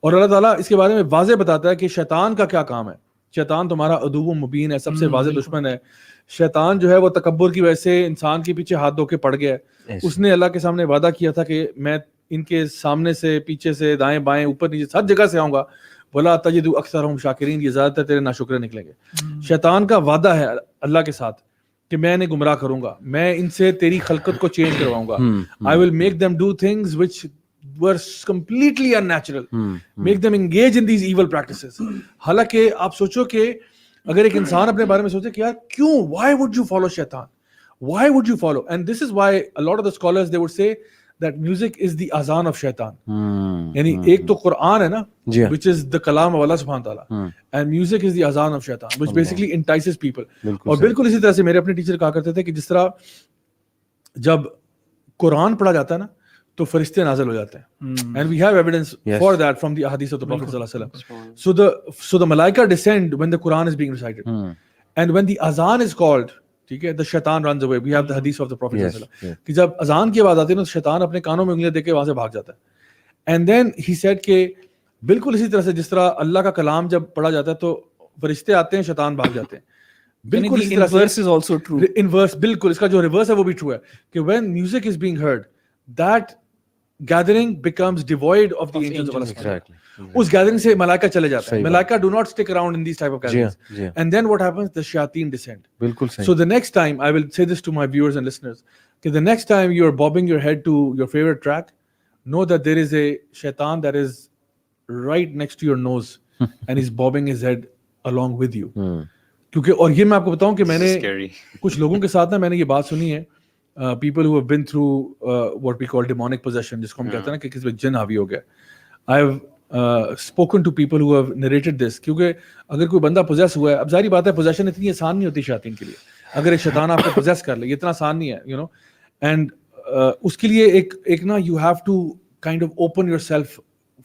اور اللہ تعالیٰ اس کے بارے میں واضح بتاتا ہے کہ شیطان کا کیا کام ہے. شیطان تمہارا عدو مبین ہے, سب سے واضح دشمن ہے. شیطان جو ہے وہ تکبر کی وجہ سے انسان کے پیچھے ہاتھ دھو کے پڑ گیا ہے. اس نے اللہ کے سامنے وعدہ کیا تھا کہ میں ان کے سامنے سے, پیچھے سے, دائیں بائیں, اوپر نیچے, ہر جگہ سے آؤں گا, ولا تجد اکثرهم شاکرین, یہ زیادہ تر تیرے ناشکرے نکلیں گے. شیطان کا وعدہ ہے اللہ کے ساتھ کہ میں انہیں گمراہ کروں گا, میں ان سے تیری خلقت کو چینج کرواؤں گا. I will make them do things which were completely unnatural, make them engage in these evil practices. حالانکہ آپ سوچو کہ اگر ایک انسان اپنے بارے میں سوچے کہ یار کیوں, why would you follow شیطان, why would you follow, and this is why a lot of the scholars they would say that music is the azan of shaitan. یعنی ایک تو قرآن ہے نا, which is the kalam of Allah subhanahu wa ta'ala, and music is the azan of shaitan, which basically entices people. اور بالکل اسی طرح سے میرے اپنے ٹیچر کہا کرتے تھے کہ جس طرح جب قرآن پڑھا جاتا ہے نا تو فرشتے نازل ہو جاتے ہیں. And we have evidence for that from the ahadith of the Prophet sallallahu alaihi wasallam. So the malaika descend when the Quran is being recited. And when the azan is called, ٹھیک ہے, the shaitan runs away. We have the hadith of the Prophet sallallahu alaihi wasallam کہ جب اذان کی آواز آتی ہے نا تو شیطان اپنے کانوں میں انگلیاں دے کے وہاں سے بھاگ جاتا ہے. And then he said کہ بالکل اسی طرح سے جس طرح اللہ کا کلام جب پڑھا جاتا ہے تو فرشتے آتے ہیں, شیطان بھاگ جاتے ہیں. بالکل اسی طرح سے inverse is also true. inverse بالکل اس کا جو ریورس ہے وہ بھی ٹرو ہے کہ when music is being heard, that gathering becomes devoid of the angels of Allah. Exactly. اس گیدرنگ سے ملائکہ چلے جاتے ہیں. ملائکہ do not stick around in these type of gatherings. And then what happens? The shayateen descend. بالکل صحیح. So the next time, I will say this to my viewers and listeners, کہ the next time you are bobbing your head to your favorite track, know that there is a shaitan that is right next to your nose and he's bobbing his head along with you. کیونکہ اور یہ میں آپ کو بتاؤں کہ میں نے کچھ لوگوں کے ساتھ نا میں نے یہ بات سنی ہے, people who have been through what we call demonic possession, جس کو ہم کہتے ہیں نا کہ کسی پہ جن حاوی ہو گیا. I have spoken to people who have narrated this, کیونکہ اگر کوئی بندہ possess ہوا ہے, اب ظاہری بات ہے possession اتنی آسان نہیں ہوتی شیاطین کے لیے. اگر ایک شیطان آپ کو possess کر لے یہ اتنا آسان نہیں ہے, you know, and اس کے لیے ایک نا you have to kind of open yourself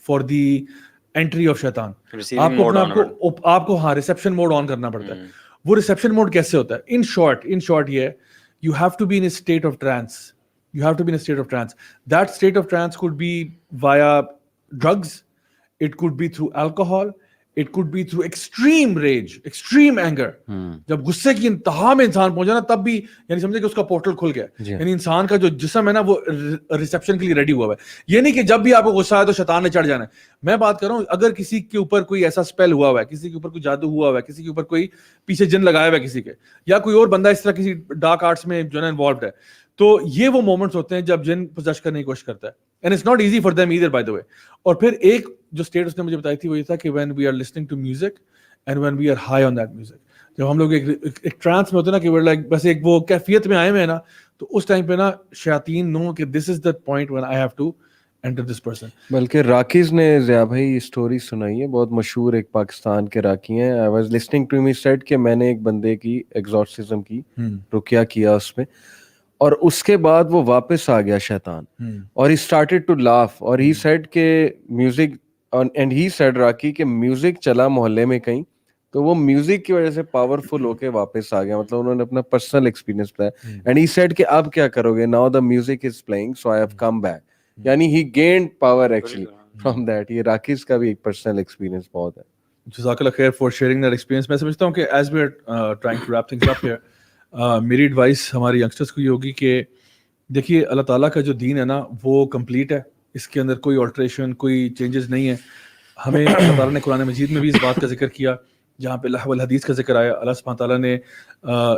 for the entry of شیطان. آپ کو ہاں ریسیپشن موڈ آن کرنا پڑتا ہے. وہ ریسیپشن موڈ کیسے ہوتا ہے؟ ان شارٹ یہ you have to be in a state of trance. You have to be in a state of trance. That state of trance could be via drugs, it could be through alcohol, it could be through extreme rage, extreme anger. جب غصے کی انتہا میں انسان پہنچا نا تب بھی یعنی سمجھے کہ اس کا پورٹل کھل گیا. یعنی انسان کا جو جسم ہے نا وہ ریسیپشن کے لیے ریڈی ہوا ہوا ہے. یہ نہیں کہ جب بھی آپ کو غصہ آئے تو شیطان نے چڑھ جانا ہے. میں بات کر رہا ہوں اگر کسی کے اوپر کوئی ایسا اسپیل ہوا ہوا ہے, کسی کے اوپر کوئی جادو ہوا ہوا ہے, کسی کے اوپر کوئی پیچھے جن لگایا ہوا ہے کسی کے, یا کوئی اور بندہ اس طرح کسی ڈارک آرٹس میں جو ہے نا انوالوڈ ہے, تو یہ وہ مومنٹس ہوتے ہیں جب جن پوزیس کرنے کی کوشش کرتا ہے. And it's not easy for them either by the way. اور پھر ایک جو اسٹیٹ اس نے مجھے بتائی تھی وہ یہ تھا کہ when we are listening to music and when we are high on that music, جب ہم لوگ ایک ٹرانس میں ہوتے ہیں نا کہ وی لائک بس ایک وہ کیفیت میں آئے ہوئے ہیں نا, تو اس ٹائم پہ نا شیاطین نو کہ this is the point when I have to enter this person. بلکہ راکیز نے ضیاء بھائی اسٹوری سنائی ہے, بہت مشہور ایک پاکستان کے راکی ہیں. I was listening to he said کہ میں نے ایک بندے کی ایگزورسزم کی رقیہ کیا اس میں, اور اس کے بعد وہ واپس آ گیا شیطان, اور ہی اسٹارٹیڈ ٹو لاف, اور ہی سیڈ کہ میوزک, اینڈ ہی سیڈ راکی کہ میوزک چلا محلے میں کہیں تو وہ میوزک کی وجہ سے پاورفل ہو کے واپس آ گیا. مطلب انہوں نے اپنا پرسنل ایکسپیرینس بتایا. اینڈ ہی سیڈ کہ اب کیا کرو گے, now the music is playing so I have come back. یعنی he gained power actually from that. یہ راکیز کا بھی ایک پرسنل ایکسپیرینس بہت ہے. جزاک اللہ خیر فار شیئرنگ دیٹ ایکسپیرینس. میں سمجھتا ہوں کہ as we are trying to wrap things up here, میری ایڈوائس ہماری ینگسٹرس کو یہ ہوگی کہ دیکھیے اللہ تعالیٰ کا جو دین ہے نا وہ کمپلیٹ ہے, اس کے اندر کوئی آلٹریشن کوئی چینجز نہیں ہے. ہمیں اللہ تعالیٰ نے قرآن مجید میں بھی اس بات کا ذکر کیا جہاں پہ لہو الحدیث کا ذکر آیا. اللہ سبحانہ تعالیٰ نے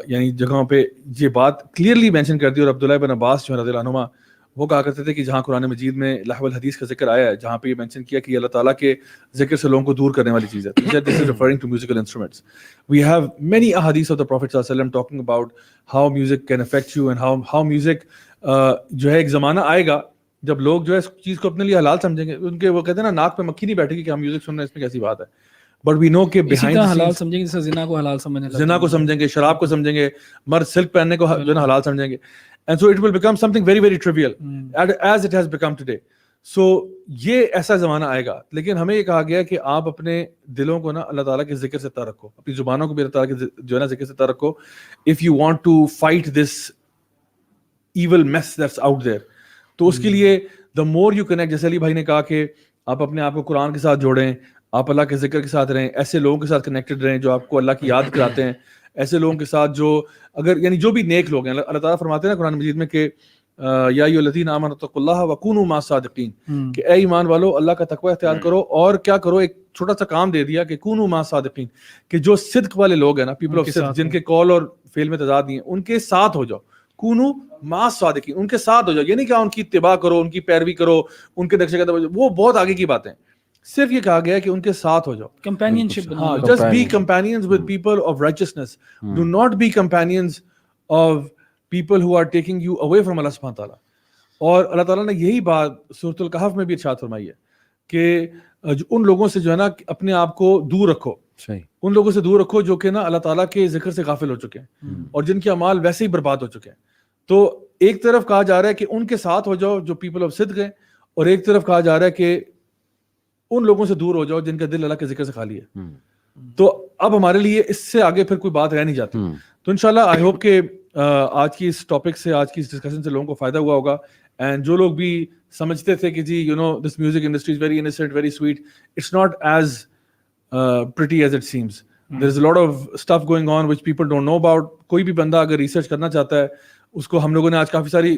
یعنی جگہوں پہ یہ بات کلیئرلی مینشن کر دی. اور عبداللہ بن عباس جو رضی اللہ عنہما وہ کہا کرتے تھے کہ جہاں قرآن مجید میں لہو الحدیث کا ذکر آیا ہے, جہاں پہ یہ مینشن کیا کہ اللہ تعالیٰ کے ذکر سے لوگوں کو دور کرنے والی چیز ہے, this is referring to musical instruments. We have many احادیث آف دا پروفیٹ صلی اللہ علیہ وسلم talking about how music can affect you and how music جو ہے ایک زمانہ آئے گا جب لوگ جو ہے اس چیز کو اپنے لیے حلال سمجھیں گے. ان کے وہ کہتے ہیں نا ناک پہ مکھی نہیں بیٹھے گی کہ ہم میوزک سن رہے ہیں, اس میں کیسی بات ہے. بٹ وی نو کہ بیہائنڈ حلال سمجھیں گے, جیسے زنا کو حلال سمجھنے لگے, زنا کو سمجھیں گے, شراب کو سمجھیں گے, مرد سلک پہننے کو جو ہے نا حلال سمجھیں گے. And so it will become something very very trivial as it has become today. So یہ ایسا زمانہ آئے گا, لیکن ہمیں یہ کہا گیا کہ آپ اپنے دلوں کو نا اللہ تعالیٰ کے ذکر سے تر رکھو, اپنی زبانوں کو بھی اللہ تعالیٰ کے جو ہے نا ذکر سے تر رکھو. If you want to fight this evil mess that's out there, تو اس کے لیے the more you connect, جیسے علی بھائی نے کہا کہ آپ اپنے آپ کو قرآن کے ساتھ جوڑیں, آپ اللہ کے ذکر کے ساتھ رہیں, ایسے لوگوں کے ساتھ کنیکٹڈ رہیں جو آپ کو اللہ کی یاد کراتے ہیں, ایسے لوگوں کے ساتھ جو اگر یعنی جو بھی نیک لوگ ہیں. اللہ تعالیٰ فرماتے ہیں نا قرآن مجید میں کہ یا ایھا الذین آمنوا اتقوا اللہ وکونوا مع الصادقین, کہ اے ایمان والو اللہ کا تقوی اختیار کرو اور کیا کرو, ایک چھوٹا سا کام دے دیا کہ کونوا مع الصادقین, کہ جو صدق والے لوگ ہیں نا, پیپل آف صدق, جن کے قول اور فعل میں تضاد نہیں ہے, ان کے ساتھ ہو جاؤ. کونوا مع الصادقین, ان کے ساتھ ہو جاؤ. یہ نہیں کہ ان کی اتباع کرو, ان کی پیروی کرو, ان کے نقشے قدم, وہ بہت آگے کی باتیں. صرف یہ کہا گیا ہے کہ ان کے ساتھ ہو جاؤ, کمپینینشپ. ہاں, just be companions with people of righteousness. Do not be companions of people who are taking you away from Allah subhanahu wa ta'ala. اور اللہ تعالیٰ نے یہی بات سورۃ الکہف میں بھی ارشاد فرمائی ہے کہ ان لوگوں سے جو ہے نا اپنے آپ کو دور رکھو, ان لوگوں سے دور رکھو جو کہ نا اللہ تعالیٰ کے ذکر سے غافل ہو چکے ہیں اور جن کے اعمال ویسے ہی برباد ہو چکے ہیں. تو ایک طرف کہا جا رہا ہے کہ ان کے ساتھ ہو جاؤ جو پیپل آف صدق ہیں, اور ایک طرف کہا جا رہا ہے کہ ان لوگوں سے دور ہو جاؤ جن کا دل اللہ کے ذکر سے خالی ہے. تو اب ہمارے لیے اس سے آگے پھر کوئی بات رہ نہیں جاتی. تو انشاءاللہ آئی ہوپ کہ آج کی اس ٹاپک سے, آج کی اس ڈسکشن سے لوگوں کو فائدہ ہوا ہوگا. اینڈ جو لوگ بھی سمجھتے تھے کہ جی you know this music industry is very innocent, very sweet, it's not as pretty as it seems. There is a lot of stuff going on which people don't know about. کوئی بھی بندہ اگر ریسرچ کرنا چاہتا ہے, اس کو ہم لوگوں نے آج کافی ساری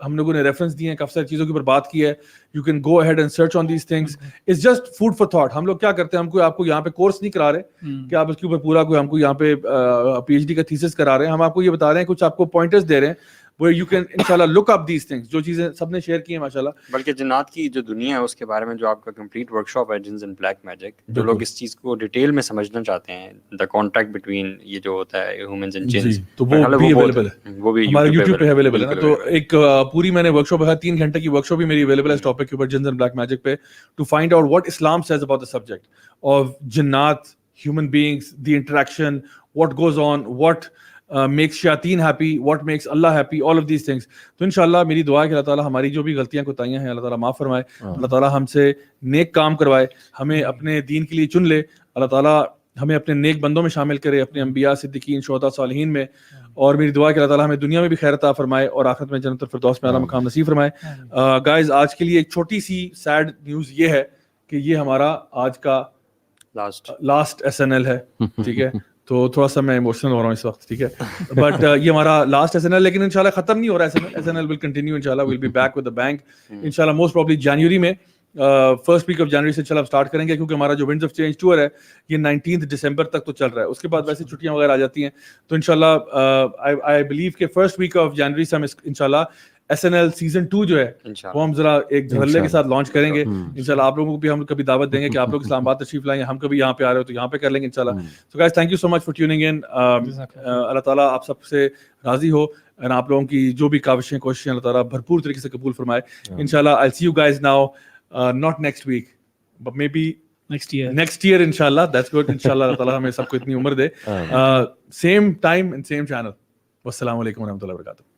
ہم لوگوں نے ریفرنس دیے ہیں, کافی ساری چیزوں کے اوپر بات کی ہے. You can go ahead and search on these things. It's just food for thought. ہم لوگ کیا کرتے ہیں, ہم کوئی آپ کو یہاں پہ کورس نہیں کرا رہے کہ آپ اس کے اوپر پورا کوئی ہم کو یہاں پہ پی ایچ ڈی کا تھیسس کرا رہے ہیں. ہم آپ کو یہ بتا رہے ہیں, کچھ آپ کو پوائنٹرز دے رہے ہیں where you can inshallah look up these things, جو چیزیں سب نے شیئر کی ہیں ماشاءاللہ. بلکہ جنات کی جو دنیا ہے اس کے بارے میں جو آپ کا کمپلیٹ ورک شاپ ہے جنز اینڈ بلیک میجک, جو لوگ اس چیز کو ڈیٹیل میں سمجھنا چاہتے ہیں, دا کانٹیکٹ بٹوین یہ جو ہوتا ہے ہیومنز اینڈ جنز, تو وہ بھی اویلیبل ہے, وہ بھی ہمارے یوٹیوب پہ اویلیبل ہے. تو ایک پوری میں نے ورک شاپ ہے, 3 گھنٹے کی ورک شاپ بھی میری اویلیبل ہے اس ٹاپک کے اوپر, جنز اینڈ بلیک میجک پہ, to find out what Islam says about the subject of جنات, human beings, the interaction, what goes on, what makes شیاطین happy, what makes Allah happy, all of these things. تو انشاءاللہ میری دعا ہے کہ اللہ تعالیٰ ہماری جو بھی غلطیاں کوتاہیاں ہیں اللہ تعالیٰ معاف فرمائے, اللہ تعالیٰ ہم سے نیک کام کروائے, ہمیں اپنے دین کے لیے چن لے, اللہ تعالیٰ ہمیں اپنے نیک بندوں میں شامل کرے, اپنے انبیاء, صدیقین, شہداء, صالحین میں. اور میری دعا ہے کہ اللہ تعالیٰ ہمیں دنیا میں بھی خیر عطا فرمائے اور آخرت میں جنت الفردوس میں اعلیٰ مقام نصیب فرمائے. گائز آج کے لیے ایک چھوٹی سی سیڈ نیوز یہ ہے کہ یہ ہمارا آج کا لاسٹ SNL ہے, ٹھیک ہے. تو تھوڑا سا میں ایموشنل ہو رہا ہوں اس وقت, ٹھیک ہے, بٹ یہ ہمارا لاسٹ SNL, لیکن انشاءاللہ ختم نہیں ہو رہا ہے SNL will continue انشاءاللہ, we'll be back with the bang انشاءاللہ, most probably جنوری میں, فرسٹ ویک آف جنوری سے انشاءاللہ اسٹارٹ کریں گے, کیونکہ ہمارا جو ونڈز آف چینج ٹور ہے یہ 19 دسمبر تک تو چل رہا ہے, اس کے بعد ویسے چھٹیاں وغیرہ آ جاتی ہیں. تو انشاءاللہ آئی بلیو کہ فرسٹ ویک آف جنوری سے ہم انشاءاللہ SNL سیزن 2 جو ہے وہ ہم ذرا ایک دھڑلے کے ساتھ لانچ کریں گے انشاءاللہ. آپ لوگوں کو بھی ہم کبھی دعوت دیں گے کہ آپ لوگ اسلام آباد تشریف لائیں, ہم کبھی یہاں پہ آ رہے ہو تو یہاں پہ کر لیں گے انشاءاللہ. So guys thank you so much for tuning in. اللہ تعالیٰ آپ سب سے راضی ہو, اور آپ لوگوں کی جو بھی کاوشیں کوششیں اللہ تعالیٰ بھرپور طریقے سے قبول فرمائے انشاءاللہ. I'll see you guys now, not next week but maybe next year inshallah. That's good inshallah. اللہ تعالیٰ ہمیں سب کو اتنی عمر دے. Same time and same channel. والسلام علیکم ورحمۃ اللہ وبرکاتہ.